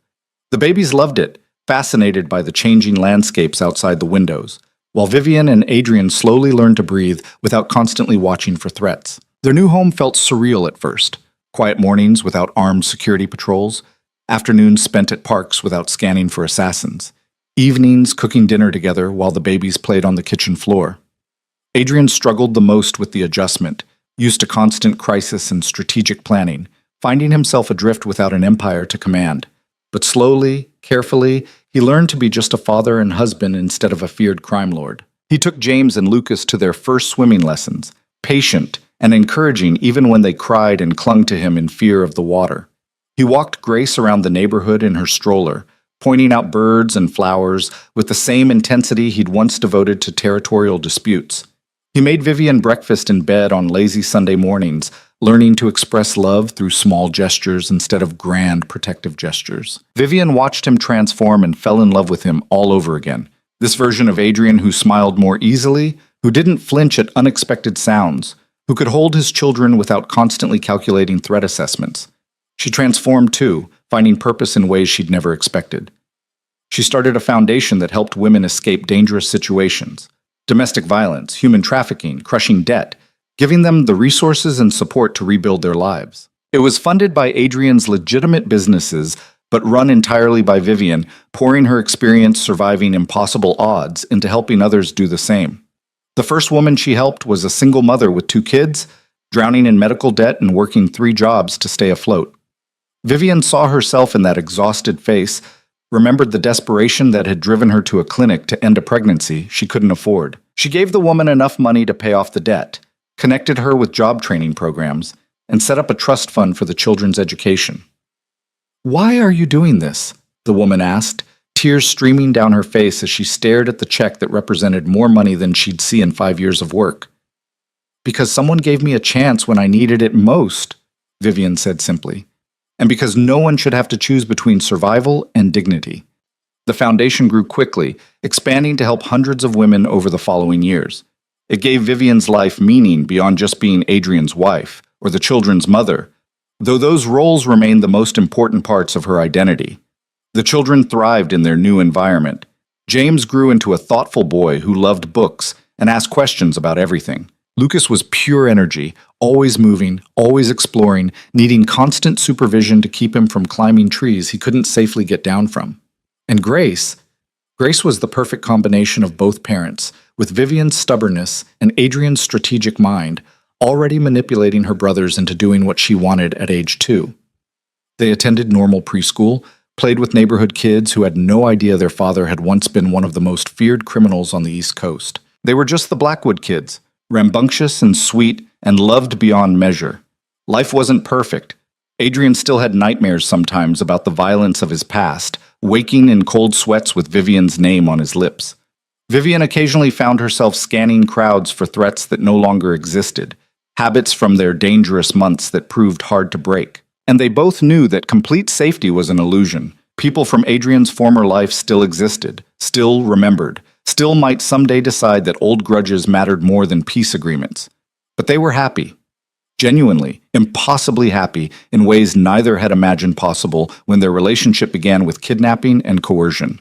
The babies loved it, fascinated by the changing landscapes outside the windows, while Vivian and Adrian slowly learned to breathe without constantly watching for threats. Their new home felt surreal at first. Quiet mornings without armed security patrols, afternoons spent at parks without scanning for assassins, evenings cooking dinner together while the babies played on the kitchen floor. Adrian struggled the most with the adjustment, used to constant crisis and strategic planning, finding himself adrift without an empire to command. But slowly, carefully, he learned to be just a father and husband instead of a feared crime lord. He took James and Lucas to their first swimming lessons, patient and encouraging even when they cried and clung to him in fear of the water. He walked Grace around the neighborhood in her stroller, pointing out birds and flowers with the same intensity he'd once devoted to territorial disputes. He made Vivian breakfast in bed on lazy Sunday mornings, learning to express love through small gestures instead of grand protective gestures. Vivian watched him transform and fell in love with him all over again. This version of Adrian who smiled more easily, who didn't flinch at unexpected sounds, who could hold his children without constantly calculating threat assessments. She transformed too, finding purpose in ways she'd never expected. She started a foundation that helped women escape dangerous situations. Domestic violence, human trafficking, crushing debt, giving them the resources and support to rebuild their lives. It was funded by Adrian's legitimate businesses, but run entirely by Vivian, pouring her experience surviving impossible odds into helping others do the same. The first woman she helped was a single mother with 2 kids, drowning in medical debt and working 3 jobs to stay afloat. Vivian saw herself in that exhausted face, remembered the desperation that had driven her to a clinic to end a pregnancy she couldn't afford. She gave the woman enough money to pay off the debt, connected her with job training programs, and set up a trust fund for the children's education. "Why are you doing this?" the woman asked, tears streaming down her face as she stared at the check that represented more money than she'd see in 5 years of work. "Because someone gave me a chance when I needed it most," Vivian said simply. "And because no one should have to choose between survival and dignity." The foundation grew quickly, expanding to help hundreds of women over the following years. It gave Vivian's life meaning beyond just being Adrian's wife or the children's mother, though those roles remained the most important parts of her identity. The children thrived in their new environment. James grew into a thoughtful boy who loved books and asked questions about everything. Lucas was pure energy, always moving, always exploring, needing constant supervision to keep him from climbing trees he couldn't safely get down from. And Grace, Grace was the perfect combination of both parents, with Vivian's stubbornness and Adrian's strategic mind, already manipulating her brothers into doing what she wanted at age 2. They attended normal preschool, played with neighborhood kids who had no idea their father had once been one of the most feared criminals on the East Coast. They were just the Blackwood kids, rambunctious and sweet and loved beyond measure. Life wasn't perfect. Adrian still had nightmares sometimes about the violence of his past, waking in cold sweats with Vivian's name on his lips. Vivian occasionally found herself scanning crowds for threats that no longer existed, habits from their dangerous months that proved hard to break. And they both knew that complete safety was an illusion. People from Adrian's former life still existed, still remembered, still might someday decide that old grudges mattered more than peace agreements. But they were happy. Genuinely, impossibly happy in ways neither had imagined possible when their relationship began with kidnapping and coercion.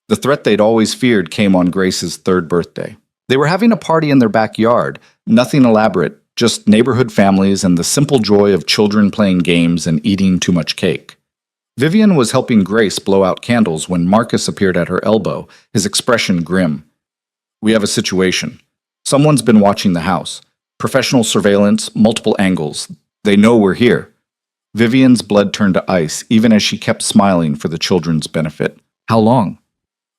The threat they'd always feared came on Grace's 3rd birthday. They were having a party in their backyard, nothing elaborate, just neighborhood families and the simple joy of children playing games and eating too much cake. Vivian was helping Grace blow out candles when Marcus appeared at her elbow, his expression grim. "We have a situation. Someone's been watching the house. Professional surveillance, multiple angles. They know we're here." Vivian's blood turned to ice, even as she kept smiling for the children's benefit. "How long?"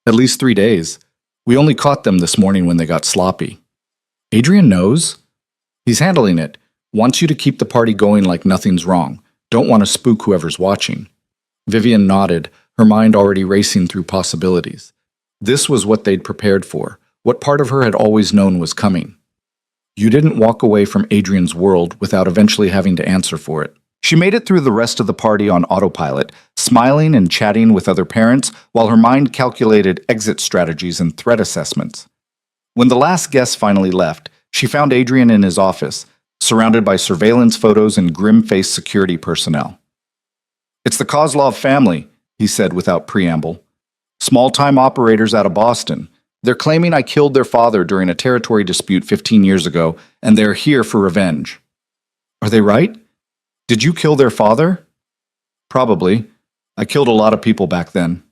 "At least 3 days. We only caught them this morning when they got sloppy." "Adrian knows?" "He's handling it. Wants you to keep the party going like nothing's wrong. Don't want to spook whoever's watching." Vivian nodded, her mind already racing through possibilities. This was what they'd prepared for, what part of her had always known was coming. You didn't walk away from Adrian's world without eventually having to answer for it. She made it through the rest of the party on autopilot, smiling and chatting with other parents while her mind calculated exit strategies and threat assessments. When the last guest finally left, she found Adrian in his office, surrounded by surveillance photos and grim-faced security personnel. "It's the Kozlov family," he said without preamble. "Small-time operators out of Boston. They're claiming I killed their father during a territory dispute 15 years ago, and they're here for revenge." "Are they right? Did you kill their father?" "Probably. I killed a lot of people back then."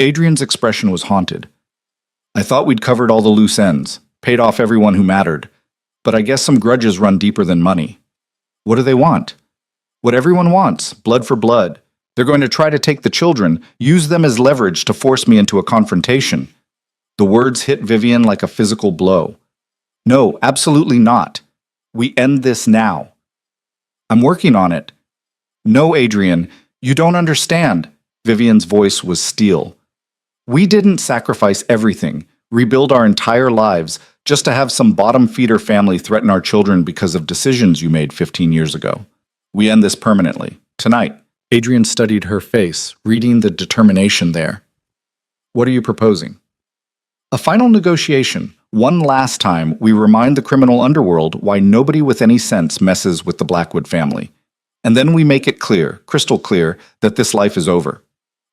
Adrian's expression was haunted. "I thought we'd covered all the loose ends, paid off everyone who mattered. But I guess some grudges run deeper than money." "What do they want?" "What everyone wants, blood for blood. They're going to try to take the children, use them as leverage to force me into a confrontation." The words hit Vivian like a physical blow. "No, absolutely not. We end this now." "I'm working on it." "No, Adrian, you don't understand." Vivian's voice was steel. "We didn't sacrifice everything, rebuild our entire lives, just to have some bottom-feeder family threaten our children because of decisions you made 15 years ago. We end this permanently, tonight." Adrian studied her face, reading the determination there. "What are you proposing?" "A final negotiation. One last time, we remind the criminal underworld why nobody with any sense messes with the Blackwood family. And then we make it clear, crystal clear, that this life is over.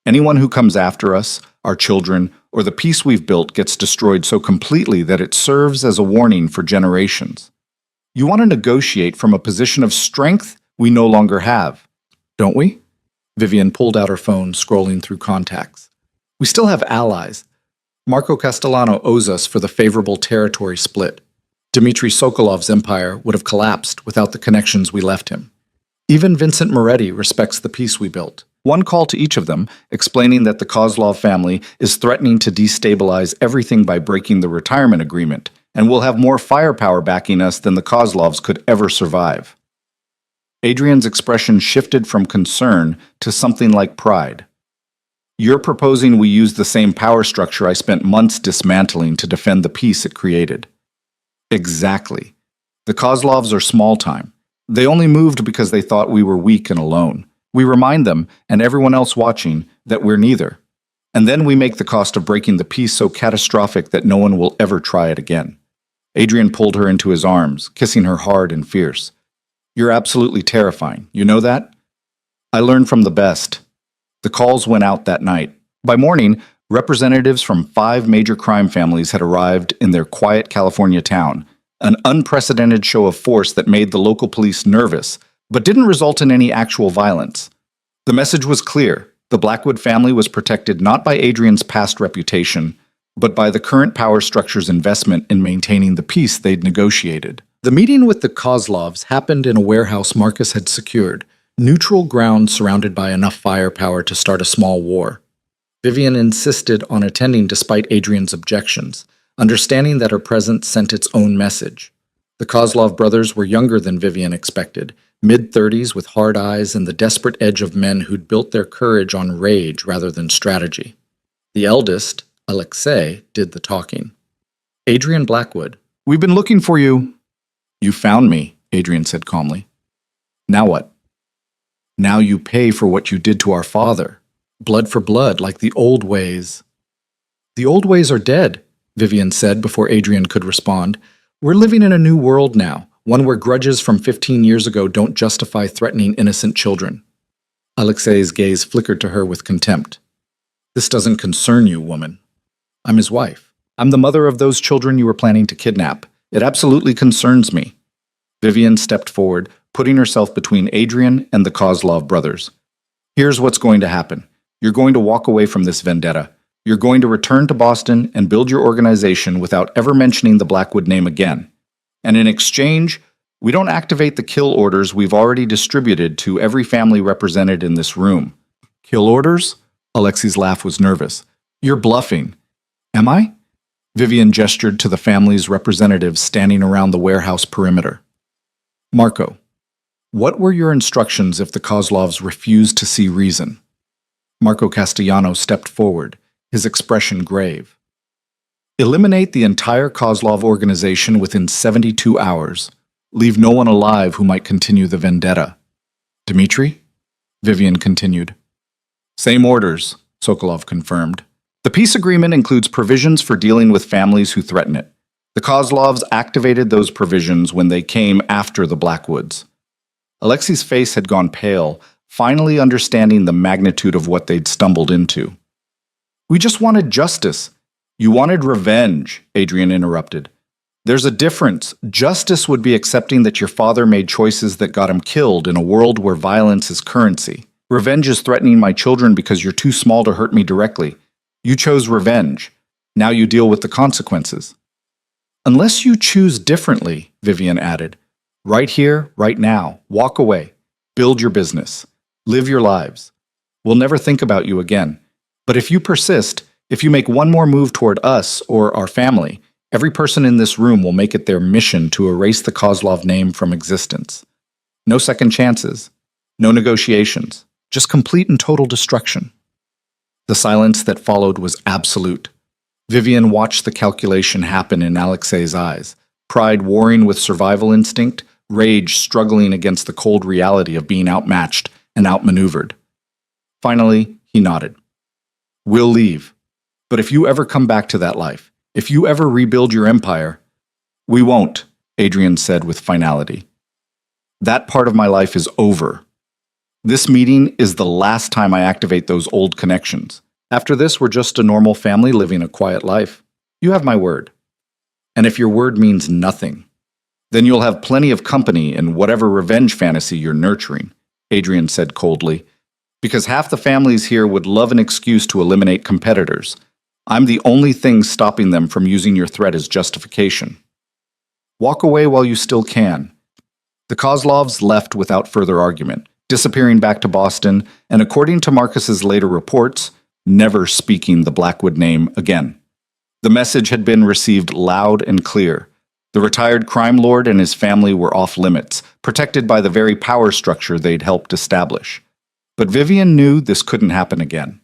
Anyone who comes after us, our children, or the peace we've built gets destroyed so completely that it serves as a warning for generations. You want to negotiate from a position of strength we no longer have, don't we?" Vivian pulled out her phone, scrolling through contacts. "We still have allies. Marco Castellano owes us for the favorable territory split. Dmitry Sokolov's empire would have collapsed without the connections we left him. Even Vincent Moretti respects the peace we built." One call to each of them, explaining that the Kozlov family is threatening to destabilize everything by breaking the retirement agreement, and will have more firepower backing us than the Kozlovs could ever survive. Adrian's expression shifted from concern to something like pride. "You're proposing we use the same power structure I spent months dismantling to defend the peace it created." "Exactly. The Kozlovs are small-time. They only moved because they thought we were weak and alone. We remind them, and everyone else watching, that we're neither. And then we make the cost of breaking the peace so catastrophic that no one will ever try it again." Adrian pulled her into his arms, kissing her hard and fierce. "You're absolutely terrifying. You know that?" "I learned from the best." The calls went out that night. By morning, representatives from 5 major crime families had arrived in their quiet California town, an unprecedented show of force that made the local police nervous, but didn't result in any actual violence. The message was clear. The Blackwood family was protected not by Adrian's past reputation, but by the current power structure's investment in maintaining the peace they'd negotiated. The meeting with the Kozlovs happened in a warehouse Marcus had secured, neutral ground surrounded by enough firepower to start a small war. Vivian insisted on attending despite Adrian's objections, understanding that her presence sent its own message. The Kozlov brothers were younger than Vivian expected, mid-30s with hard eyes and the desperate edge of men who'd built their courage on rage rather than strategy. The eldest, Alexei, did the talking. Adrian Blackwood. "We've been looking for you." "You found me," Adrian said calmly. "Now what?" "Now you pay for what you did to our father. Blood for blood, like the old ways." "The old ways are dead," Vivian said before Adrian could respond. "We're living in a new world now, one where grudges from 15 years ago don't justify threatening innocent children." Alexei's gaze flickered to her with contempt. "This doesn't concern you, woman. I'm his wife. "I'm the mother of those children you were planning to kidnap. It absolutely concerns me." Vivian stepped forward, putting herself between Adrian and the Kozlov brothers. "Here's what's going to happen. You're going to walk away from this vendetta. You're going to return to Boston and build your organization without ever mentioning the Blackwood name again. And in exchange, we don't activate the kill orders we've already distributed to every family represented in this room." "Kill orders?" Alexei's laugh was nervous. "You're bluffing." "Am I?" Vivian gestured to the family's representatives standing around the warehouse perimeter. "Marco, what were your instructions if the Kozlovs refused to see reason?" Marco Castellano stepped forward, his expression grave. "Eliminate the entire Kozlov organization within 72 hours. Leave no one alive who might continue the vendetta." "Dmitri?" Vivian continued. "Same orders," Sokolov confirmed. "The peace agreement includes provisions for dealing with families who threaten it. The Kozlovs activated those provisions when they came after the Blackwoods." Alexei's face had gone pale, finally understanding the magnitude of what they'd stumbled into. "We just wanted justice." "You wanted revenge," Adrian interrupted. "There's a difference. Justice would be accepting that your father made choices that got him killed in a world where violence is currency. Revenge is threatening my children because you're too small to hurt me directly. You chose revenge. Now you deal with the consequences." "Unless you choose differently," Vivian added. "Right here, right now, walk away. Build your business. Live your lives. We'll never think about you again. But if you persist, if you make one more move toward us or our family, every person in this room will make it their mission to erase the Kozlov name from existence. No second chances. No negotiations. Just complete and total destruction." The silence that followed was absolute. Vivian watched the calculation happen in Alexei's eyes, pride warring with survival instinct, rage struggling against the cold reality of being outmatched and outmaneuvered. Finally, he nodded. "We'll leave. But if you ever come back to that life, if you ever rebuild your empire—" "We won't," Adrian said with finality. "That part of my life is over. This meeting is the last time I activate those old connections. After this, we're just a normal family living a quiet life. You have my word. And if your word means nothing, then you'll have plenty of company in whatever revenge fantasy you're nurturing," Adrian said coldly, "because half the families here would love an excuse to eliminate competitors. I'm the only thing stopping them from using your threat as justification. Walk away while you still can." The Kozlovs left without further argument, disappearing back to Boston, and according to Marcus's later reports, never speaking the Blackwood name again. The message had been received loud and clear. The retired crime lord and his family were off limits, protected by the very power structure they'd helped establish. But Vivian knew this couldn't happen again.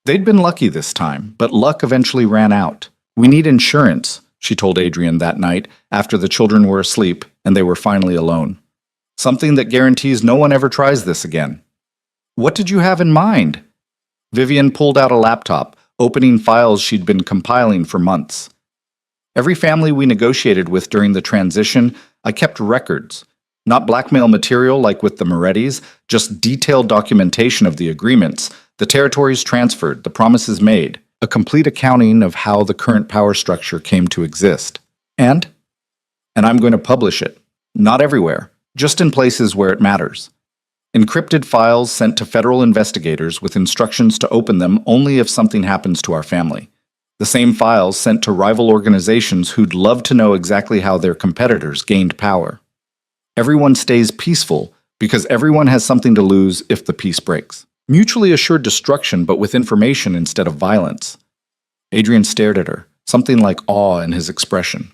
They'd been lucky this time, but luck eventually ran out. "We need insurance," she told Adrian that night after the children were asleep and they were finally alone. "Something that guarantees no one ever tries this again." "What did you have in mind?" Vivian pulled out a laptop, opening files she'd been compiling for months. "Every family we negotiated with during the transition, I kept records. Not blackmail material like with the Morettis, just detailed documentation of the agreements, the territories transferred, the promises made, a complete accounting of how the current power structure came to exist. And I'm going to publish it. Not everywhere, just in places where it matters. encrypted files sent to federal investigators with instructions to open them only if something happens to our family. The same files sent to rival organizations who'd love to know exactly how their competitors gained power. Everyone stays peaceful because everyone has something to lose if the peace breaks. Mutually assured destruction, but with information instead of violence. Adrian stared at her, something like awe in his expression.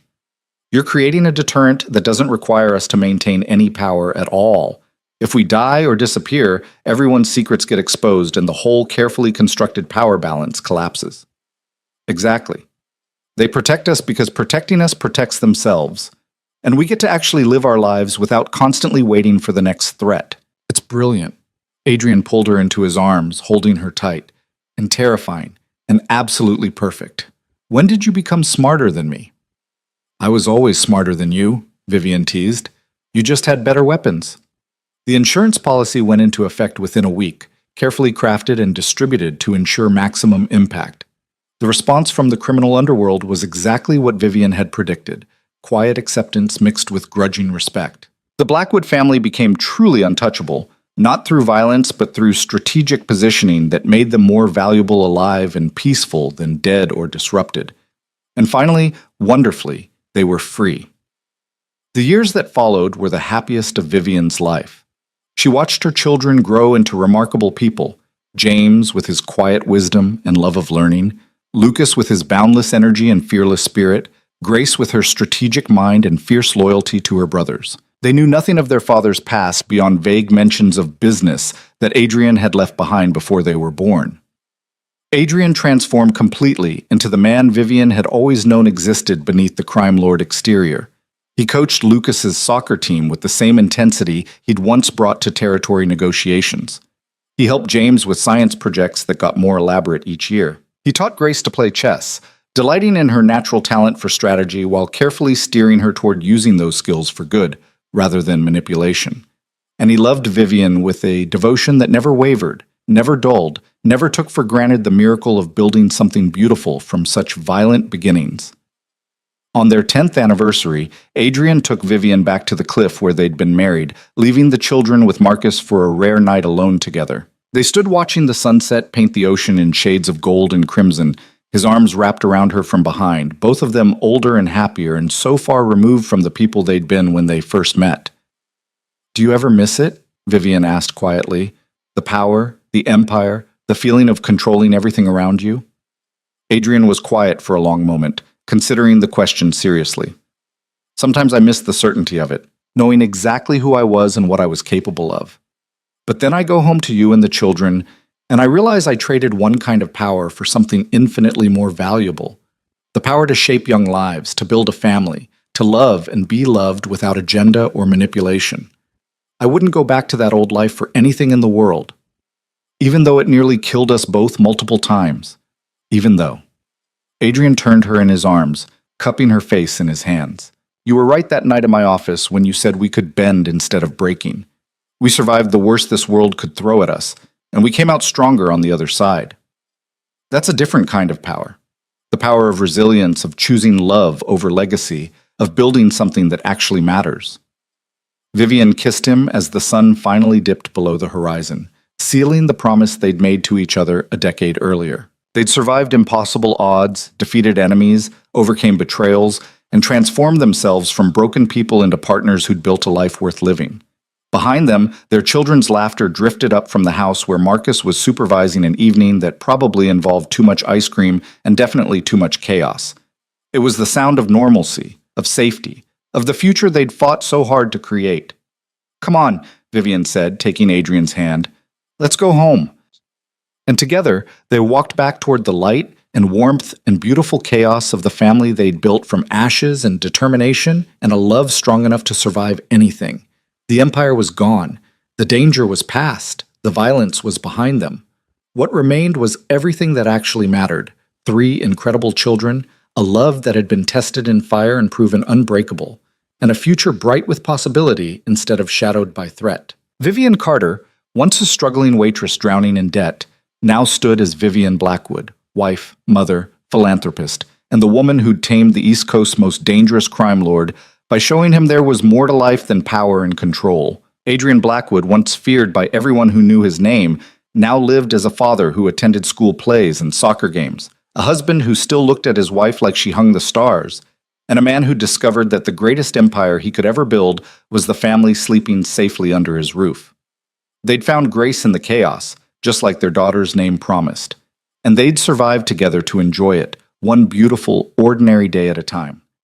You're creating a deterrent that doesn't require us to maintain any power at all. If we die or disappear, everyone's secrets get exposed and the whole carefully constructed power balance collapses. Exactly. They protect us because protecting us protects themselves. And we get to actually live our lives without constantly waiting for the next threat. It's brilliant. Adrian pulled her into his arms, holding her tight, and terrifying, and absolutely perfect. When did you become smarter than me? I was always smarter than you, Vivian teased. You just had better weapons. The insurance policy went into effect within a week, carefully crafted and distributed to ensure maximum impact. The response from the criminal underworld was exactly what Vivian had predicted, quiet acceptance mixed with grudging respect. The Blackwood family became truly untouchable, not through violence but through strategic positioning that made them more valuable alive and peaceful than dead or disrupted. And finally, wonderfully, they were free. The years that followed were the happiest of Vivian's life. She watched her children grow into remarkable people, James with his quiet wisdom and love of learning, Lucas with his boundless energy and fearless spirit, Grace with her strategic mind and fierce loyalty to her brothers. They knew nothing of their father's past beyond vague mentions of business that Adrian had left behind before they were born. Adrian transformed completely into the man Vivian had always known existed beneath the crime lord exterior. He coached Lucas's soccer team with the same intensity he'd once brought to territory negotiations. He helped James with science projects that got more elaborate each year. He taught Grace to play chess, delighting in her natural talent for strategy while carefully steering her toward using those skills for good, rather than manipulation. And he loved Vivian with a devotion that never wavered, never dulled, never took for granted the miracle of building something beautiful from such violent beginnings. On their 10th anniversary, Adrian took Vivian back to the cliff where they'd been married, leaving the children with Marcus for a rare night alone together. They stood watching the sunset paint the ocean in shades of gold and crimson, his arms wrapped around her from behind, both of them older and happier and so far removed from the people they'd been when they first met. "Do you ever miss it?" Vivian asked quietly. "The power, the empire, the feeling of controlling everything around you?" Adrian was quiet for a long moment, considering the question seriously. "Sometimes I miss the certainty of it, knowing exactly who I was and what I was capable of. But then I go home to you and the children, and I realize I traded one kind of power for something infinitely more valuable. The power to shape young lives, to build a family, to love and be loved without agenda or manipulation. I wouldn't go back to that old life for anything in the world. Even though it nearly killed us both multiple times. Even though." Adrian turned her in his arms, cupping her face in his hands. "You were right that night in my office when you said we could bend instead of breaking. We survived the worst this world could throw at us, and we came out stronger on the other side. That's a different kind of power. The power of resilience, of choosing love over legacy, of building something that actually matters." Vivian kissed him as the sun finally dipped below the horizon, sealing the promise they'd made to each other a decade earlier. They'd survived impossible odds, defeated enemies, overcame betrayals, and transformed themselves from broken people into partners who'd built a life worth living. Behind them, their children's laughter drifted up from the house where Marcus was supervising an evening that probably involved too much ice cream and definitely too much chaos. It was the sound of normalcy, of safety, of the future they'd fought so hard to create. "Come on," Vivian said, taking Adrian's hand. "Let's go home." And together, they walked back toward the light and warmth and beautiful chaos of the family they'd built from ashes and determination and a love strong enough to survive anything. The empire was gone. The danger was past. The violence was behind them. What remained was everything that actually mattered. 3 incredible children, a love that had been tested in fire and proven unbreakable, and a future bright with possibility instead of shadowed by threat. Vivian Carter, once a struggling waitress drowning in debt, now stood as Vivian Blackwood, wife, mother, philanthropist, and the woman who'd tamed the East Coast's most dangerous crime lord by showing him there was more to life than power and control, Adrian Blackwood, once feared by everyone who knew his name, now lived as a father who attended school plays and soccer games, a husband who still looked at his wife like she hung the stars, and a man who discovered that the greatest empire he could ever build was the family sleeping safely under his roof. They'd found grace in the chaos, just like their daughter's name promised, and they'd survived together to enjoy it, one beautiful, ordinary day at a time.